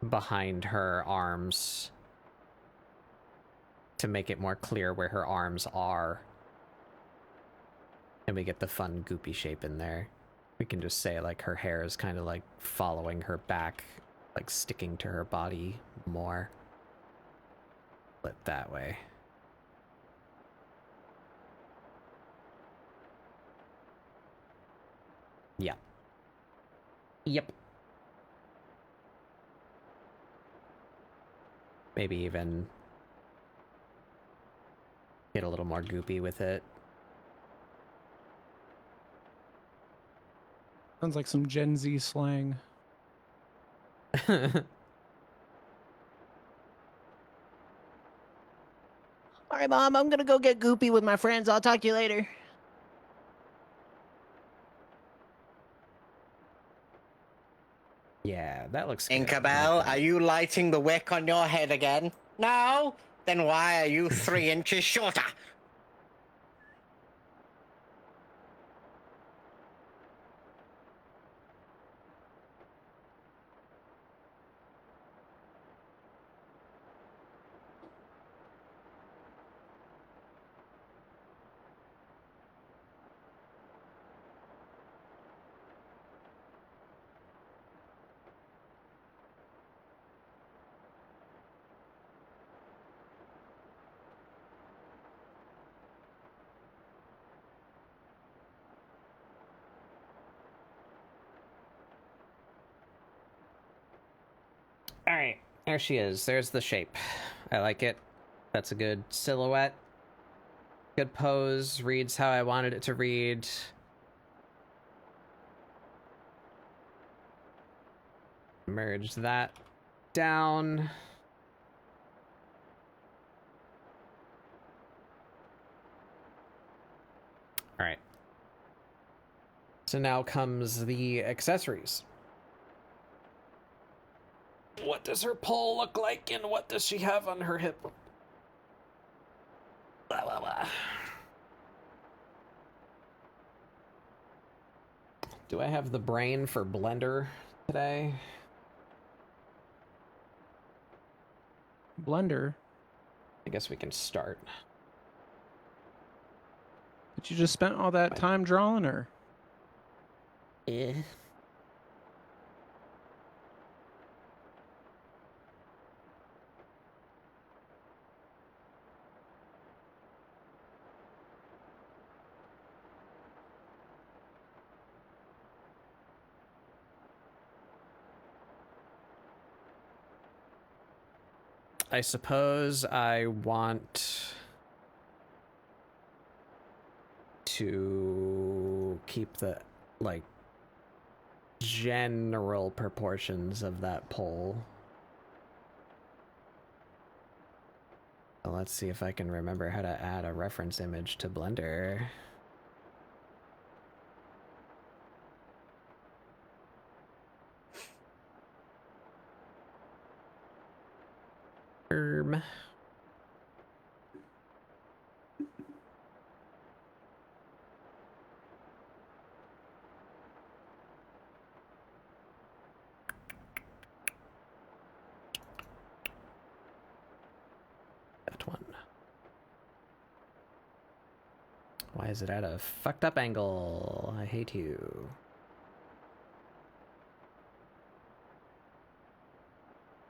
behind her arms to make it more clear where her arms are. And we get the fun goopy shape in there. We can just say like her hair is kind of like following her back, like sticking to her body more. Split that way. Yeah. Yep. Maybe even get a little more goopy with it. Sounds like some Gen Z slang. All right, Mom, I'm gonna go get goopy with my friends. I'll talk to you later. Yeah, that looks good. Inkabel, are you lighting the wick on your head again? No? Then why are you 3 inches shorter? All right, there she is. There's the shape. I like it. That's a good silhouette. Good pose. Reads how I wanted it to read. Merge that down. All right. So now comes the accessories. What does her pole look like, and what does she have on her hip? Blah, blah, blah. Do I have the brain for Blender today? Blender? I guess we can start. But you just spent all that time drawing her. Yeah. I suppose I want to keep the, like, general proportions of that pole. Well, let's see if I can remember how to add a reference image to Blender. Why is it at a fucked up angle? I hate you.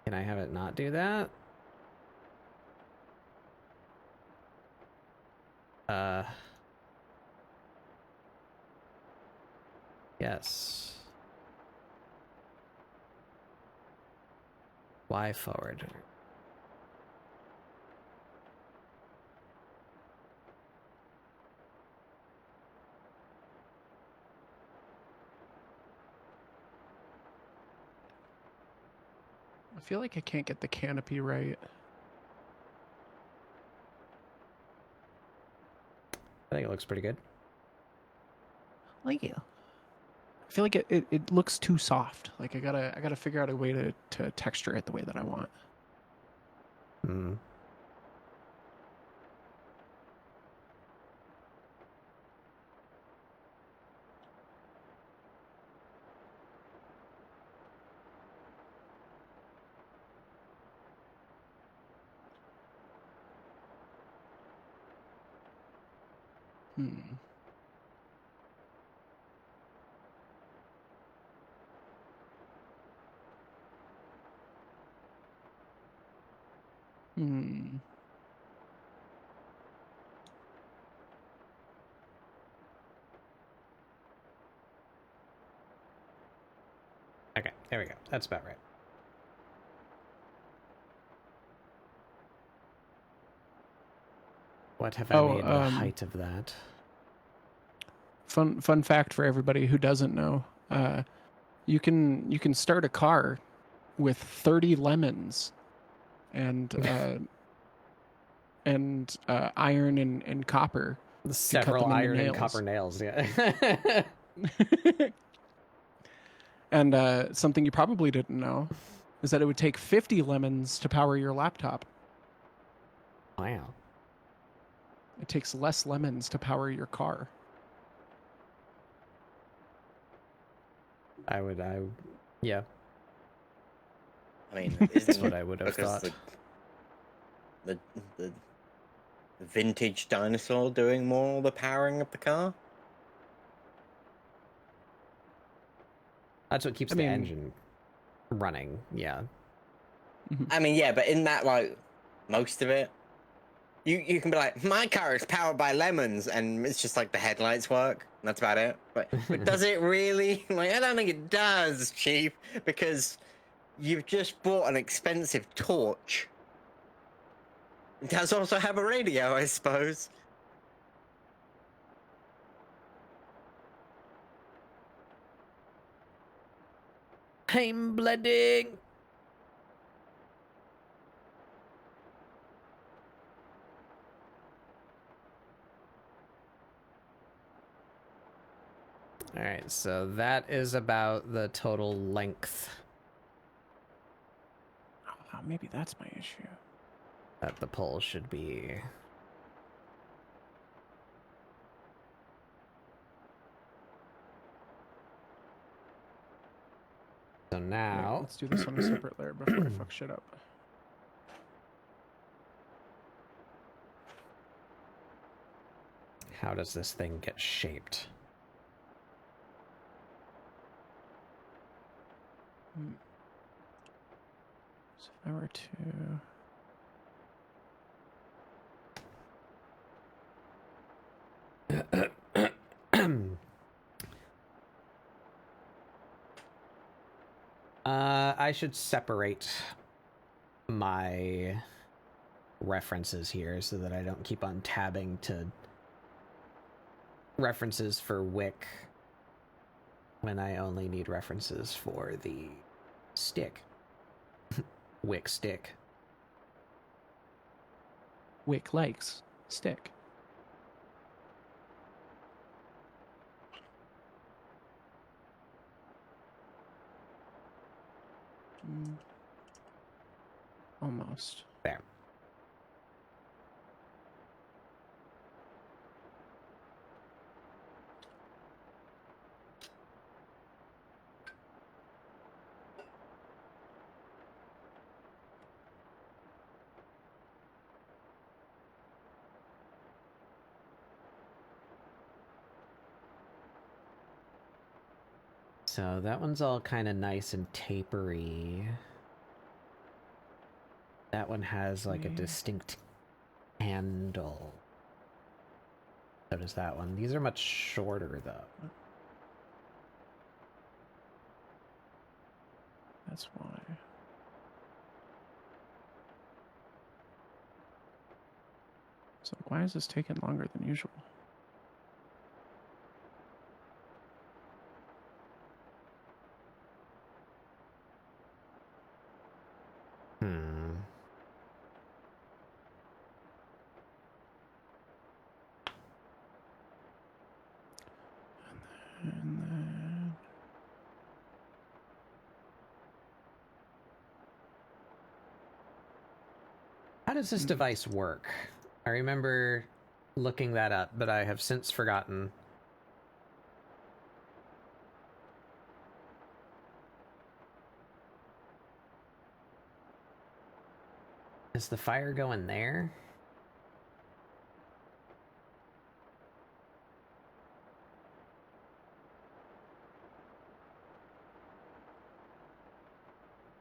Can I have it not do that? Yes. Y forward. I feel like I can't get the canopy right. I think it looks pretty good. Like you. I feel like it looks too soft. Like I gotta figure out a way to texture it the way that I want. Hmm. Hmm. Hmm. Okay, there we go. That's about right. What have I made the height of that? Fun fact for everybody who doesn't know. You can start a car with 30 lemons and iron and copper. Several iron and copper nails, yeah. And something you probably didn't know is that it would take 50 lemons to power your laptop. Wow. It takes less lemons to power your car. Yeah. I mean, That's what I would have thought. The vintage dinosaur doing more of the powering of the car? That's what keeps the engine running, yeah. I mean, yeah, but in that, like, most of it, you can be like, my car is powered by lemons, and it's just like the headlights work, and that's about it. But does it really? Like, I don't think it does, Chief, because you've just bought an expensive torch. It does also have a radio, I suppose. I'm blending. All right, so that is about the total length. Oh, maybe that's my issue. That the pole should be. So now... Wait, let's do this on a separate layer before I fuck shit up. How does this thing get shaped? So if I were to... I should separate my references here so that I don't keep on tabbing to references for Wick when I only need references for the stick. Wick stick. Wick likes stick. Almost. There. So that one's all kind of nice and tapery. That one has like a distinct handle. So does that one. These are much shorter though. That's why. So why is this taking longer than usual? And then... How does this device work? I remember looking that up, but I have since forgotten. Is the fire going there?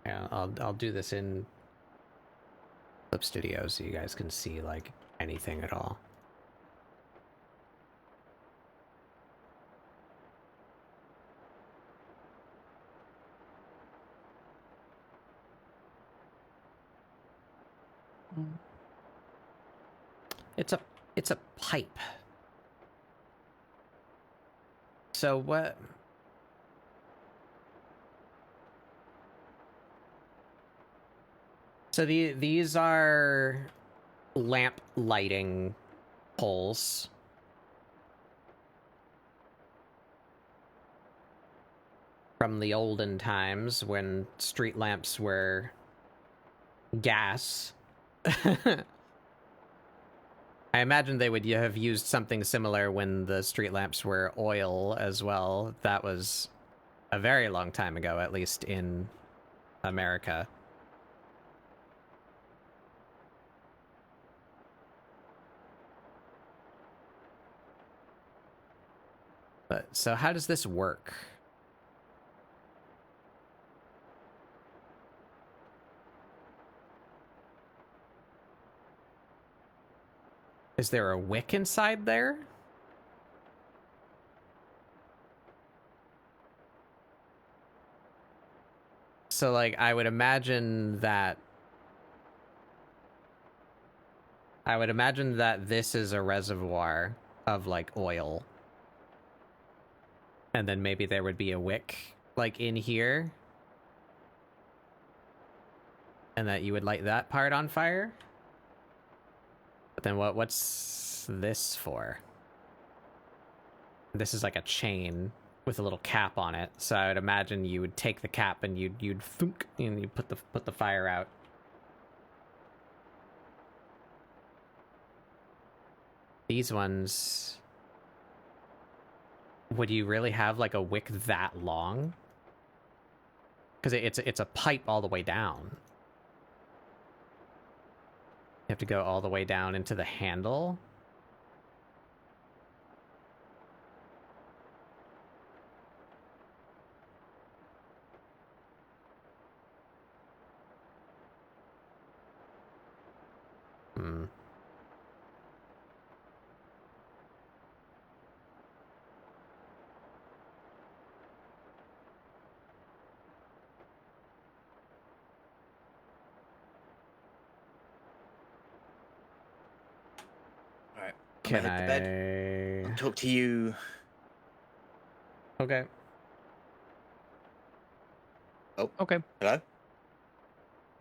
Yeah, I'll do this in Clip Studio so you guys can see like anything at all. It's a pipe. So what? So these are lamp lighting poles. From the olden times when street lamps were gas. I imagine they would have used something similar when the street lamps were oil as well. That was a very long time ago, at least in America. But so how does this work? Is there a wick inside there? So, like, I would imagine that this is a reservoir of, like, oil. And then maybe there would be a wick, like, in here. And that you would light that part on fire? But then what's this for? This is like a chain with a little cap on it. So I would imagine you would take the cap and you'd thunk and you put the fire out. These ones, would you really have like a wick that long? Because it's a pipe all the way down. You have to go all the way down into the handle. Hmm. Alright. Can I'm gonna head to bed. I'll talk to you. Okay. Oh, okay. Hello?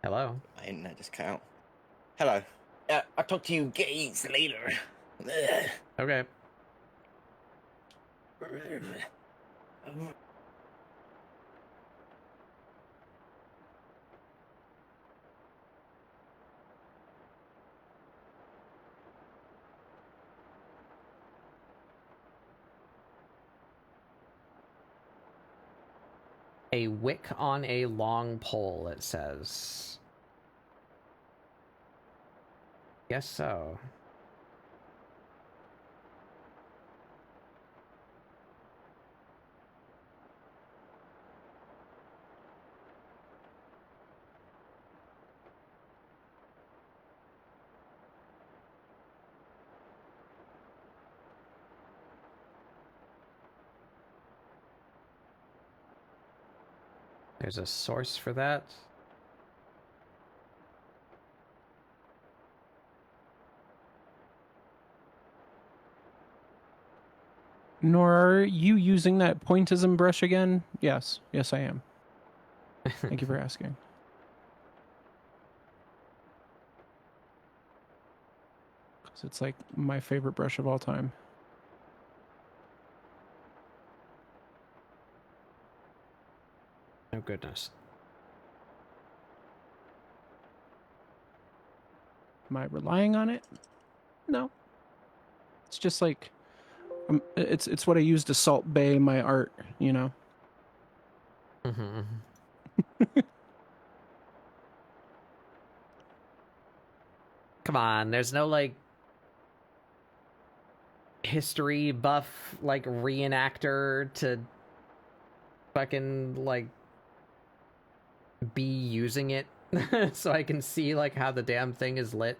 Hello. My internet just cut out. Hello. I'll talk to you gays later. Okay. A wick on a long pole, it says. Guess so. There's a source for that. Nor are you using that pointism brush again? Yes. Yes, I am. Thank you for asking. Because it's like my favorite brush of all time. Oh, goodness. Am I relying on it? No. It's just like it's what I use to Salt Bay my art, you know. Come on, there's no like history buff like reenactor to fucking like be using it so I can see like how the damn thing is lit.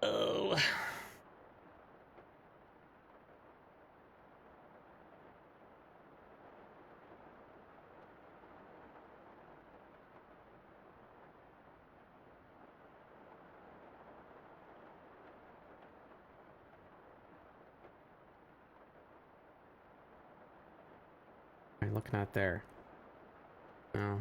Oh. What am I looking at there? No.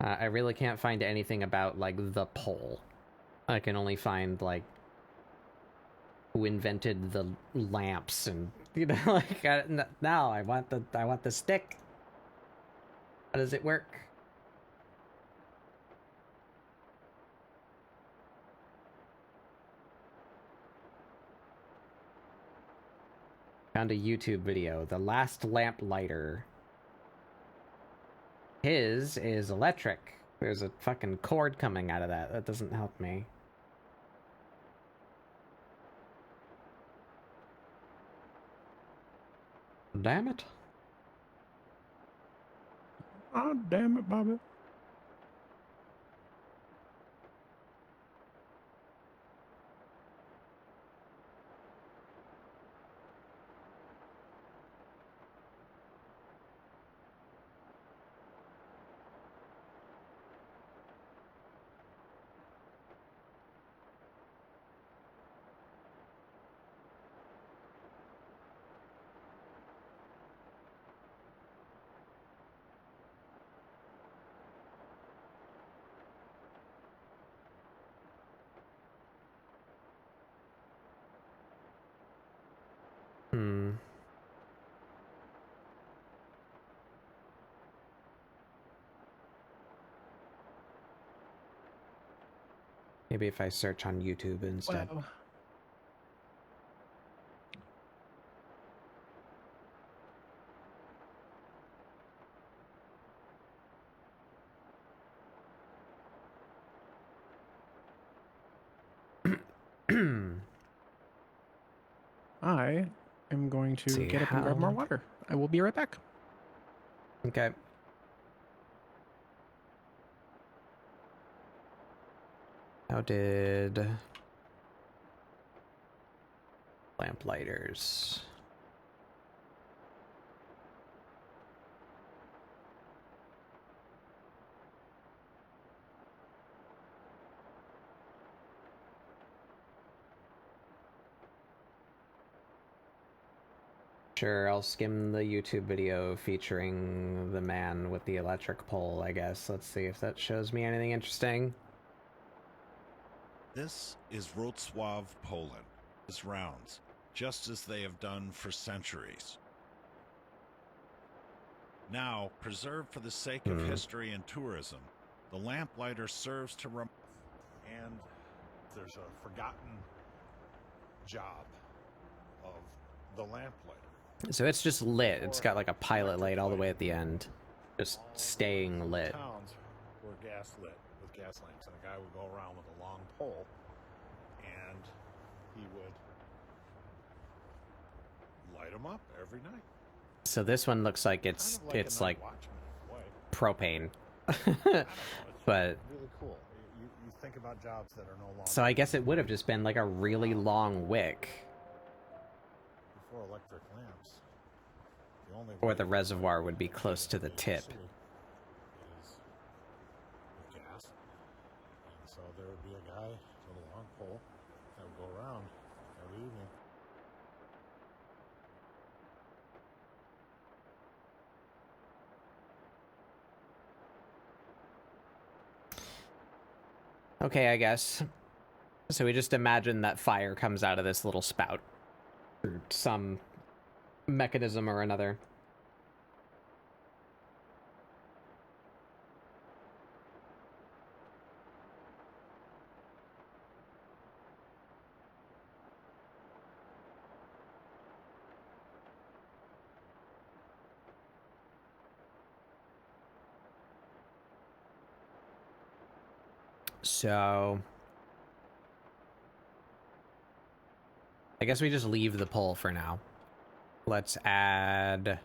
I really can't find anything about like the pole. I can only find like who invented the lamps and like now I want the stick. How does it work? Found a YouTube video. The last lamp lighter. His is electric. There's a fucking cord coming out of that. That doesn't help me. Damn it. Oh, damn it, Bobby. Hmm. Maybe if I search on YouTube instead. Wow. I am going to See get up and grab more how- water. I will be right back. Okay. How did lamplighters? Sure, I'll skim the YouTube video featuring the man with the electric pole, I guess. Let's see if that shows me anything interesting. This is Wrocław, Poland. Its rounds, just as they have done for centuries. Now, preserved for the sake of history and tourism, the lamplighter serves to and there's a forgotten job of the lamplighter. So it's just lit. It's got like a pilot light all the way at the end, just staying lit. Towns were gas lit with gas lamps, and a guy would go around with a long pole, and he would light them up every night. So this one looks like it's Kind of like a like night watchman in a way. propane. I don't know, it's But really cool. You think about jobs that are no longer. so I guess it would have just been like a really long wick, Before electric lamps, the only or way the to reservoir light would be a close to the major tip. city is with gas. And so there would be a guy with a long pole that would go around every evening. Okay, I guess. So we just imagine that fire comes out of this little spout through some mechanism or another. So I guess we just leave the pole for now. Let's add,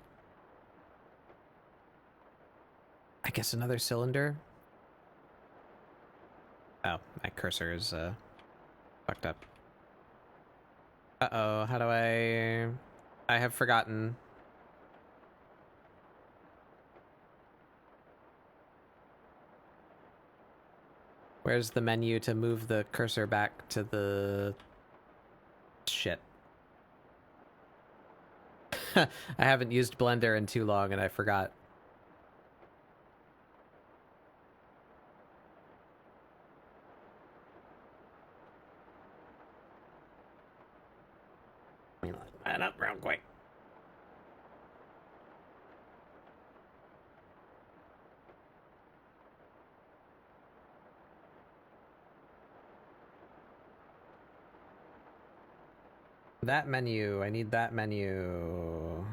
I guess, another cylinder. Oh, my cursor is fucked up. Uh-oh, how do I have forgotten. Where's the menu to move the cursor back to the shit? I haven't used Blender in too long and I forgot. Let me look that up real quick. That menu, I need that menu.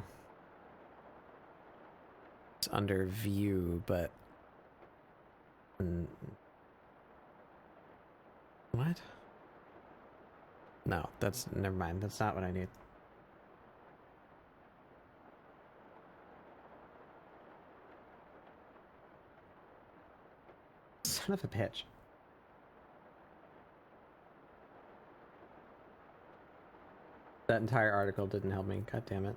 It's under view, but what? No, that's never mind. That's not what I need. Son of a bitch. That entire article didn't help me. God damn it.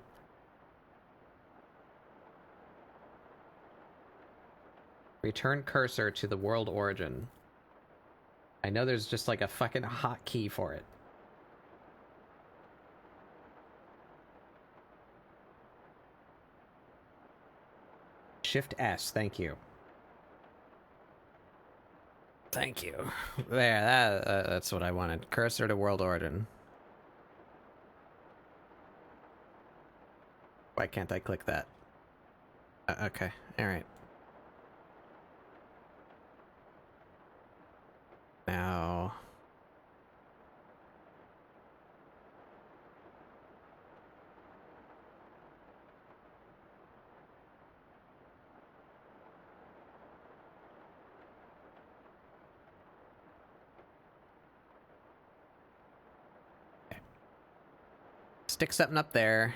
Return cursor to the world origin. I know there's just like a fucking hotkey for it. Shift S, thank you. Thank you. There, that's what I wanted. Cursor to world origin. Why can't I click that? Okay, alright. Now... okay. Stick something up there.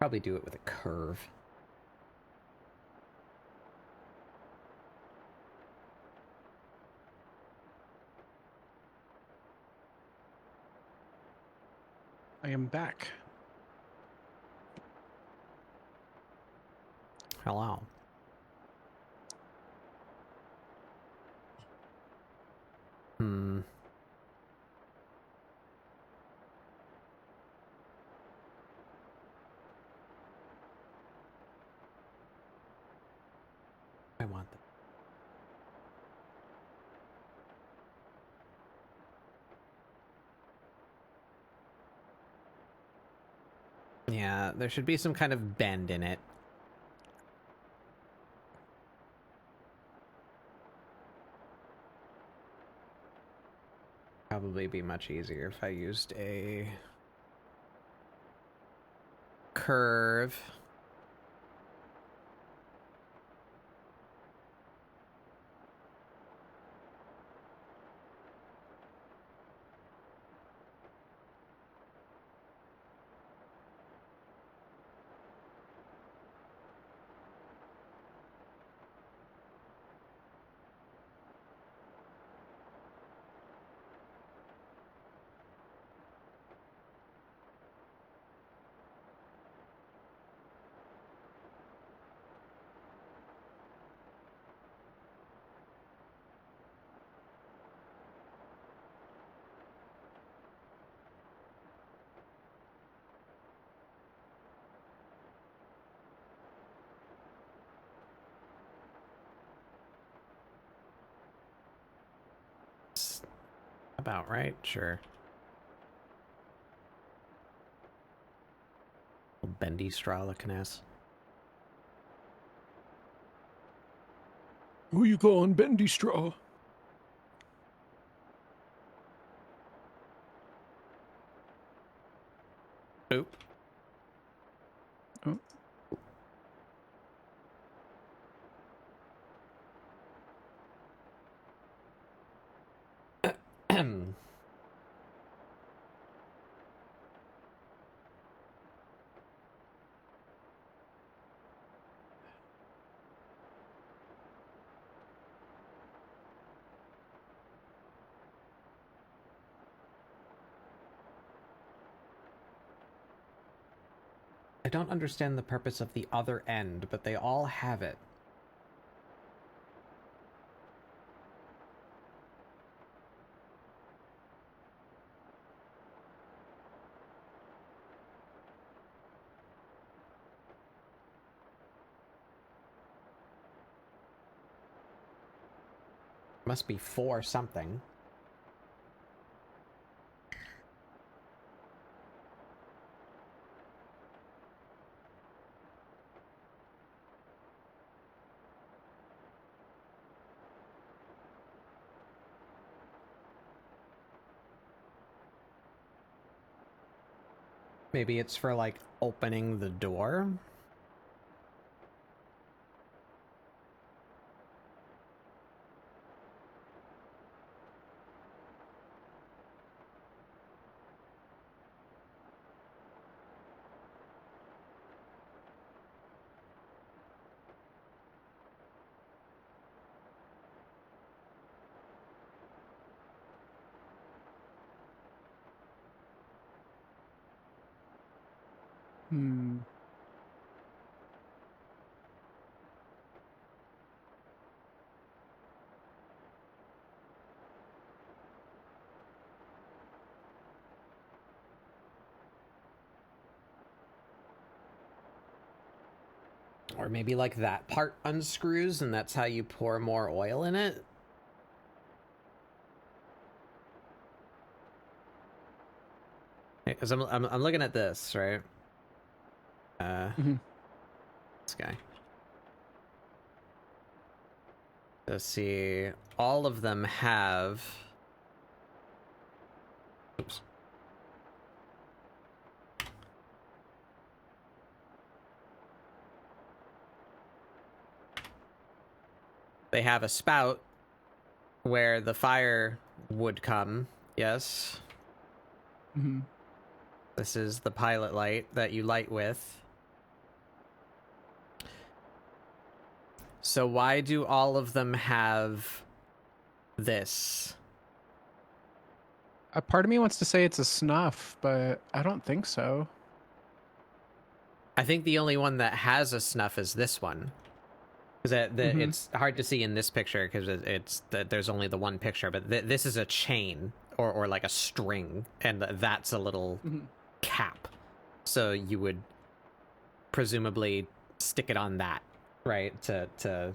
Probably do it with a curve. I am back. Hello. I want them. Yeah, there should be some kind of bend in it. Probably be much easier if I used a curve. About right, sure. Bendy straw looking ass. Who you calling Bendy Straw? Oop. Oh. I don't understand the purpose of the other end, but they all have it. Must be for something. Maybe it's for, like, opening the door? Hmm. Or maybe, like, that part unscrews and that's how you pour more oil in it? Because I'm looking at this, right? Mhm. This guy. Let's see. All of them have... Oops. They have a spout where the fire would come. Yes. Mhm. This is the pilot light that you light with. So why do all of them have this? A part of me wants to say it's a snuff, but I don't think so. I think the only one that has a snuff is this one. Because it's hard to see in this picture because there's only the one picture, but this is a chain or like a string, and that's a little cap. So you would presumably stick it on that, right? To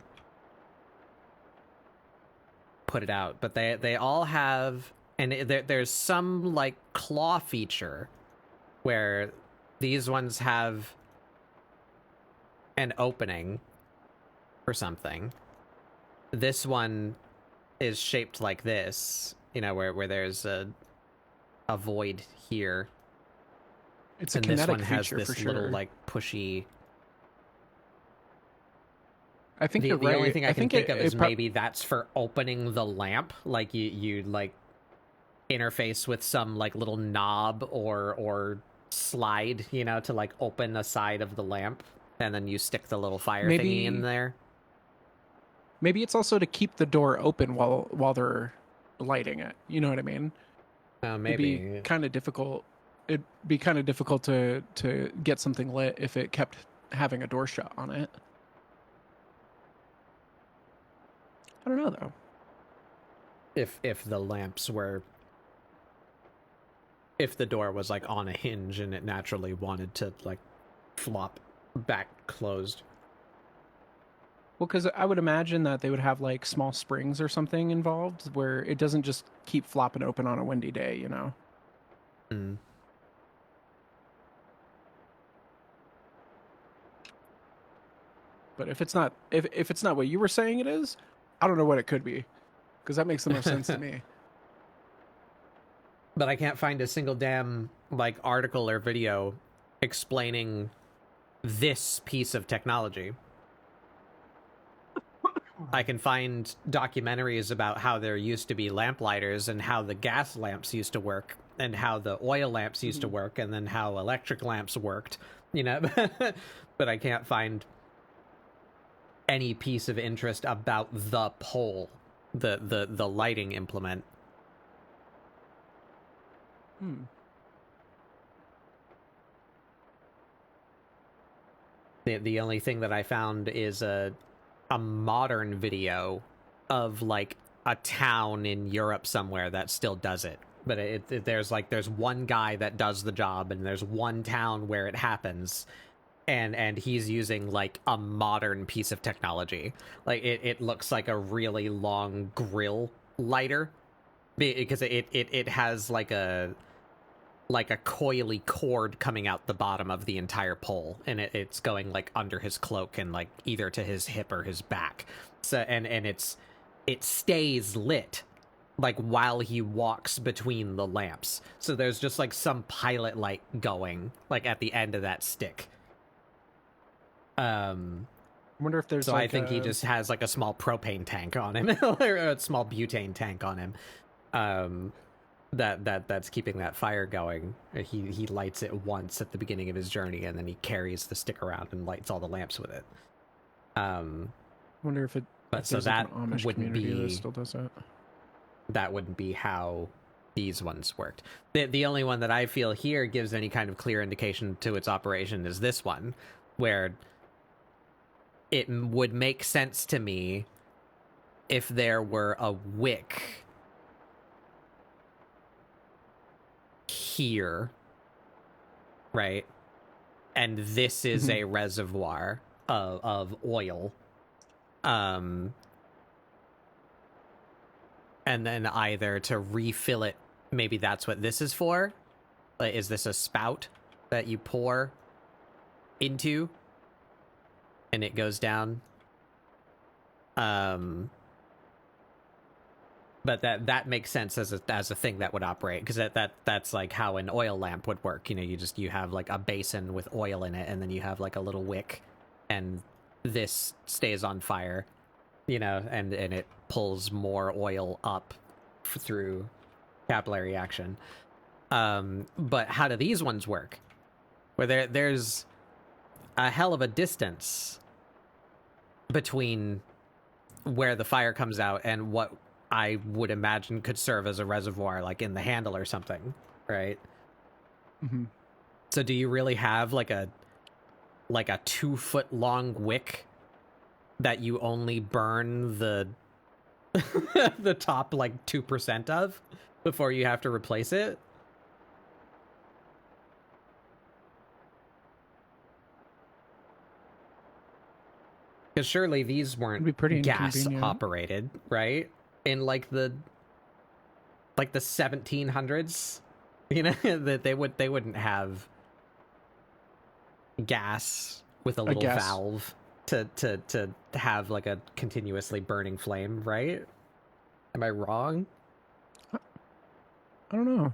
put it out, but they all have, and there's some like claw feature where these ones have an opening for something. This one is shaped like this, you know, where there's a void here. It's a And kinetic this one has feature this for sure. little like pushy. I think The you're right. only thing I can think of is it maybe that's for opening the lamp. Like you like interface with some like little knob or slide, you know, to like open a side of the lamp, and then you stick the little fire thingy in there. Maybe it's also to keep the door open while they're lighting it. You know what I mean? Maybe. It'd be kind of difficult. It'd be kind of difficult to get something lit if it kept having a door shut on it. I don't know though. If the lamps were, if the door was like on a hinge and it naturally wanted to like flop back closed. Well, because I would imagine that they would have like small springs or something involved where it doesn't just keep flopping open on a windy day, you know? Mm. But if it's not what you were saying it is, I don't know what it could be, because that makes the most sense to me. But I can't find a single damn like article or video explaining this piece of technology. I can find documentaries about how there used to be lamplighters and how the gas lamps used to work and how the oil lamps used to work and then how electric lamps worked, you know. But I can't find any piece of interest about the pole, the lighting implement. The only thing that I found is a modern video of like a town in Europe somewhere that still does it. But there's one guy that does the job, and there's one town where it happens, and he's using like a modern piece of technology. Like it looks like a really long grill lighter, because it has like a coily cord coming out the bottom of the entire pole, and it's going like under his cloak and like either to his hip or his back. So and it stays lit like while he walks between the lamps. So there's just like some pilot light going like at the end of that stick. I wonder if there's so like I think he just has like a small propane tank on him or a small butane tank on him. That's keeping that fire going. He lights it once at the beginning of his journey, and then he carries the stick around and lights all the lamps with it. I wonder if it. But if so there's, that like, an Amish wouldn't community be that still does that. That wouldn't be how these ones worked. The only one that I feel here gives any kind of clear indication to its operation is this one, where it would make sense to me if there were a wick here, right? And this is a reservoir of oil. And then either to refill it, maybe that's what this is for. Like, is this a spout that you pour into and it goes down? But that makes sense as a thing that would operate, because that's like how an oil lamp would work. You know, you have like a basin with oil in it, and then you have like a little wick, and this stays on fire, you know, and it pulls more oil up through capillary action. But how do these ones work? Where there's a hell of a distance between where the fire comes out and what I would imagine could serve as a reservoir, like in the handle or something, right? Mm-hmm. So do you really have like a 2-foot long wick that you only burn the the top like 2% of before you have to replace it? Because surely these weren't It'd be pretty gas inconvenient. operated, right? in like the 1700s, you know, that they wouldn't have gas with a little gas. valve to have like a continuously burning flame, right? Am I wrong? I don't know.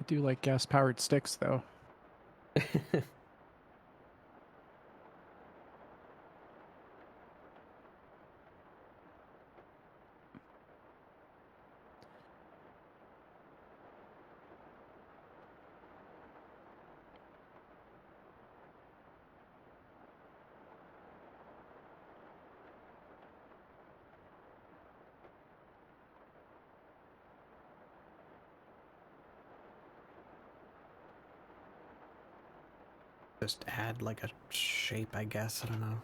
I do like gas-powered sticks, though. Just add like a shape, I guess. I don't know.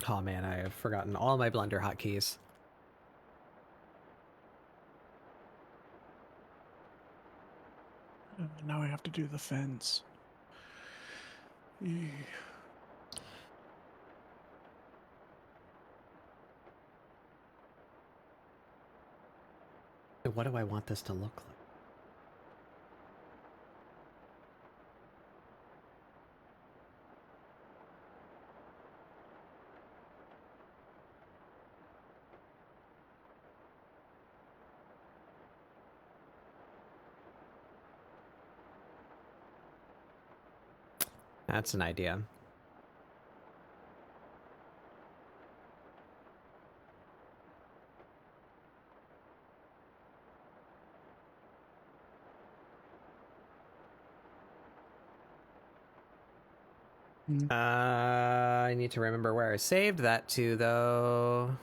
Oh man, I have forgotten all my Blender hotkeys. Now I have to do the fence. Eeh. What do I want this to look like? That's an idea. I need to remember where I saved that to, though.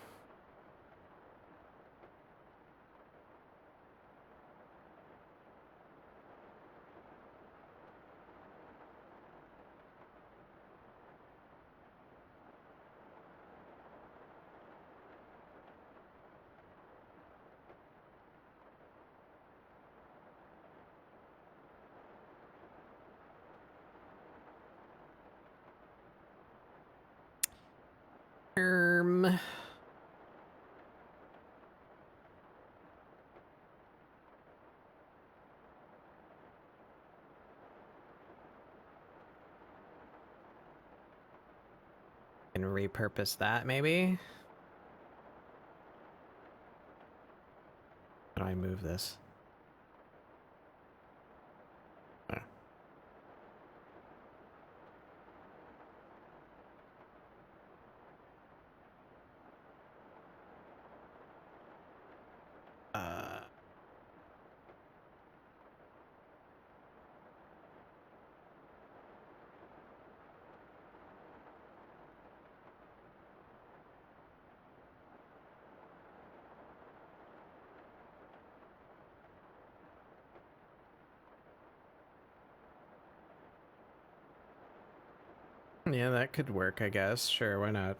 And repurpose that, maybe? How do I move this? Yeah, that could work, I guess. Sure, why not?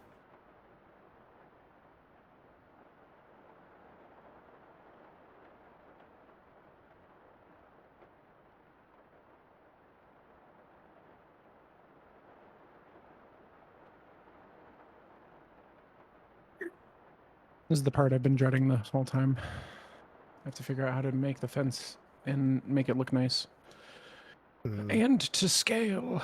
This is the part I've been dreading this whole time. I have to figure out how to make the fence and make it look nice. And to scale.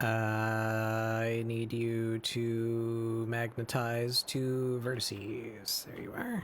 I need you to magnetize 2 vertices. There you are.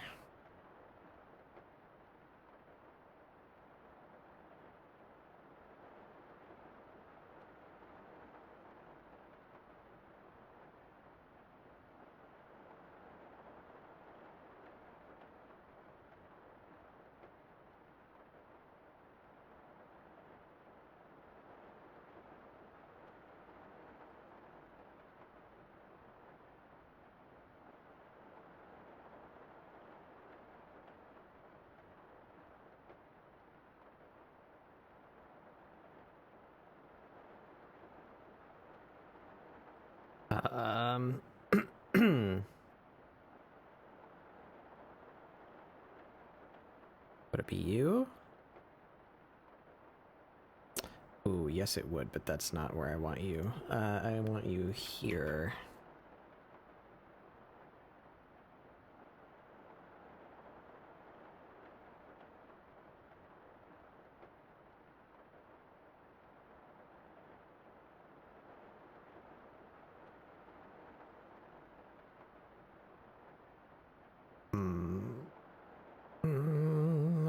Would it be you? Ooh, yes it would, but that's not where I want you. I want you here.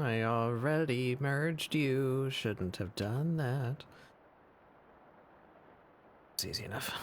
I already merged you. Shouldn't have done that. It's easy enough.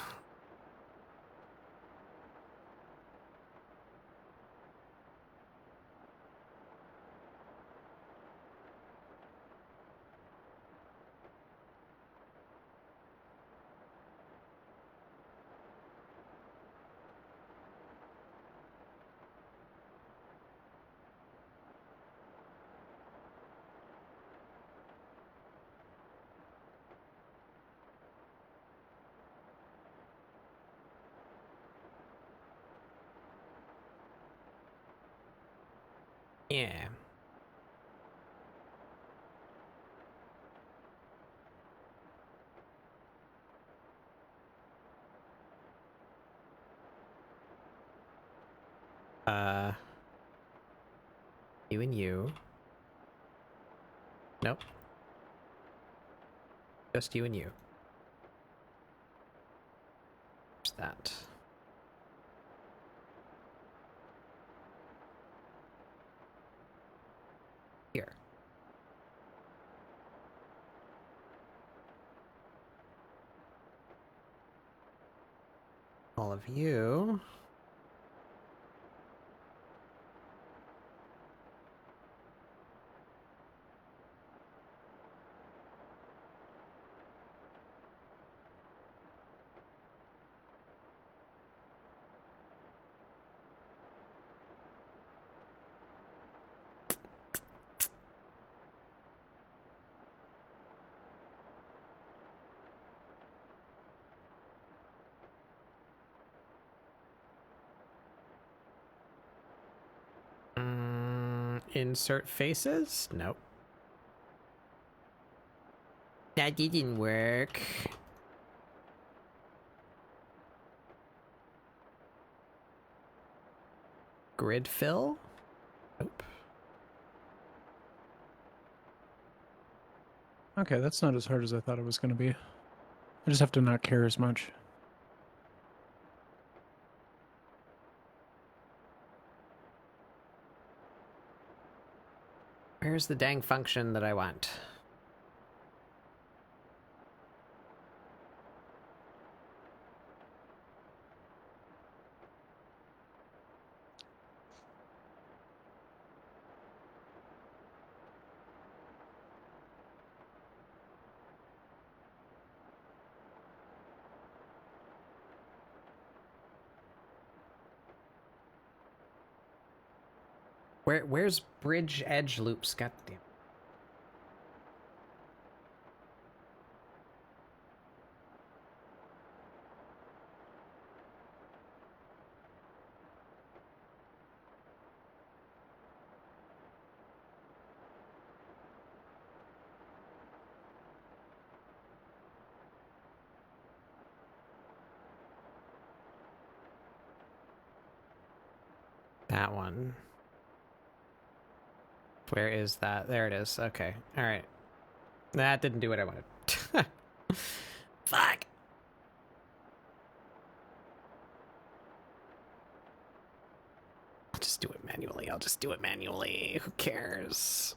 Yeah. You and you. Nope. Just you and you. There's that. Here. All of you. Insert faces? Nope. That didn't work. Grid fill? Nope. Okay, that's not as hard as I thought it was going to be. I just have to not care as much. Where's the dang function that I want? Where's bridge edge loops? God damn. That one. Where is that? There it is. Okay. All right. That didn't do what I wanted. Fuck. I'll just do it manually. I'll just do it manually. Who cares?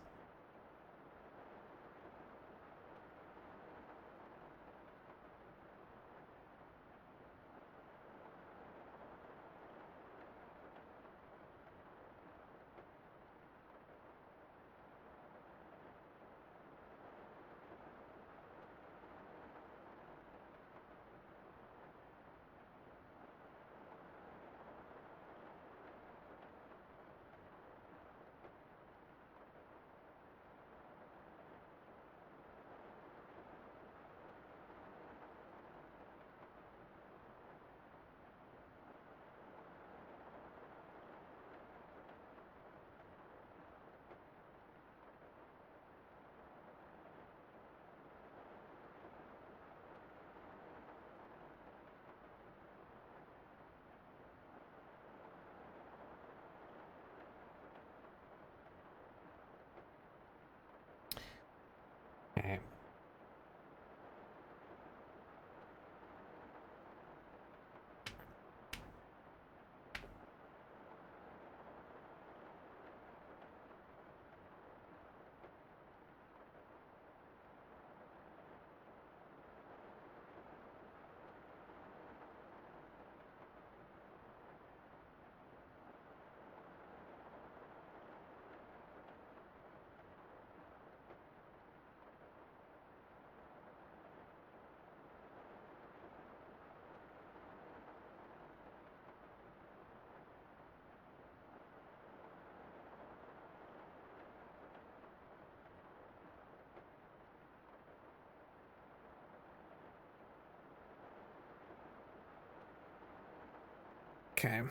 Okay.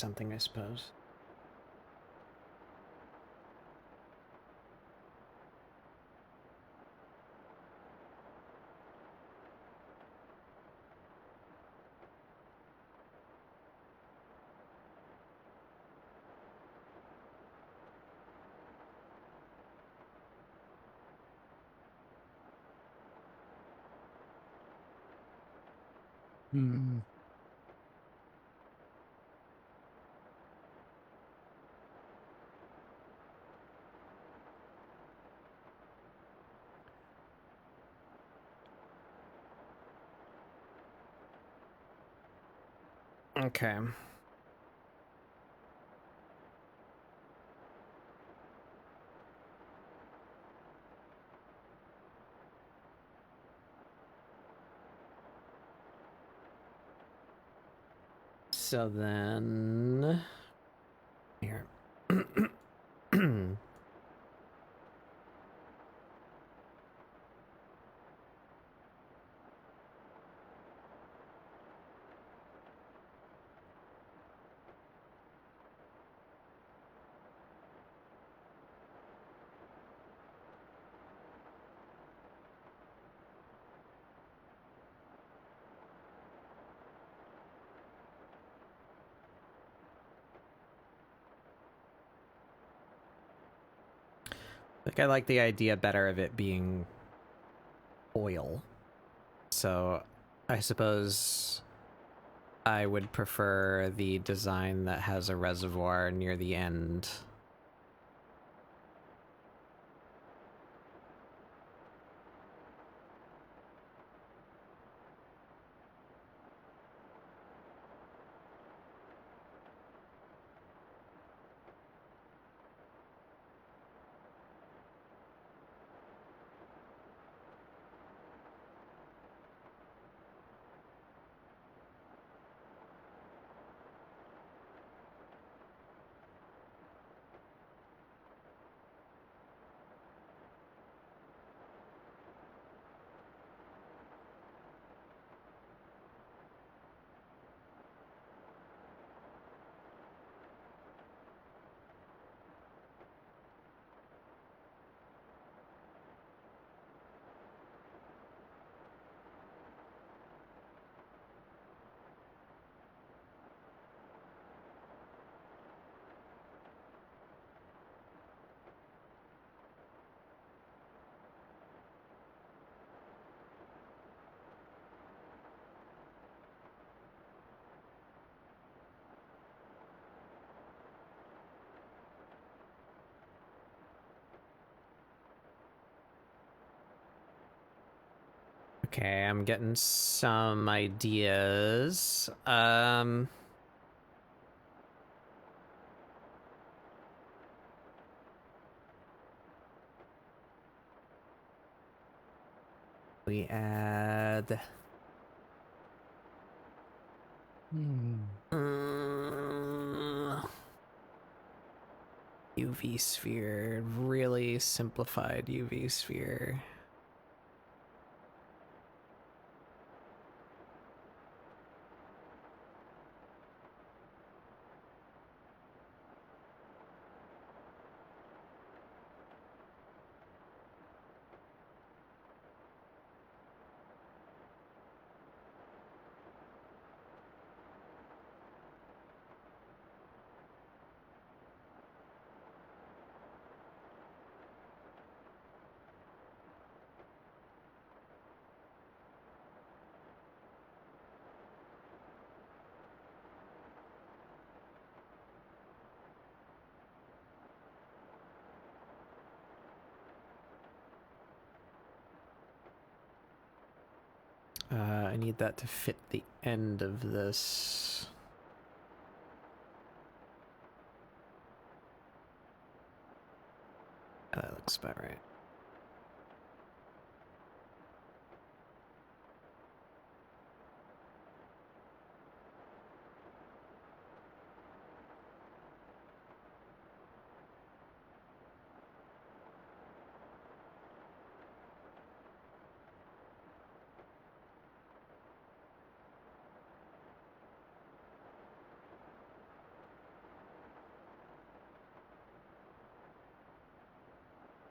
Something, I suppose. Hmm. Okay. So then here. Like, I like the idea better of it being oil. So I suppose I would prefer the design that has a reservoir near the end. Okay, I'm getting some ideas. We add UV sphere, really simplified UV sphere. I need that to fit the end of this. That looks about right.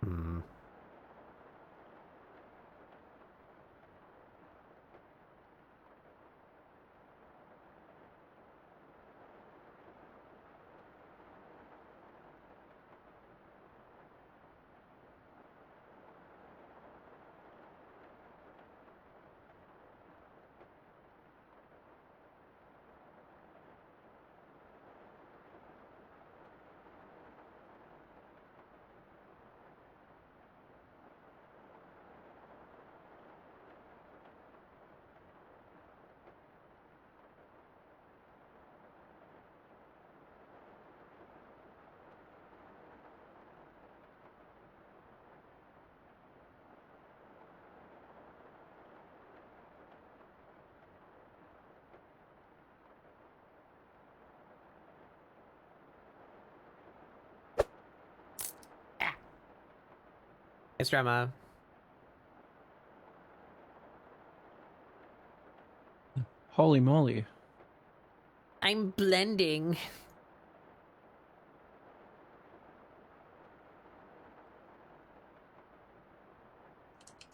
Hmm. It's drama. Holy moly. I'm blending.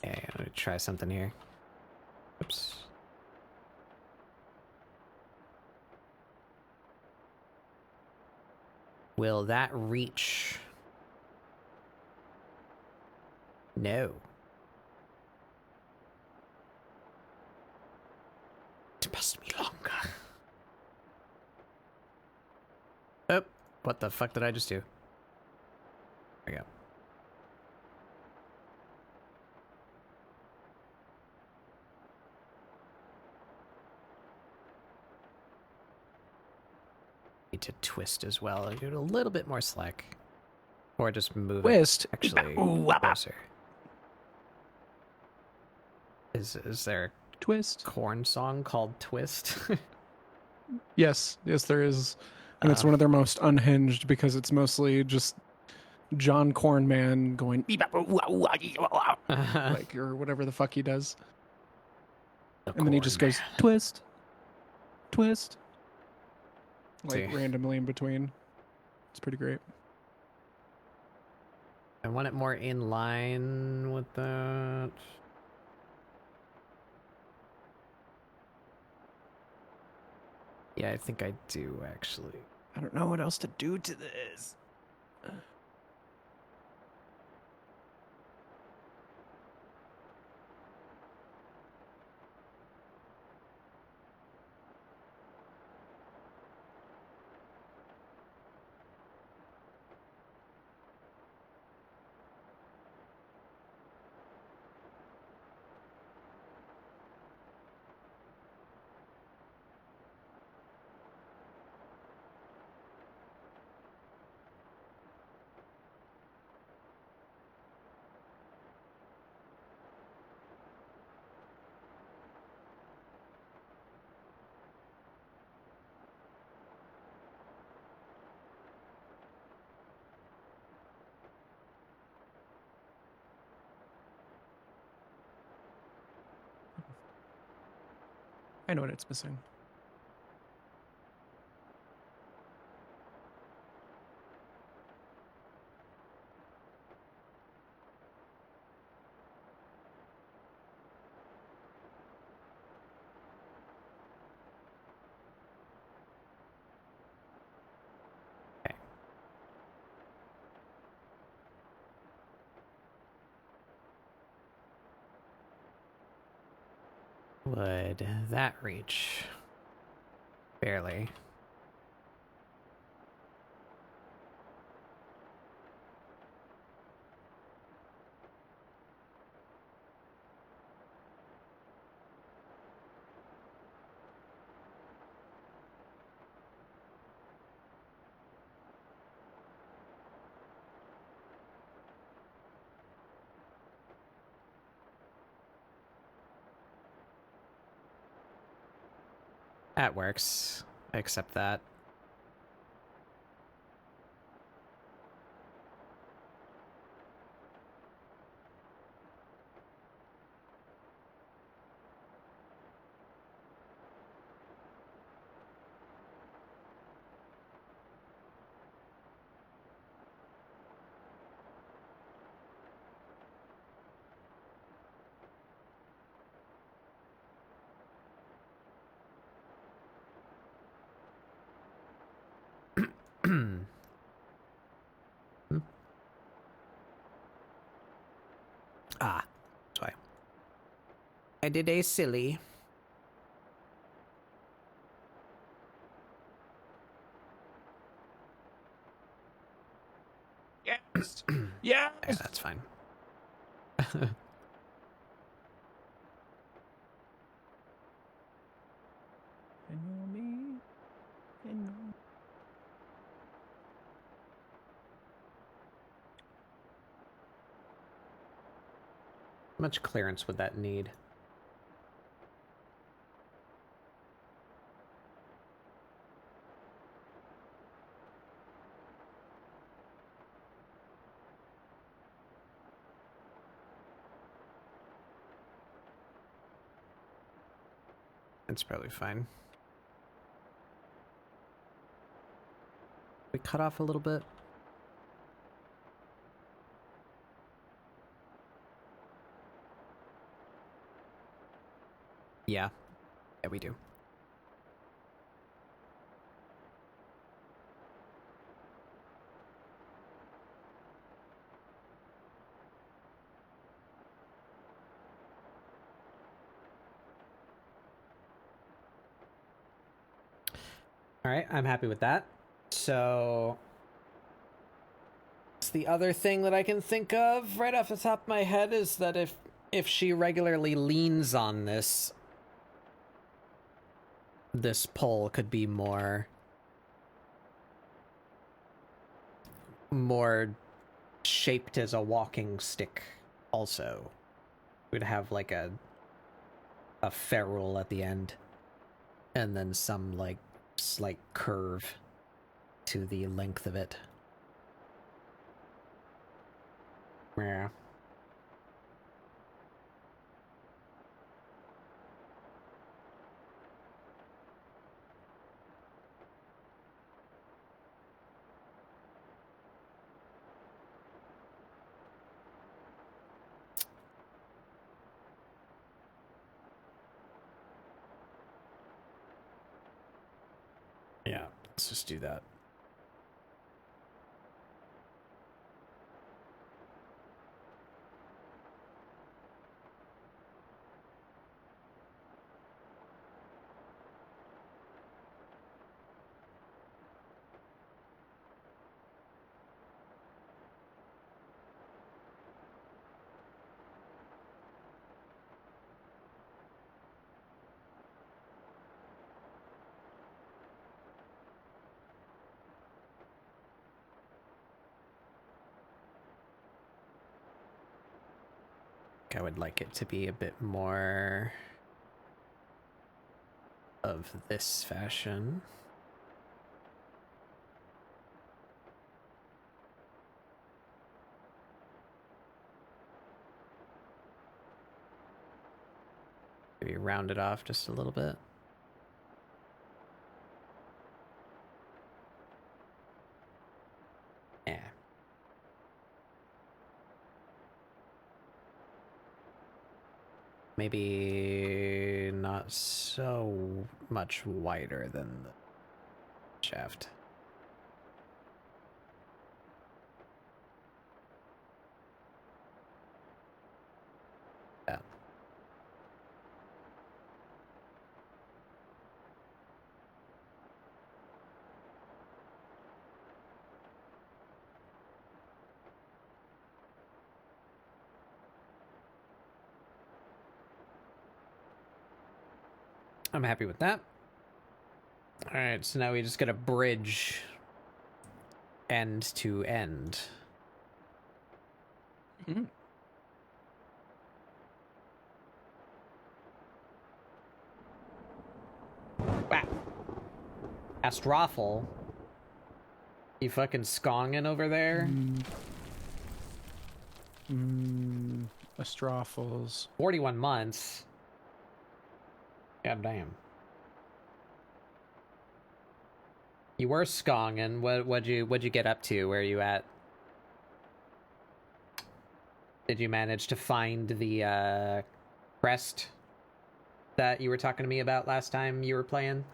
Okay, I'm gonna try something here. Oops. Will that reach? No. It must be longer. Oh, what the fuck did I just do? There we go. Need to twist as well. Give it a little bit more slack. Or just move Twist. it actually closer. Is there a Twist. corn song called Twist? Yes, there is. And it's one of their most unhinged because it's mostly just John Cornman going like or whatever the fuck he does. And then he just goes twist. Twist. Like See. randomly in between. It's pretty great. I want it more in line with that. Yeah, I think I do actually. I don't know what else to do to this. I know what it's missing. Would that reach? Barely. That works. I accept that. Ah, that's why. I did a silly. Yes. Yes. Yeah, that's fine. And you're me. And you're... How much clearance would that need? It's probably fine. We cut off a little bit. Yeah. Yeah, we do. All right, I'm happy with that. So the other thing that I can think of right off the top of my head is that if she regularly leans on this pole could be more shaped as a walking stick also. We'd have like a ferrule at the end and then some like slight curve to the length of it. Yeah. Yeah, let's just do that. I would like it to be a bit more of this fashion. Maybe round it off just a little bit. Yeah. Maybe not so much wider than the shaft. Yeah. I'm happy with that. All right, so now we just got a bridge end to end. Mm-hmm. Wow. Astrophil? You fucking skonging over there? Astrophils. 41 months. God damn. You were skonging. What'd you get up to? Where are you at? Did you manage to find the crest that you were talking to me about last time you were playing?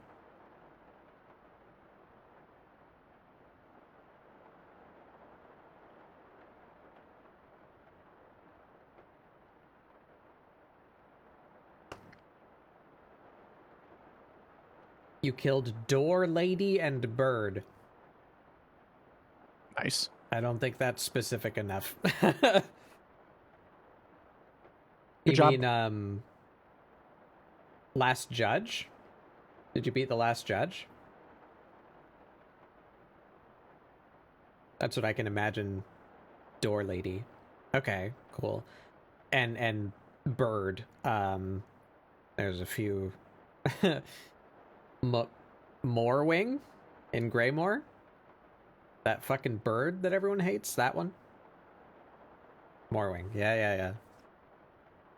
You killed Door Lady and Bird. Nice. I don't think that's specific enough. Good You job. mean, Last Judge? Did you beat the Last Judge? That's what I can imagine. Door Lady. Okay, cool. And Bird. There's a few. Moorwing in Greymore? That fucking bird that everyone hates? That one? Moorwing. Yeah.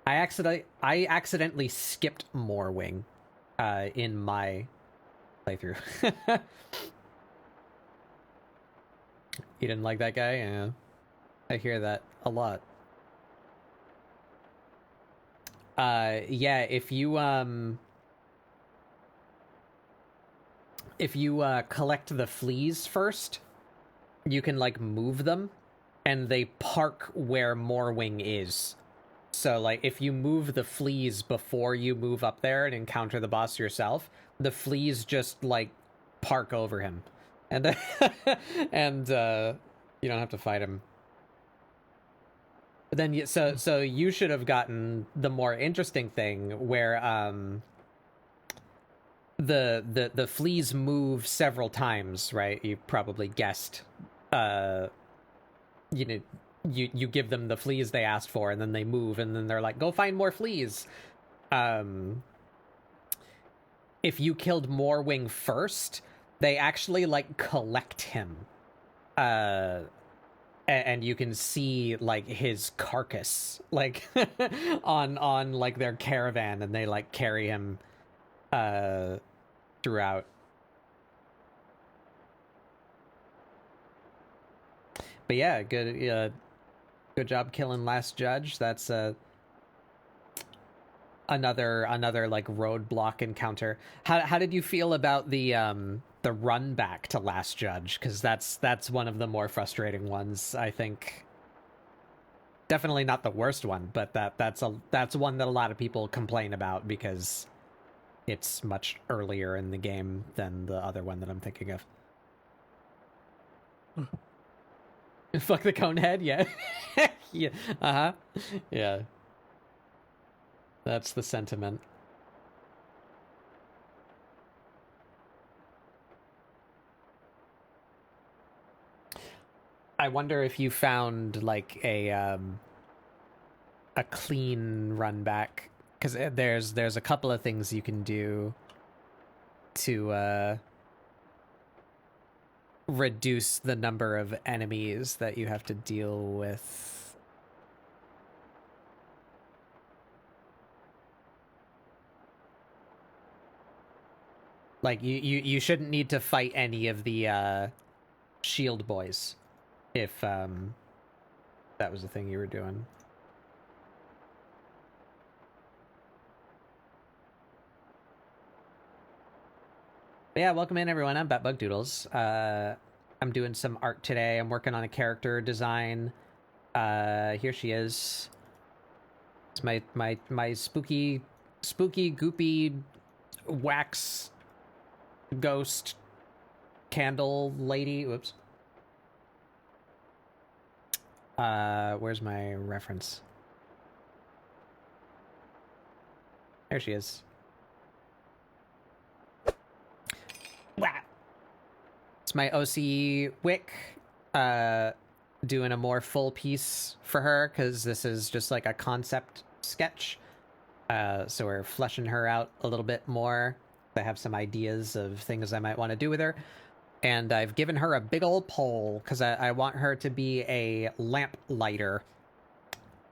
I accidentally skipped Moorwing in my playthrough. You didn't like that guy? Yeah. I hear that a lot. Yeah, if you collect the fleas first, you can like move them and they park where Moorwing is. So like if you move the fleas before you move up there and encounter the boss yourself, the fleas just like park over him. And and you don't have to fight him. But then so you should have gotten the more interesting thing where the fleas move several times, right? You probably guessed. You know, you give them the fleas they asked for, and then they move, and then they're like, "Go find more fleas." If you killed Moorwing first, they actually like collect him, and you can see like his carcass, like on like their caravan, and they like carry him throughout. But yeah, good job killing Last Judge. That's another like roadblock encounter. How did you feel about the run back to Last Judge? Because that's one of the more frustrating ones, I think. Definitely not the worst one, but that's one that a lot of people complain about because it's much earlier in the game than the other one that I'm thinking of. Fuck the Conehead, yeah. Yeah. Uh-huh. Yeah. That's the sentiment. I wonder if you found like a clean run back, because there's a couple of things you can do to reduce the number of enemies that you have to deal with. Like you shouldn't need to fight any of the shield boys if that was the thing you were doing. But yeah, welcome in everyone. I'm Batbug Doodles. I'm doing some art today. I'm working on a character design. Here she is. It's my spooky goopy wax ghost candle lady. Whoops. Where's my reference? There she is. Wow. It's my OC Wick, doing a more full piece for her, because this is just like a concept sketch. So we're fleshing her out a little bit more. I have some ideas of things I might want to do with her. And I've given her a big old pole because I want her to be a lamp lighter.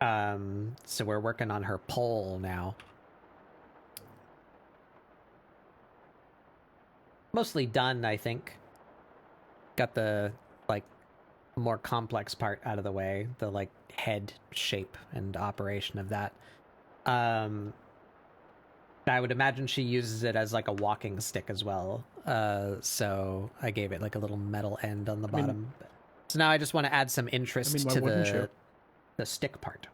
So we're working on her pole now. Mostly done, I think. Got the, like, more complex part out of the way. The, like, head shape and operation of that. I would imagine she uses it as, like, a walking stick as well. So I gave it, like, a little metal end on the bottom. So now I just want to add some interest why to wouldn't you? the stick part.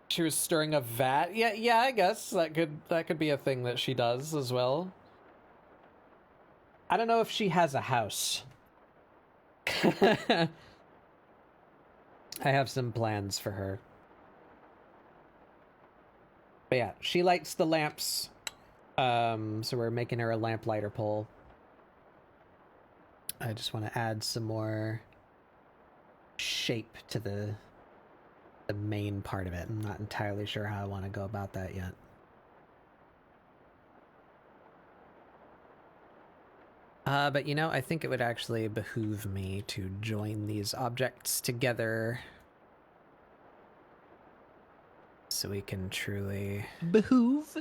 She was stirring a vat. Yeah, I guess that could be a thing that she does as well. I don't know if she has a house. I have some plans for her. But yeah, she lights the lamps. So we're making her a lamplighter pole. I just want to add some more shape to the main part of it. I'm not entirely sure how I want to go about that yet. But you know, I think it would actually behoove me to join these objects together so we can truly Behoove.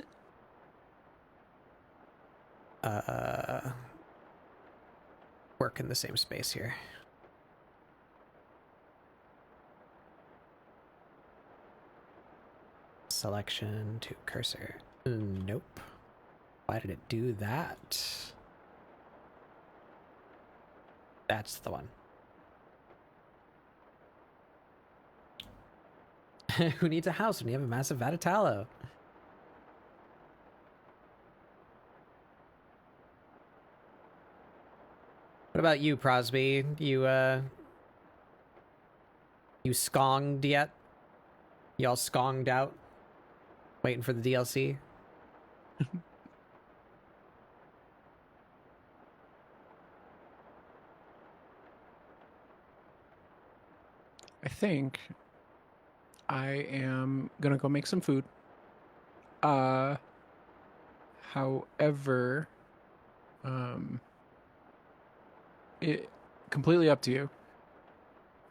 work in the same space here. Selection to cursor. Nope. Why did it do that? That's the one. Who needs a house when you have a massive vat of tallow? What about you, Prosby? You skonged yet? Y'all skonged out? Waiting for the DLC? I think I am gonna go make some food. However, it completely up to you.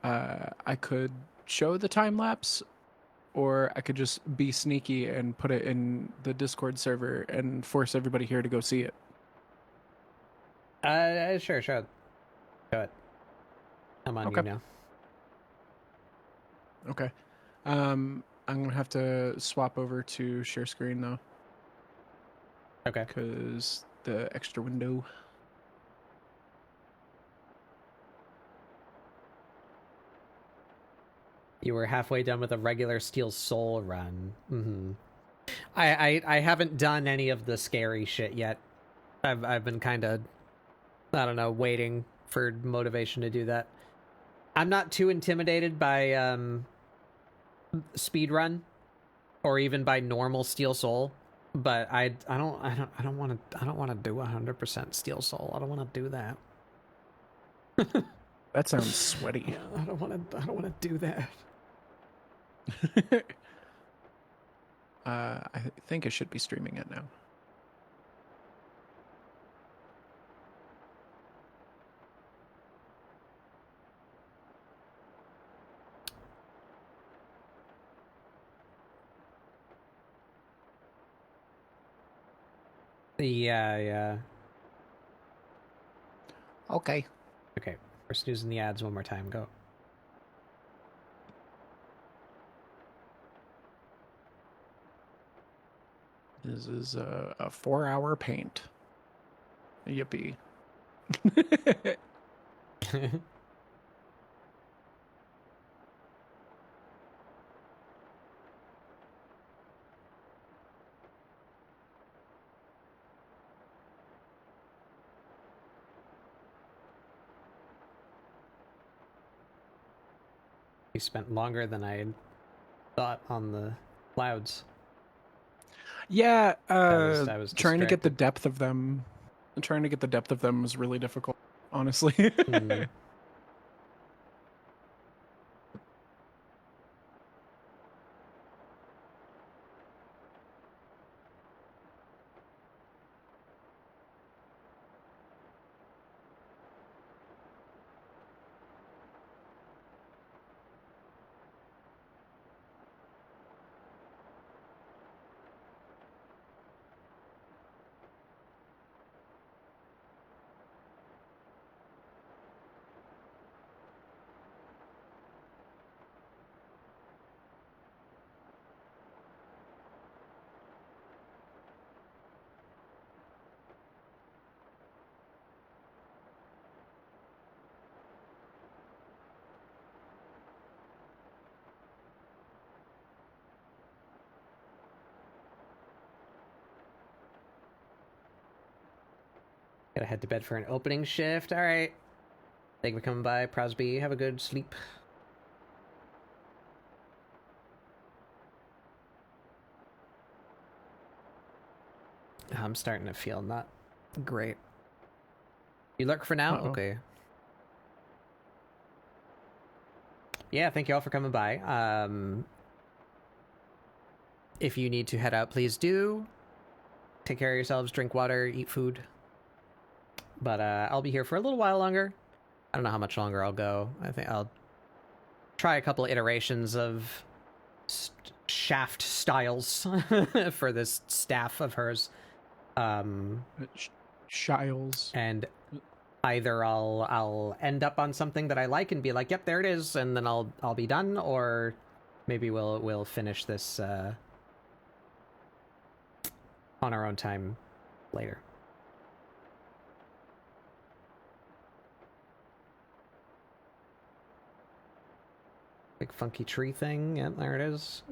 I could show the time lapse, or I could just be sneaky and put it in the Discord server and force everybody here to go see it. Sure. Show it. I'm on you now. Okay. I'm gonna have to swap over to share screen though, Okay. because the extra window. You were halfway done with a regular Steel Soul run. Mm-hmm. I haven't done any of the scary shit yet. I've been kind of, I don't know, waiting for motivation to do that. I'm not too intimidated by speedrun or even by normal Steel Soul, but I don't want to do 100% Steel Soul. I don't want to do that. That sounds sweaty. I don't want to do that. I think I should be streaming it now. Yeah. Okay. Okay, we're snoozing the ads one more time. Go. This is a 4-hour paint. Yippee. We spent longer than I thought on the clouds. Yeah, I was trying to get the distracted. depth of them. Trying to get the depth of them was really difficult, honestly. Mm. head to bed for an opening shift. All right. Thank you for coming by, Prosby. Have a good sleep. I'm starting to feel not great. You lurk for now? Okay. Yeah, thank you all for coming by. If you need to head out, please do. Take care of yourselves, drink water, eat food. But I'll be here for a little while longer. I don't know how much longer I'll go. I think I'll try a couple iterations of shaft styles for this staff of hers. Shiles. And either I'll end up on something that I like and be like, yep, there it is, and then I'll be done, or maybe we'll finish this on our own time later. Big funky tree thing. Yep, there it is.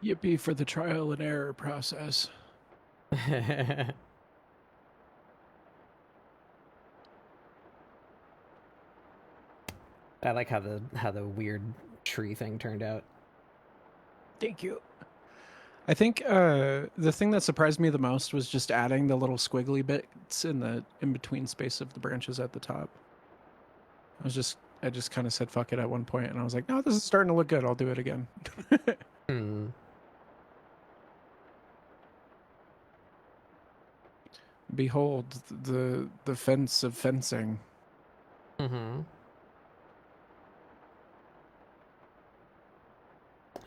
Yippee for the trial and error process. I like how the weird tree thing turned out. Thank you. I think the thing that surprised me the most was just adding the little squiggly bits in the in-between space of the branches at the top. I just kind of said fuck it at one point, and I was like, no, this is starting to look good. I'll do it again. Behold the fence of fencing. Mm-hmm.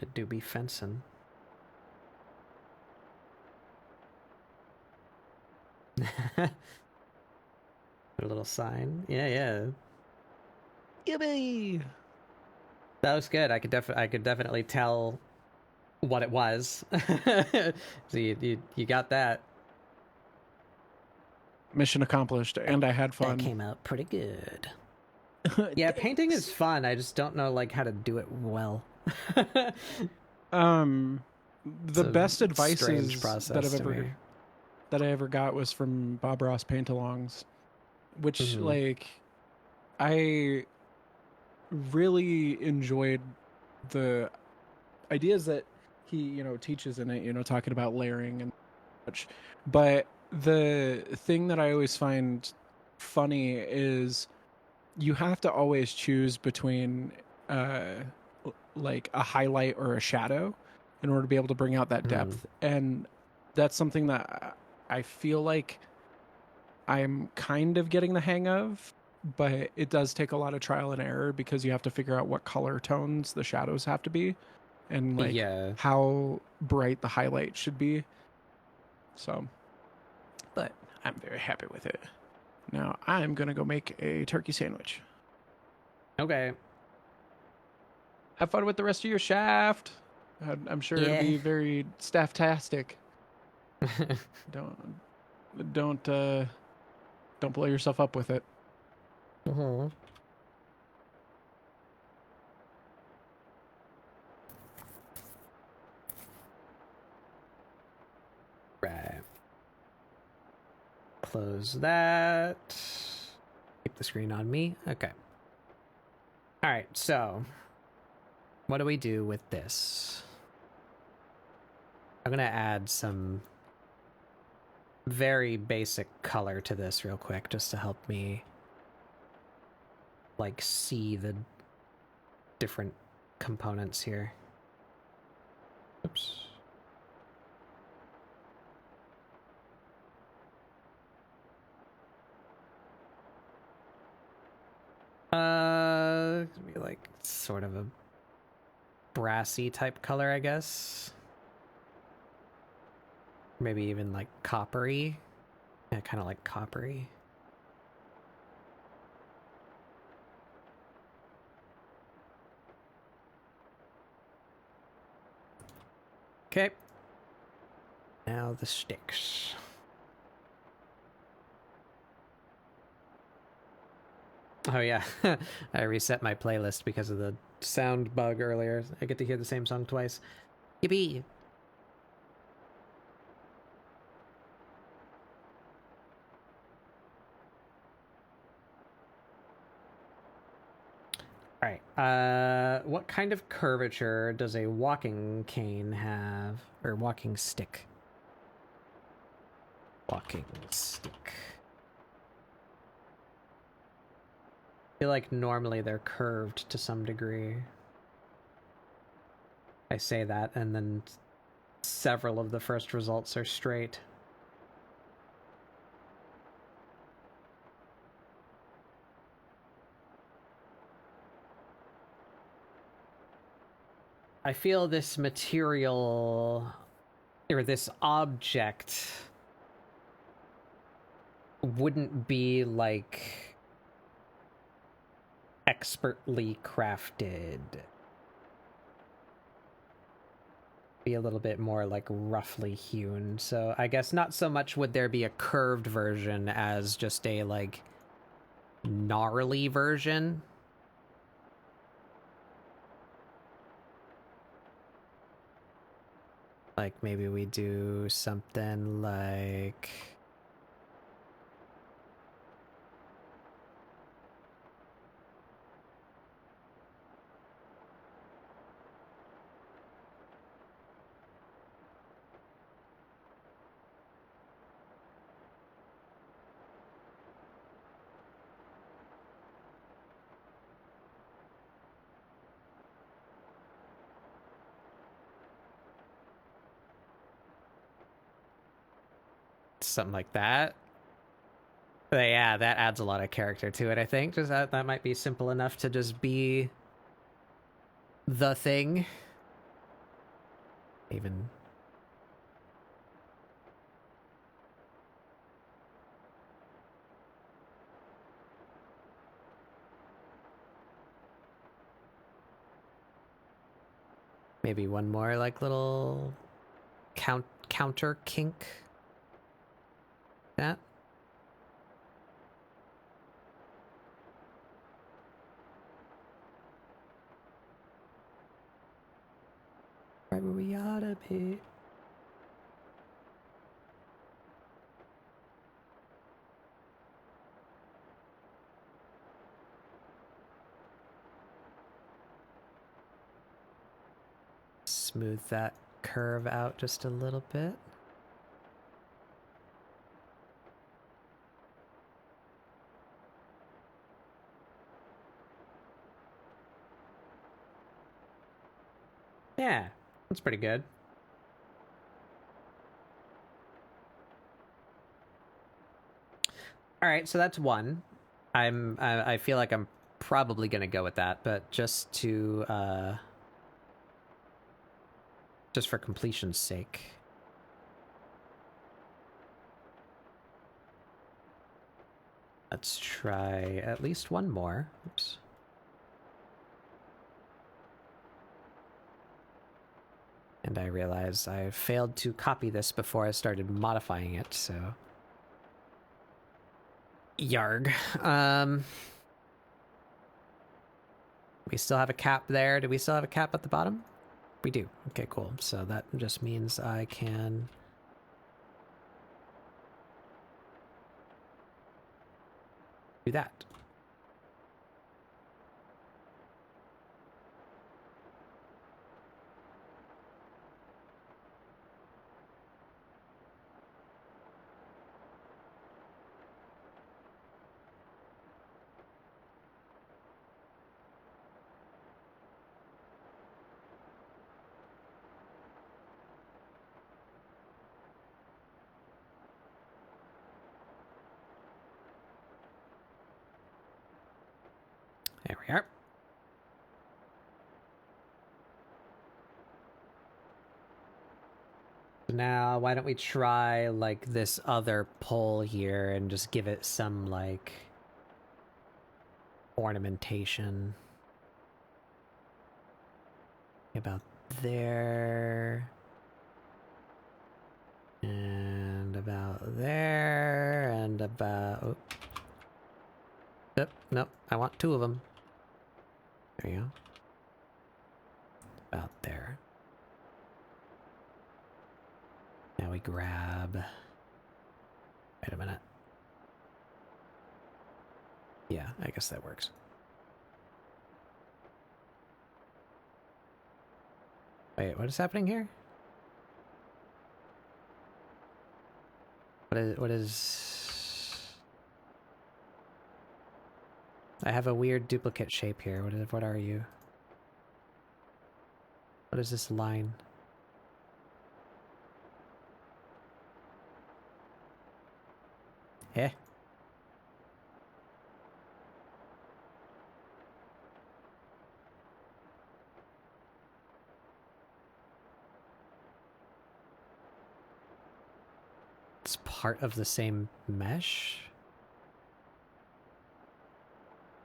It do be fencing. Put a little sign. Yeah. Yippee! That was good. I could definitely tell what it was. So you got that. Mission accomplished, and I had fun. That came out pretty good. Yeah, painting is fun. I just don't know like how to do it well. The best advice that I ever got was from Bob Ross Paint-Alongs, which like I really enjoyed the ideas that he teaches in it, talking about layering and such. But the thing that I always find funny is you have to always choose between like a highlight or a shadow in order to be able to bring out that depth. And that's something that I feel like I'm kind of getting the hang of, but it does take a lot of trial and error because you have to figure out what color tones the shadows have to be and like how bright the highlight should be. So, but I'm very happy with it. Now I'm going to go make a turkey sandwich. Okay. Have fun with the rest of your shaft. I'm sure it'll be very staff-tastic. Don't blow yourself up with it. Right. Close that. Keep the screen on me. Okay. All right, so what do we do with this? I'm going to add some very basic color to this real quick just to help me like see the different components here. Oops. It's gonna be like sort of a brassy type color, I guess. Maybe even like coppery. Yeah, kind of like coppery. Okay. Now the sticks. Oh yeah, I reset my playlist because of the sound bug earlier. I get to hear the same song twice. Yippee! Alright, what kind of curvature does a walking cane have? Or walking stick? Walking stick. I feel like normally they're curved to some degree. I say that, and then several of the first results are straight. I feel this material, or this object, wouldn't be, like, expertly crafted. Be a little bit more, like, roughly hewn. So I guess not so much would there be a curved version as just a, like, gnarly version. Like, maybe we do something like... something like that. But yeah, that adds a lot of character to it, I think. Just that might be simple enough to just be the thing. Even maybe one more like little counter kink. That. Right where we ought to be. Smooth that curve out just a little bit. Yeah, that's pretty good. All right, so that's one. I feel like I'm probably gonna go with that, but just for completion's sake. Let's try at least one more. Oops. And I realize I failed to copy this before I started modifying it, so... Yarg. We still have a cap there. Do we still have a cap at the bottom? We do. Okay, cool. So that just means I can... do that. There we are. Now, why don't we try, like, this other pole here and just give it some, like, ornamentation. About there. about there, and about... Oh, nope, I want 2 of them. There you go. About there. Now we grab... Wait a minute. Yeah, I guess that works. Wait, what is happening here? What is... I have a weird duplicate shape here. What are you? What is this line? Eh? It's part of the same mesh?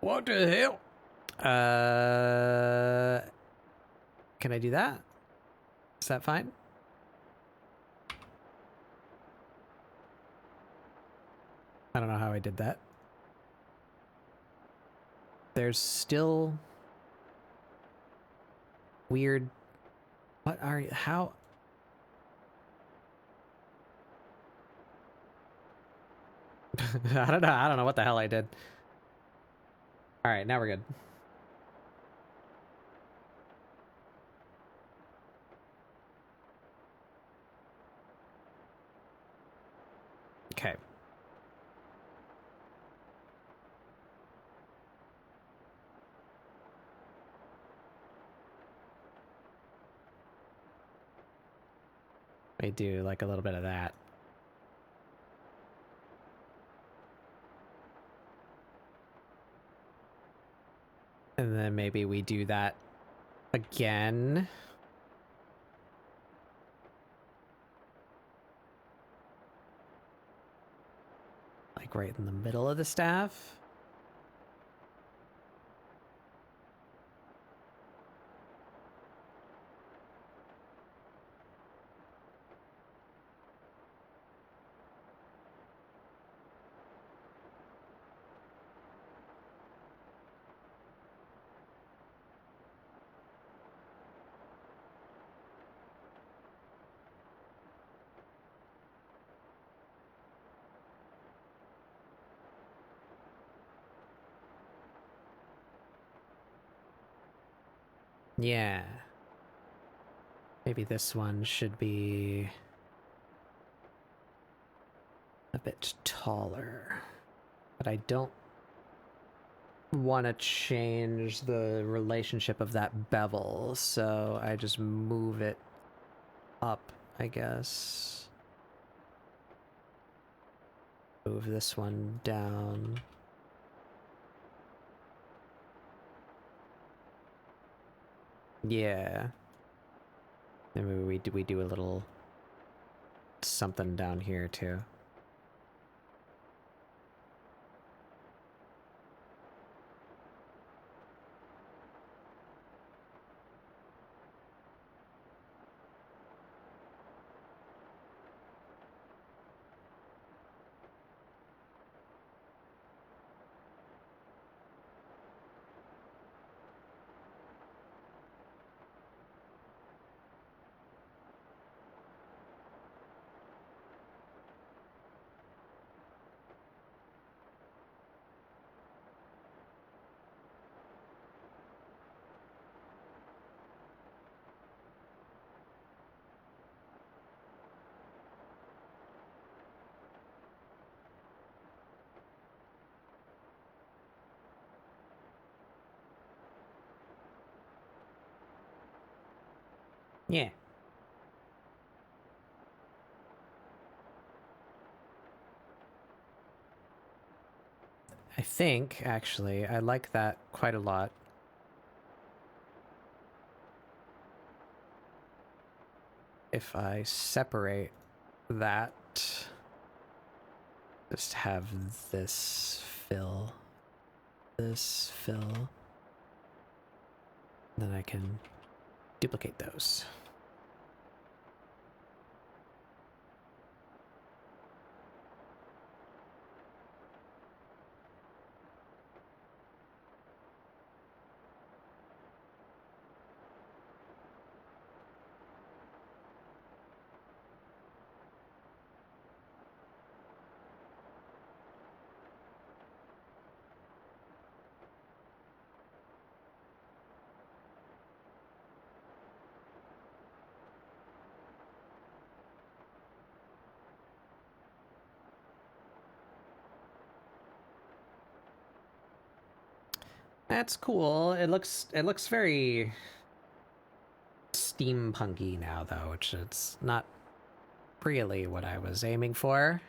What the hell? Can I do that? Is that fine? I don't know how I did that. There's still weird... What are you... How... I don't know. I don't know what the hell I did. All right, now we're good. Okay. I do like a little bit of that. And then maybe we do that again. Like right in the middle of the staff. Yeah. Maybe this one should be a bit taller. But I don't want to change the relationship of that bevel, so I just move it up, I guess. Move this one down. Yeah. And maybe we do a little something down here too. Yeah. I think, actually, I like that quite a lot. If I separate that, just have this fill, then I can duplicate those. That's cool. It looks very steampunky now, though, which it's not really what I was aiming for.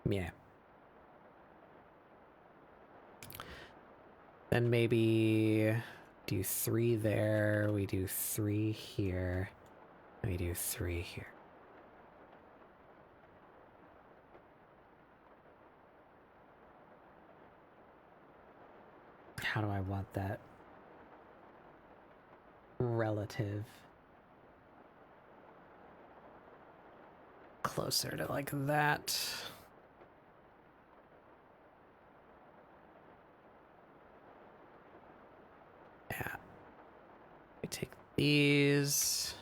Yeah. Then maybe do 3 there, we do 3 here, and we do 3 here. How do I want that relative? Closer to like that. Yeah. We take these.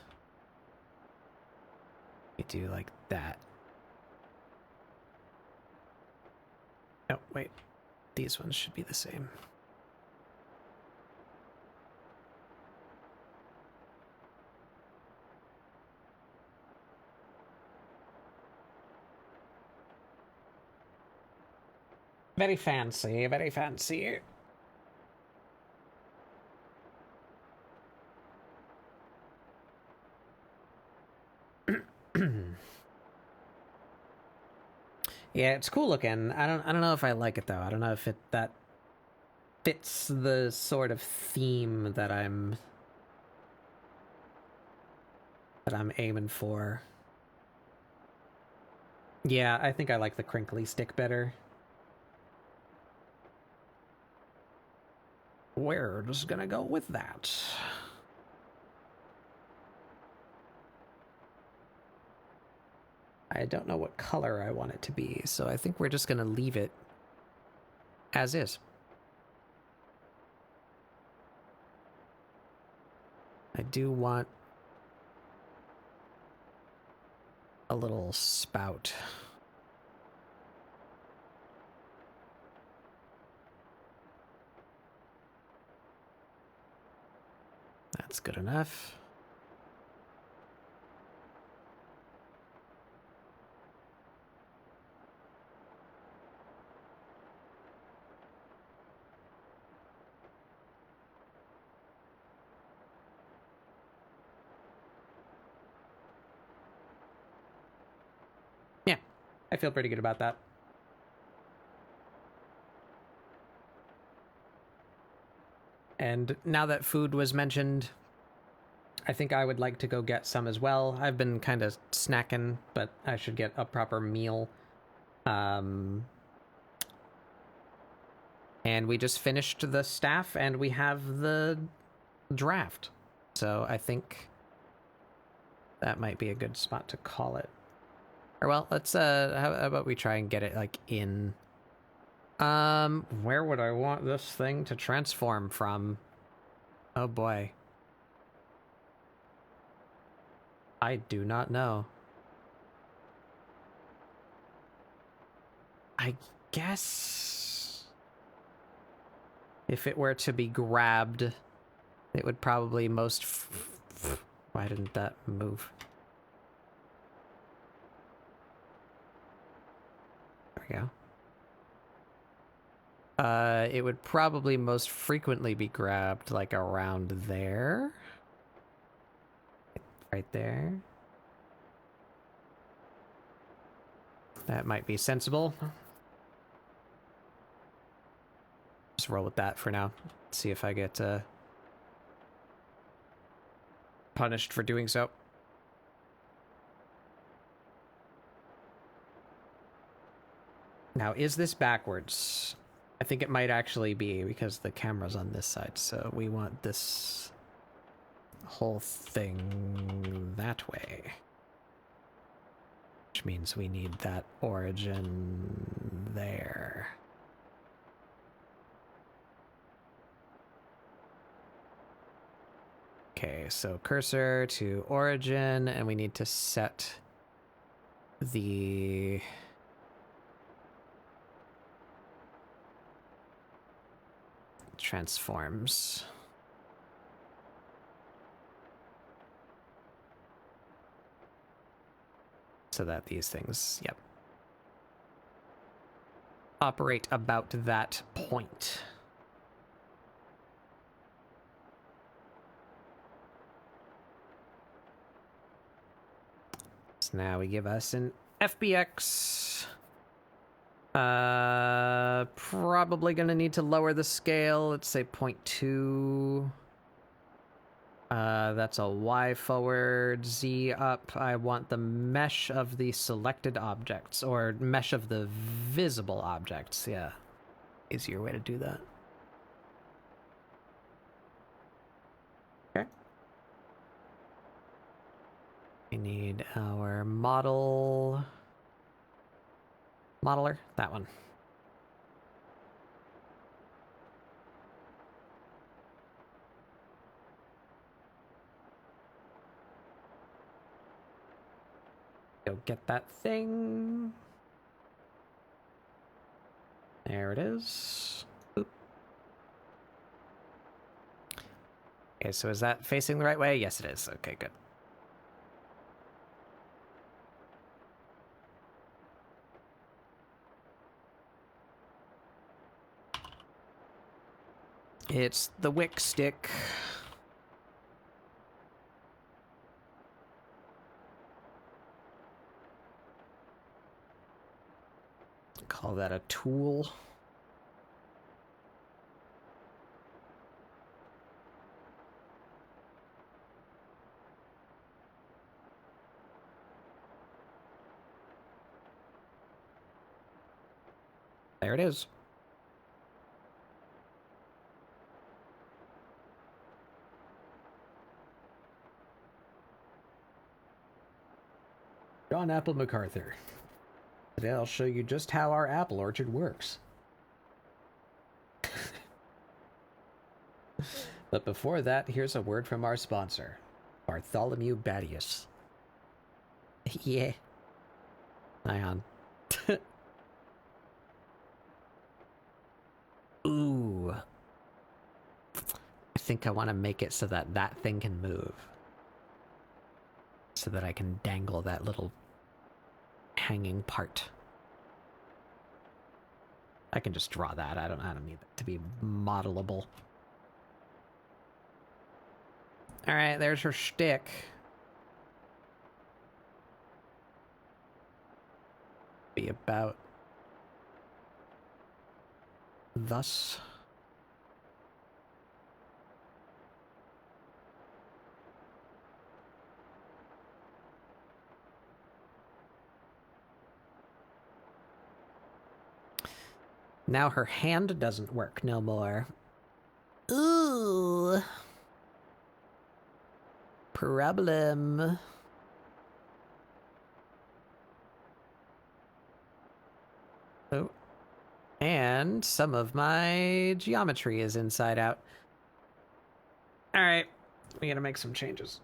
We do like that. Oh, wait. These ones should be the same. Very fancy, very fancy. Yeah, it's cool looking. I don't know if I like it though. I don't know if that fits the sort of theme that I'm aiming for. Yeah, I think I like the crinkly stick better. We're just gonna go with that. I don't know what color I want it to be, so I think we're just gonna leave it as is. I do want a little spout. That's good enough. Yeah, I feel pretty good about that. And now that food was mentioned, I think I would like to go get some as well. I've been kind of snacking, but I should get a proper meal. And we just finished the staff and we have the draft. So I think that might be a good spot to call it. Or well, let's how about we try and get it like in where would I want this thing to transform from? Oh boy. I do not know. I guess if it were to be grabbed, it would probably most why didn't that move? There we go. It would probably most frequently be grabbed like around there. I Right there. That might be sensible. Just roll with that for now. See if I get punished for doing so. Now, is this backwards? I think it might actually be because the camera's on this side, so we want this whole thing that way. Which means we need that origin there. Okay, so cursor to origin, and we need to set the transforms. So that these things, yep, operate about that point. So now we give us an FBX. Probably gonna need to lower the scale. Let's say 0.2. That's a Y forward, Z up. I want the mesh of the selected objects, or mesh of the visible objects. Yeah, easier way to do that. Okay. We need our modeler, that one. Go get that thing. There it is. Boop. Okay, so is that facing the right way? Yes, it is. Okay, good. It's the Wick stick. Call that a tool. There it is. John Apple MacArthur. Today I'll show you just how our apple orchard works. But before that, here's a word from our sponsor, Bartholomew Badius. Yeah. Ion. Ooh. I think I want to make it so that that thing can move. So that I can dangle that little hanging part. I can just draw that. I don't need that to be modelable. All right, there's her shtick. Be about thus. Now her hand doesn't work no more. Ooh. Problem. Oh. And some of my geometry is inside out. All right. We gotta make some changes.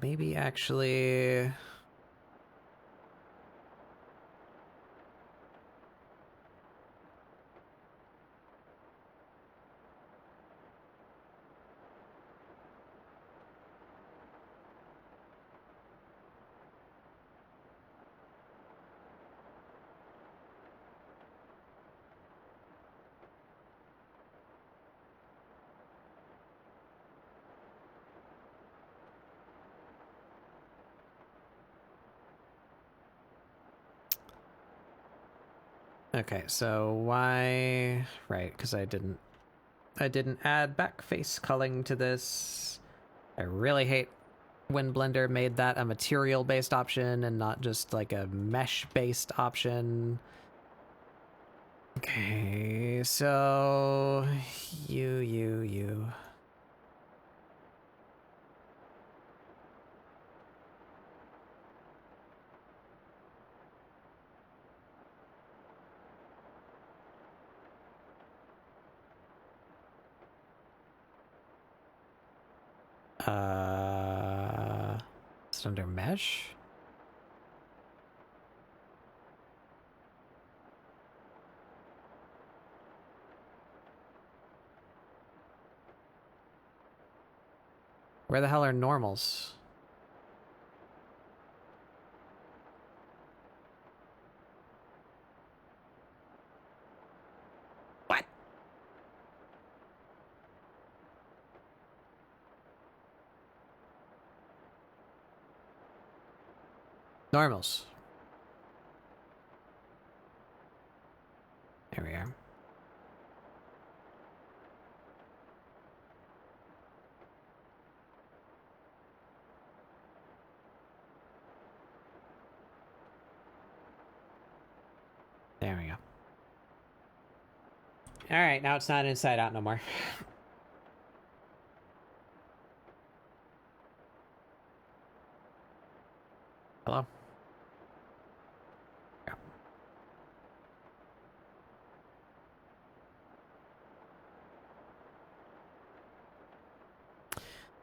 maybe actually... Okay, so why... Right, because I didn't add back face culling to this. I really hate when Blender made that a material-based option and not just like a mesh-based option. Okay, so... You... It's under mesh? Where the hell are normals? What? Normals. There we are. There we go. Alright, now it's not inside out no more. Hello? Yeah.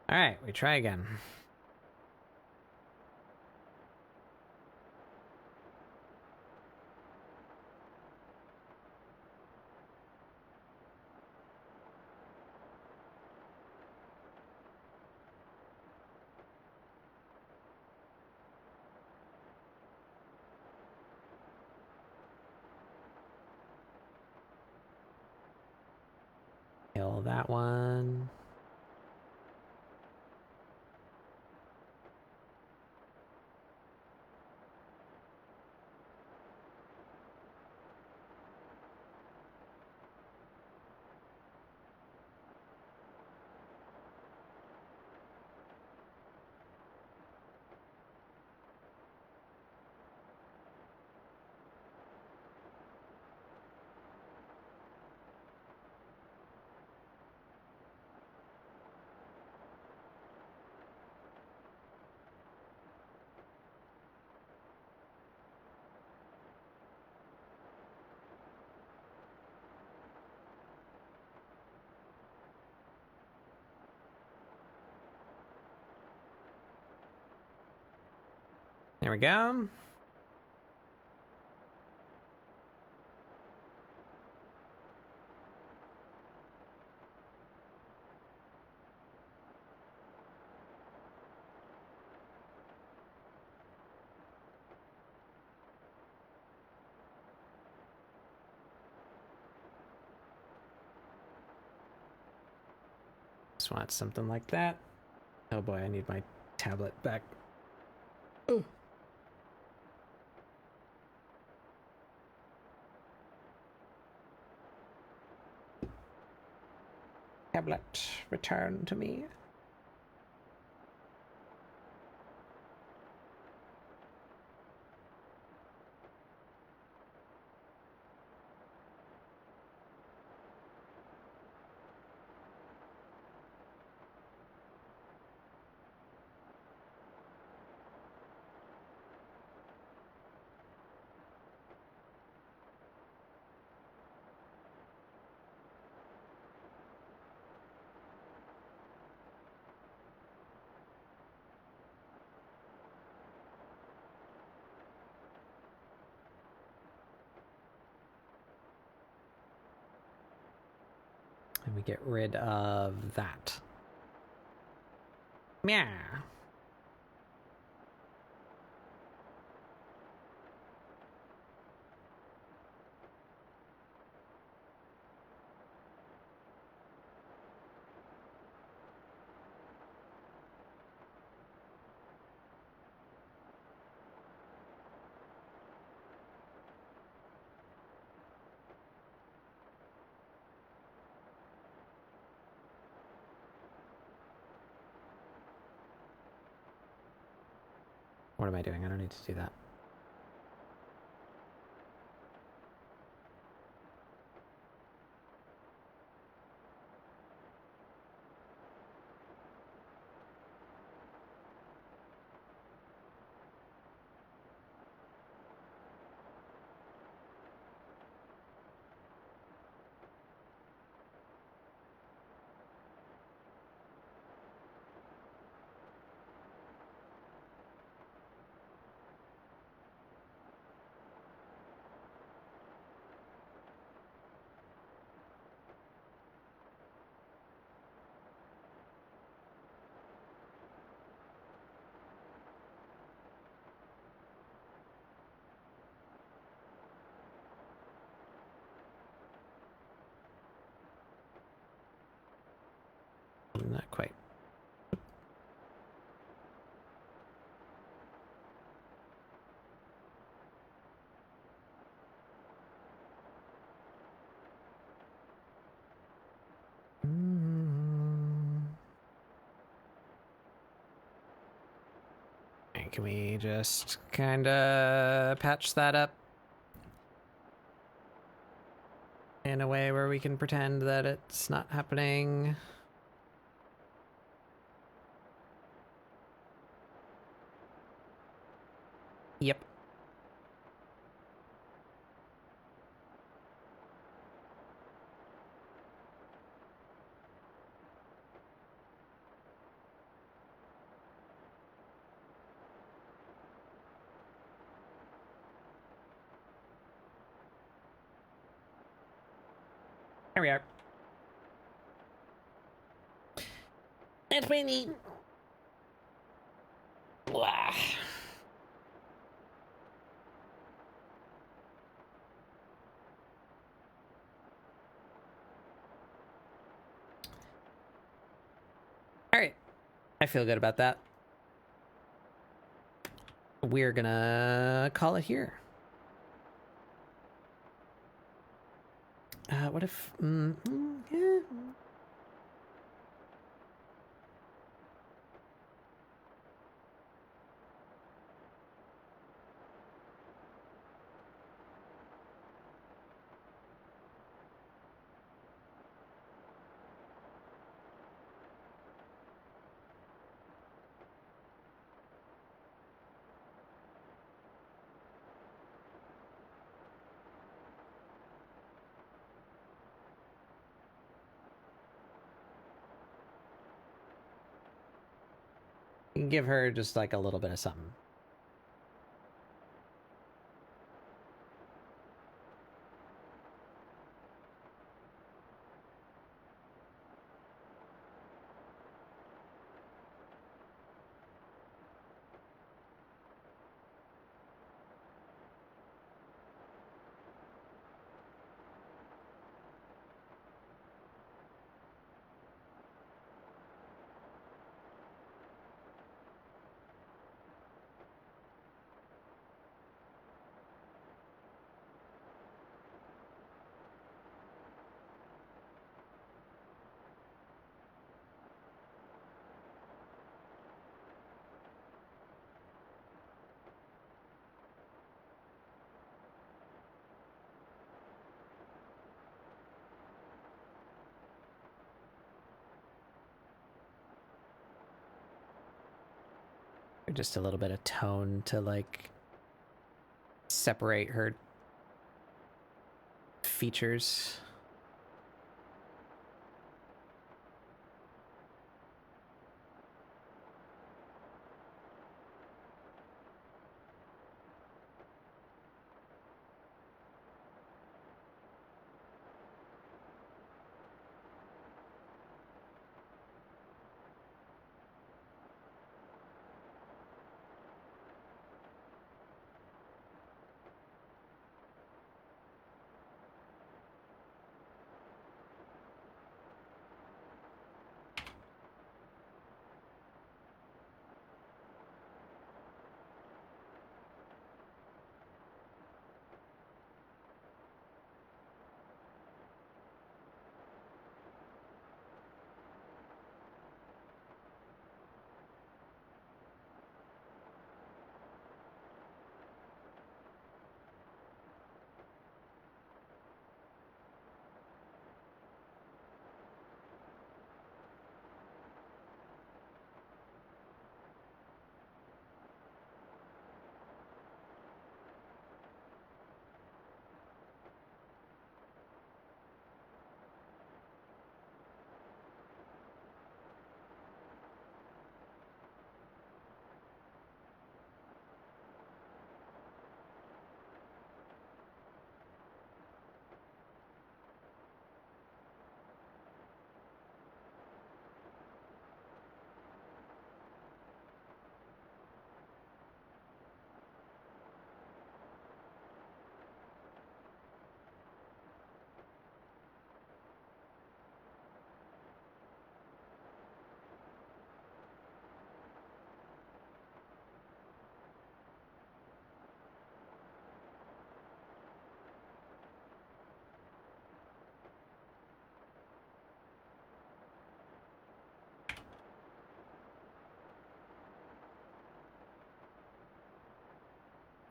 Alright, we try again. Kill that one. There we go. Just want something like that. Oh boy, I need my tablet back. Ugh. Tablet, return to me. And we get rid of that. Meow. What am I doing? I don't need to do that. Not quite. And can we just kind of patch that up in a way where we can pretend that it's not happening? Yep. There we are. That's pretty neat. Blah. All right. I feel good about that. We're gonna call it here. What if... yeah. You can give her just like a little bit of something. Just a little bit of tone to like separate her features.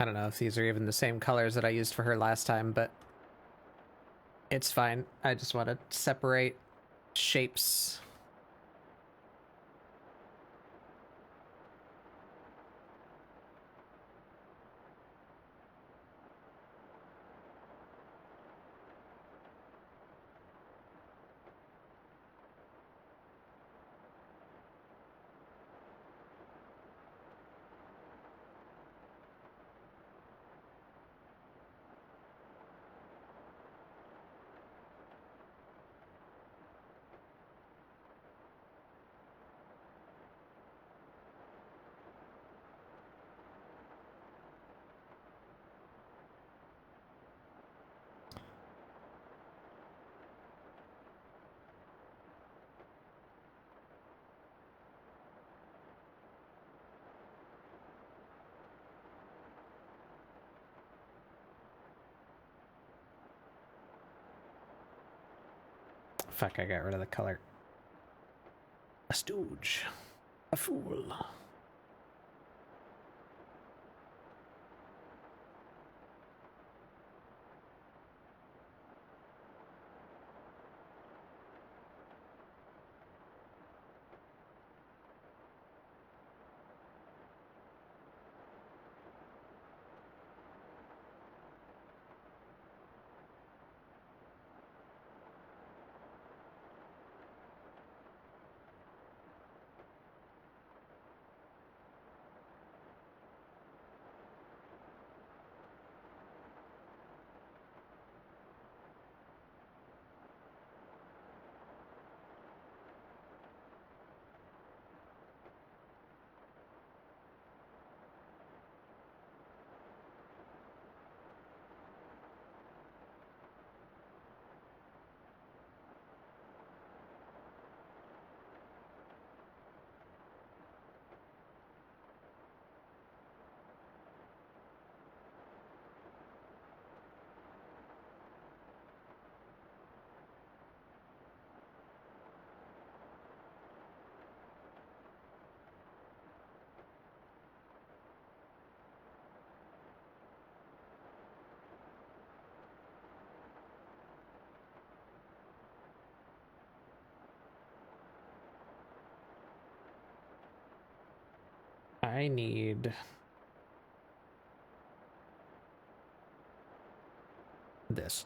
I don't know if these are even the same colors that I used for her last time, but it's fine. I just want to separate shapes. Fuck, I got rid of the color. A stooge. A fool. I need this.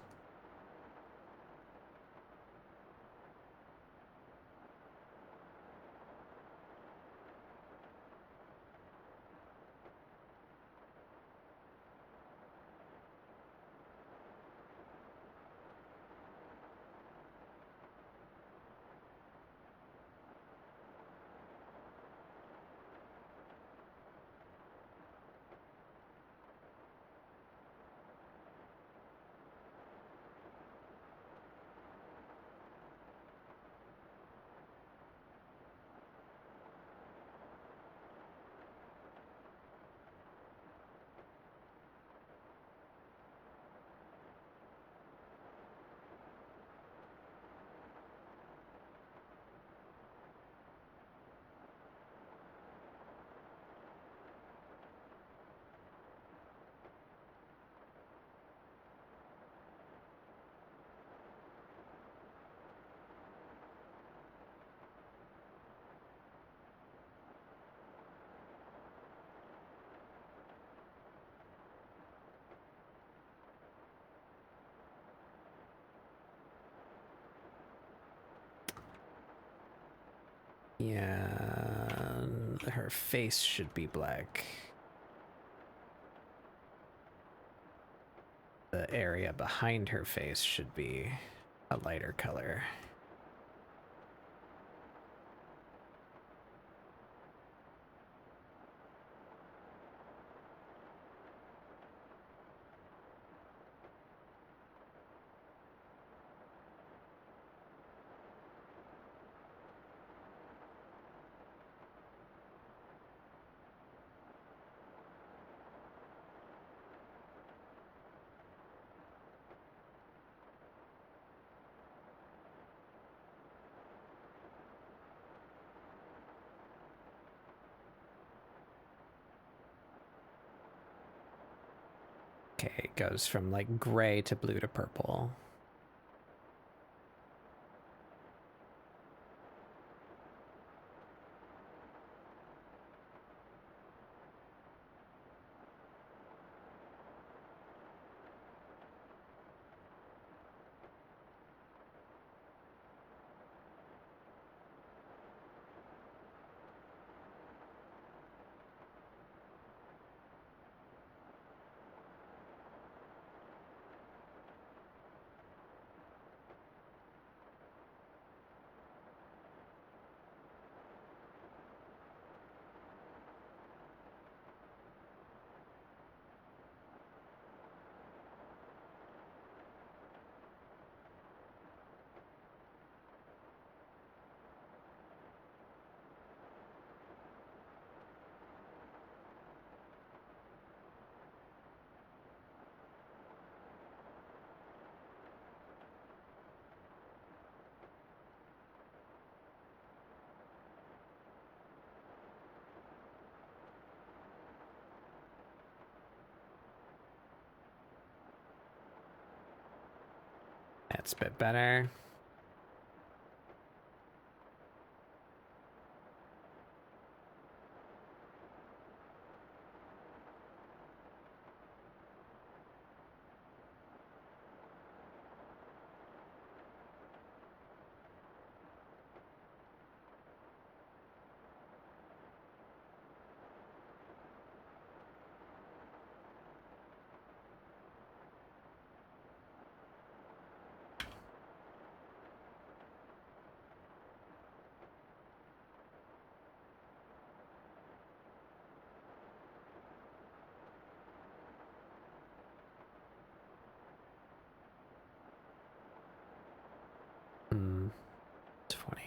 Yeah, her face should be black. The area behind her face should be a lighter color. Okay, it goes from like gray to blue to purple. That's a bit better. Hmm. 20.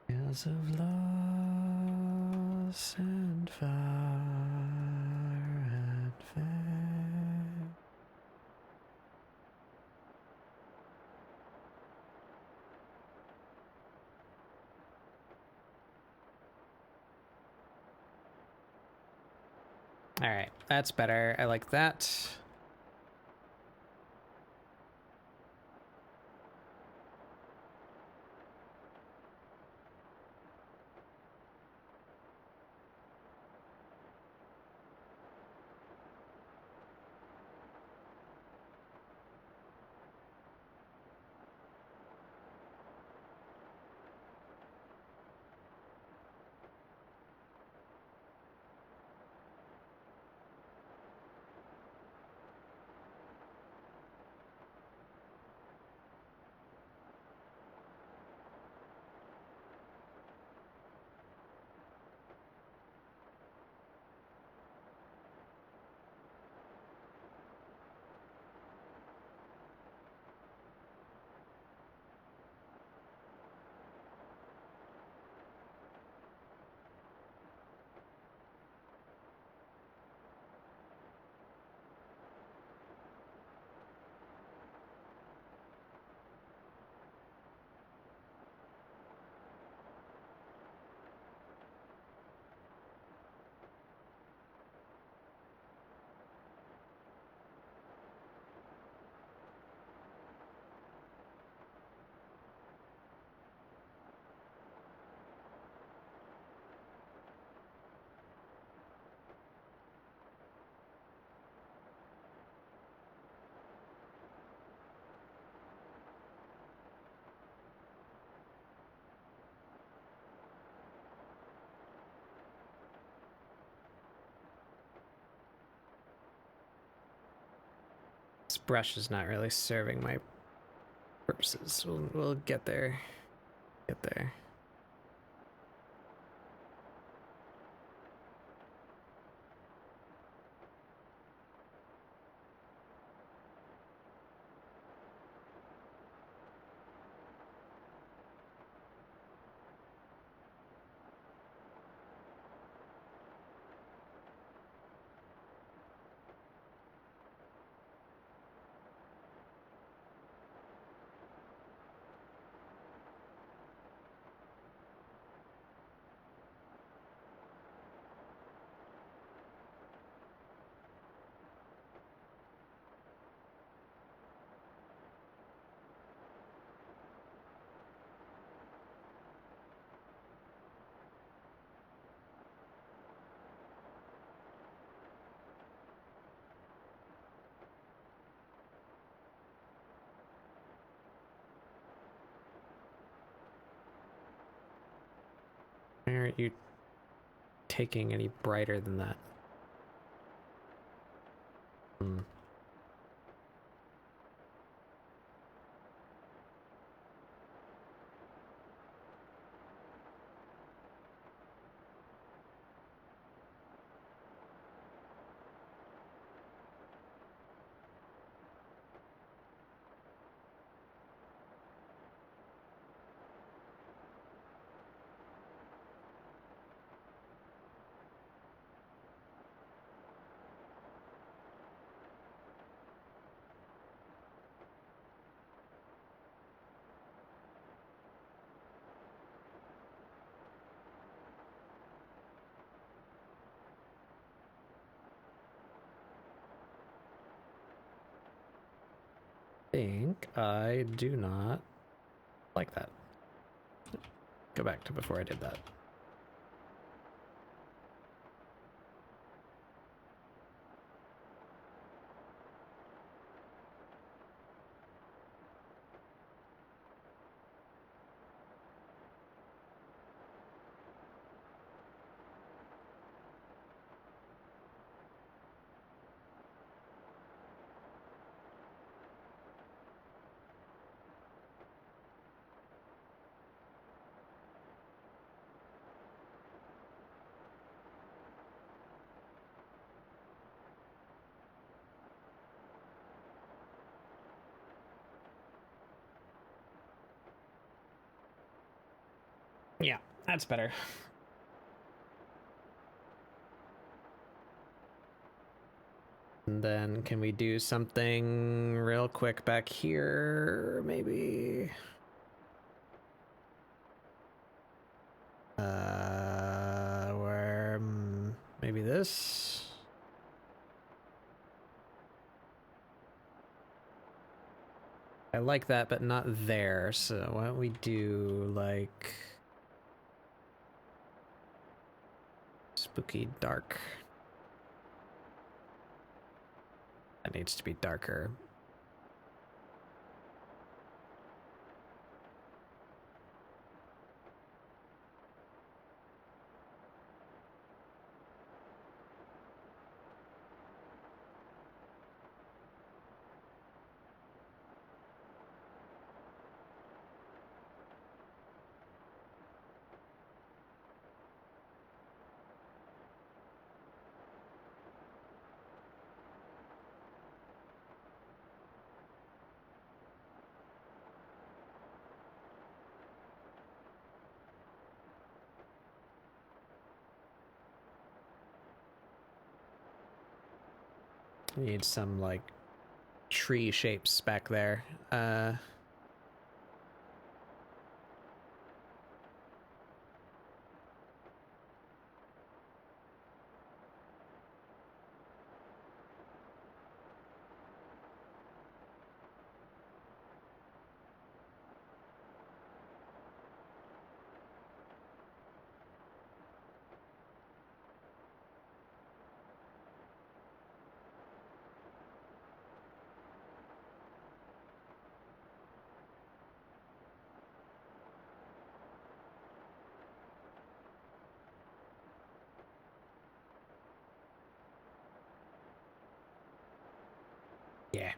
Tales of loss and fire and fair. All right, that's better. I like that. This brush is not really serving my purposes. We'll get there. Get there. Why aren't you taking any brighter than that? Hmm. Think I do not like that. Go back to before I did that. Yeah, that's better. And then can we do something real quick back here? Maybe. Where maybe this. I like that, but not there. So why don't we do like spooky dark? That needs to be darker. Need some like tree shapes back there. Yeah.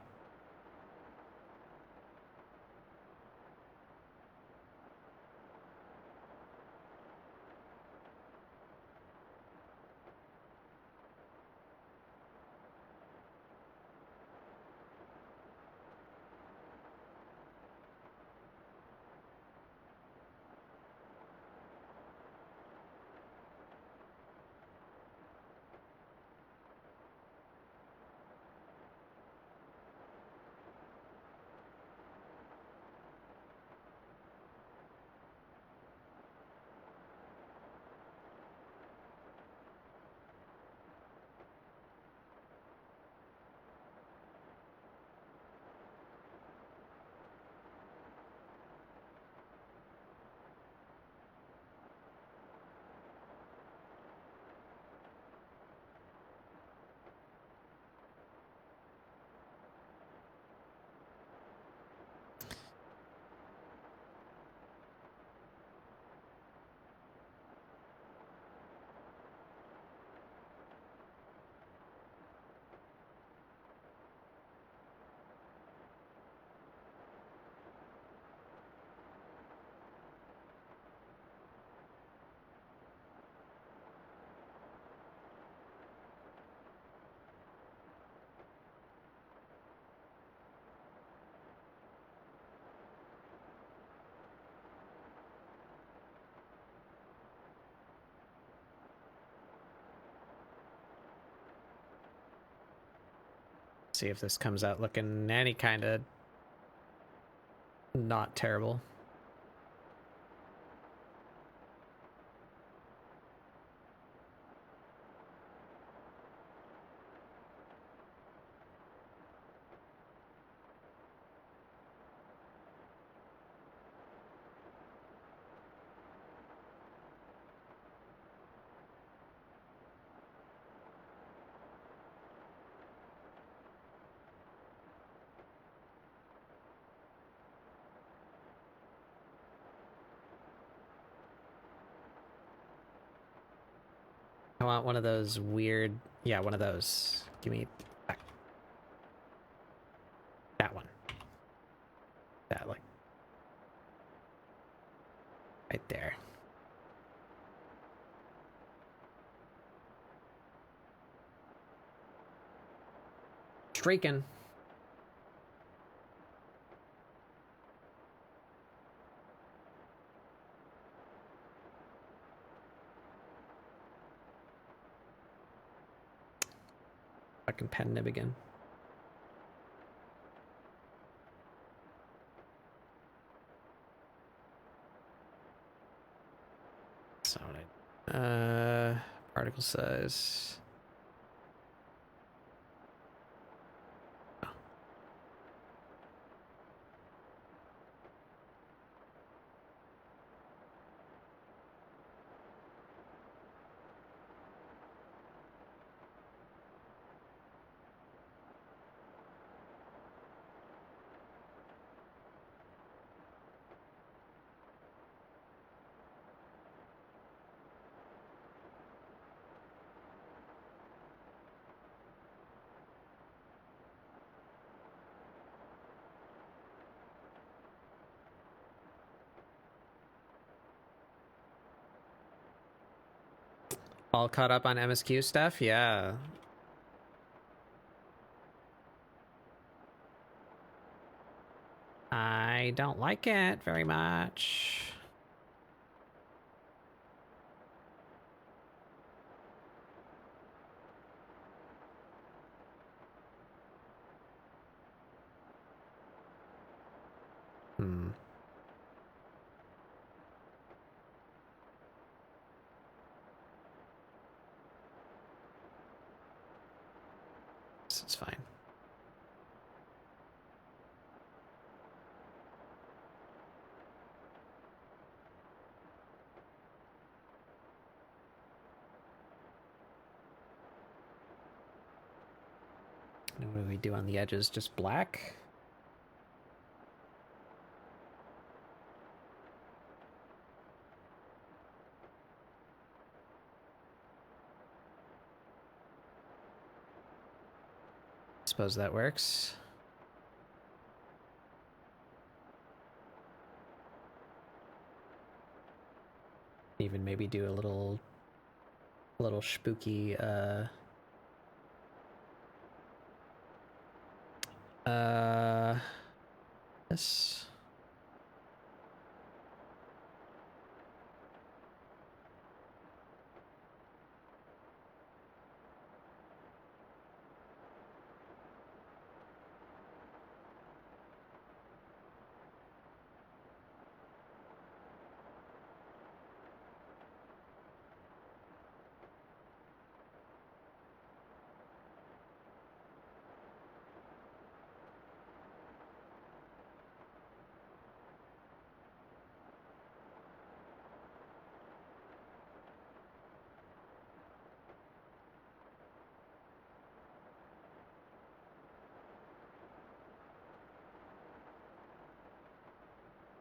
See if this comes out looking any kind of not terrible. I want one of those weird, yeah, one of those. Give me that one. That, like, right there. Streaking. Fucking pen nib again. So particle size. Oh. All caught up on MSQ stuff? Yeah. I don't like it very much. Hmm. This is fine. And what do we do on the edges? Just black? Suppose that works. Even maybe do a little spooky this.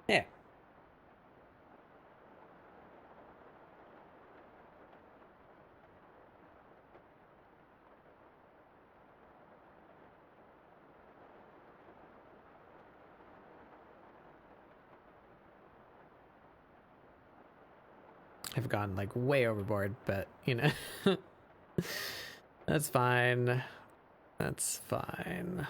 Yeah. I've gone like way overboard, but you know, that's fine. That's fine.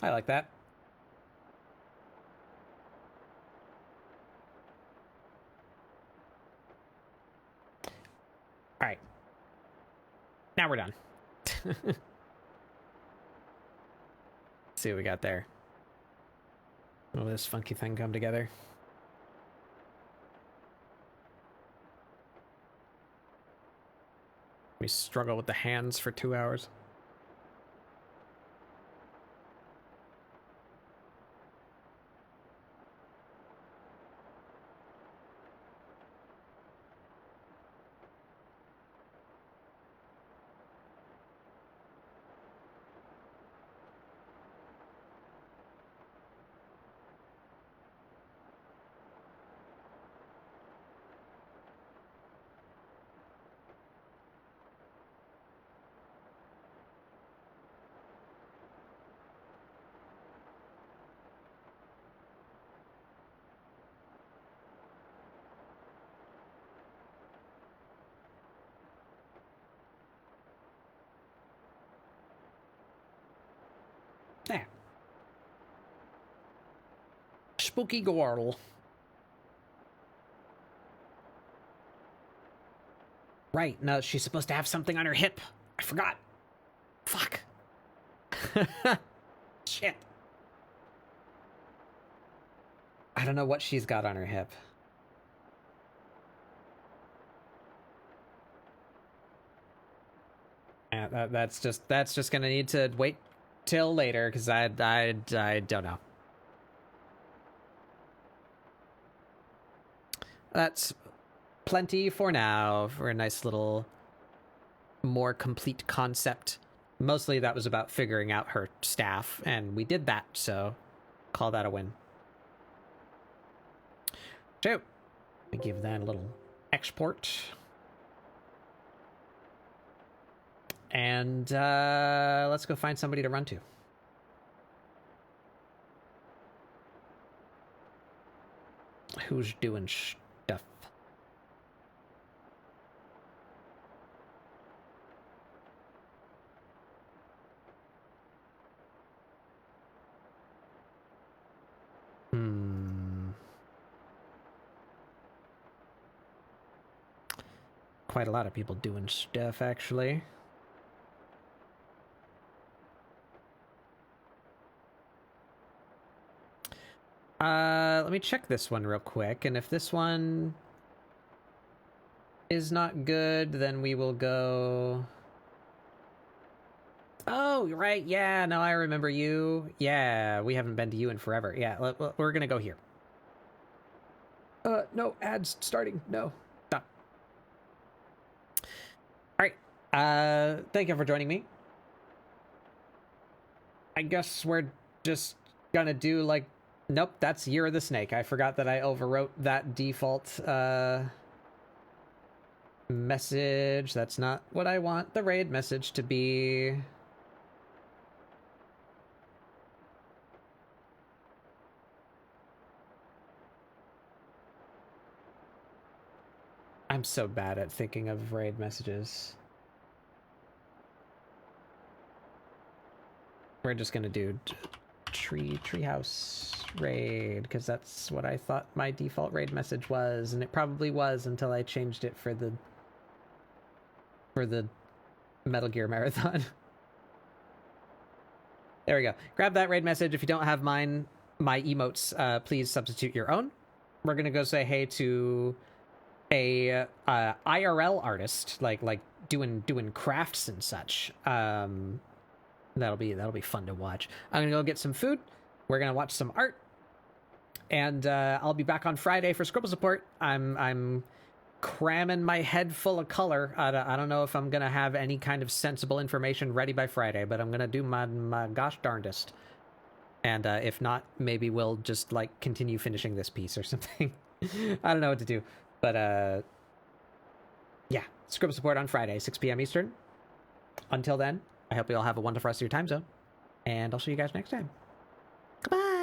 I like that. All right. Now we're done. See what we got there. Will this funky thing come together? We struggle with the hands for 2 hours. There. Spooky girl. Right, no, she's supposed to have something on her hip. I forgot. Fuck. Shit. I don't know what she's got on her hip. Yeah, that's just gonna need to wait till later, because I don't know. That's plenty for now for a nice little more complete concept. Mostly that was about figuring out her staff, and we did that, so call that a win. So, we give that a little export. And let's go find somebody to run to. Who's doing stuff? Quite a lot of people doing stuff, actually. Let me check this one real quick, and if this one is not good, then we will go... Oh, right, yeah, no, I remember you. Yeah, we haven't been to you in forever. Yeah, we're gonna go here. No, ads starting. No, stop. Alright, thank you for joining me. I guess we're just gonna do, like... Nope, that's Year of the Snake. I forgot that I overwrote that default message. That's not what I want the raid message to be. I'm so bad at thinking of raid messages. We're just gonna do treehouse raid, because that's what I thought my default raid message was, and it probably was until I changed it for the Metal Gear Marathon. There we go. Grab that raid message. If you don't have my emotes, please substitute your own. We're gonna go say hey to a IRL artist, like doing crafts and such. That'll be fun to watch. I'm gonna go get some food. We're gonna watch some art, and I'll be back on Friday for Scribble Support. I'm cramming my head full of color. I don't know if I'm gonna have any kind of sensible information ready by Friday, but I'm gonna do my gosh darndest. And if not, maybe we'll just like continue finishing this piece or something. I don't know what to do, but yeah, Scribble Support on Friday, 6 p.m. Eastern. Until then, I hope you all have a wonderful rest of your time zone, and I'll see you guys next time. Goodbye!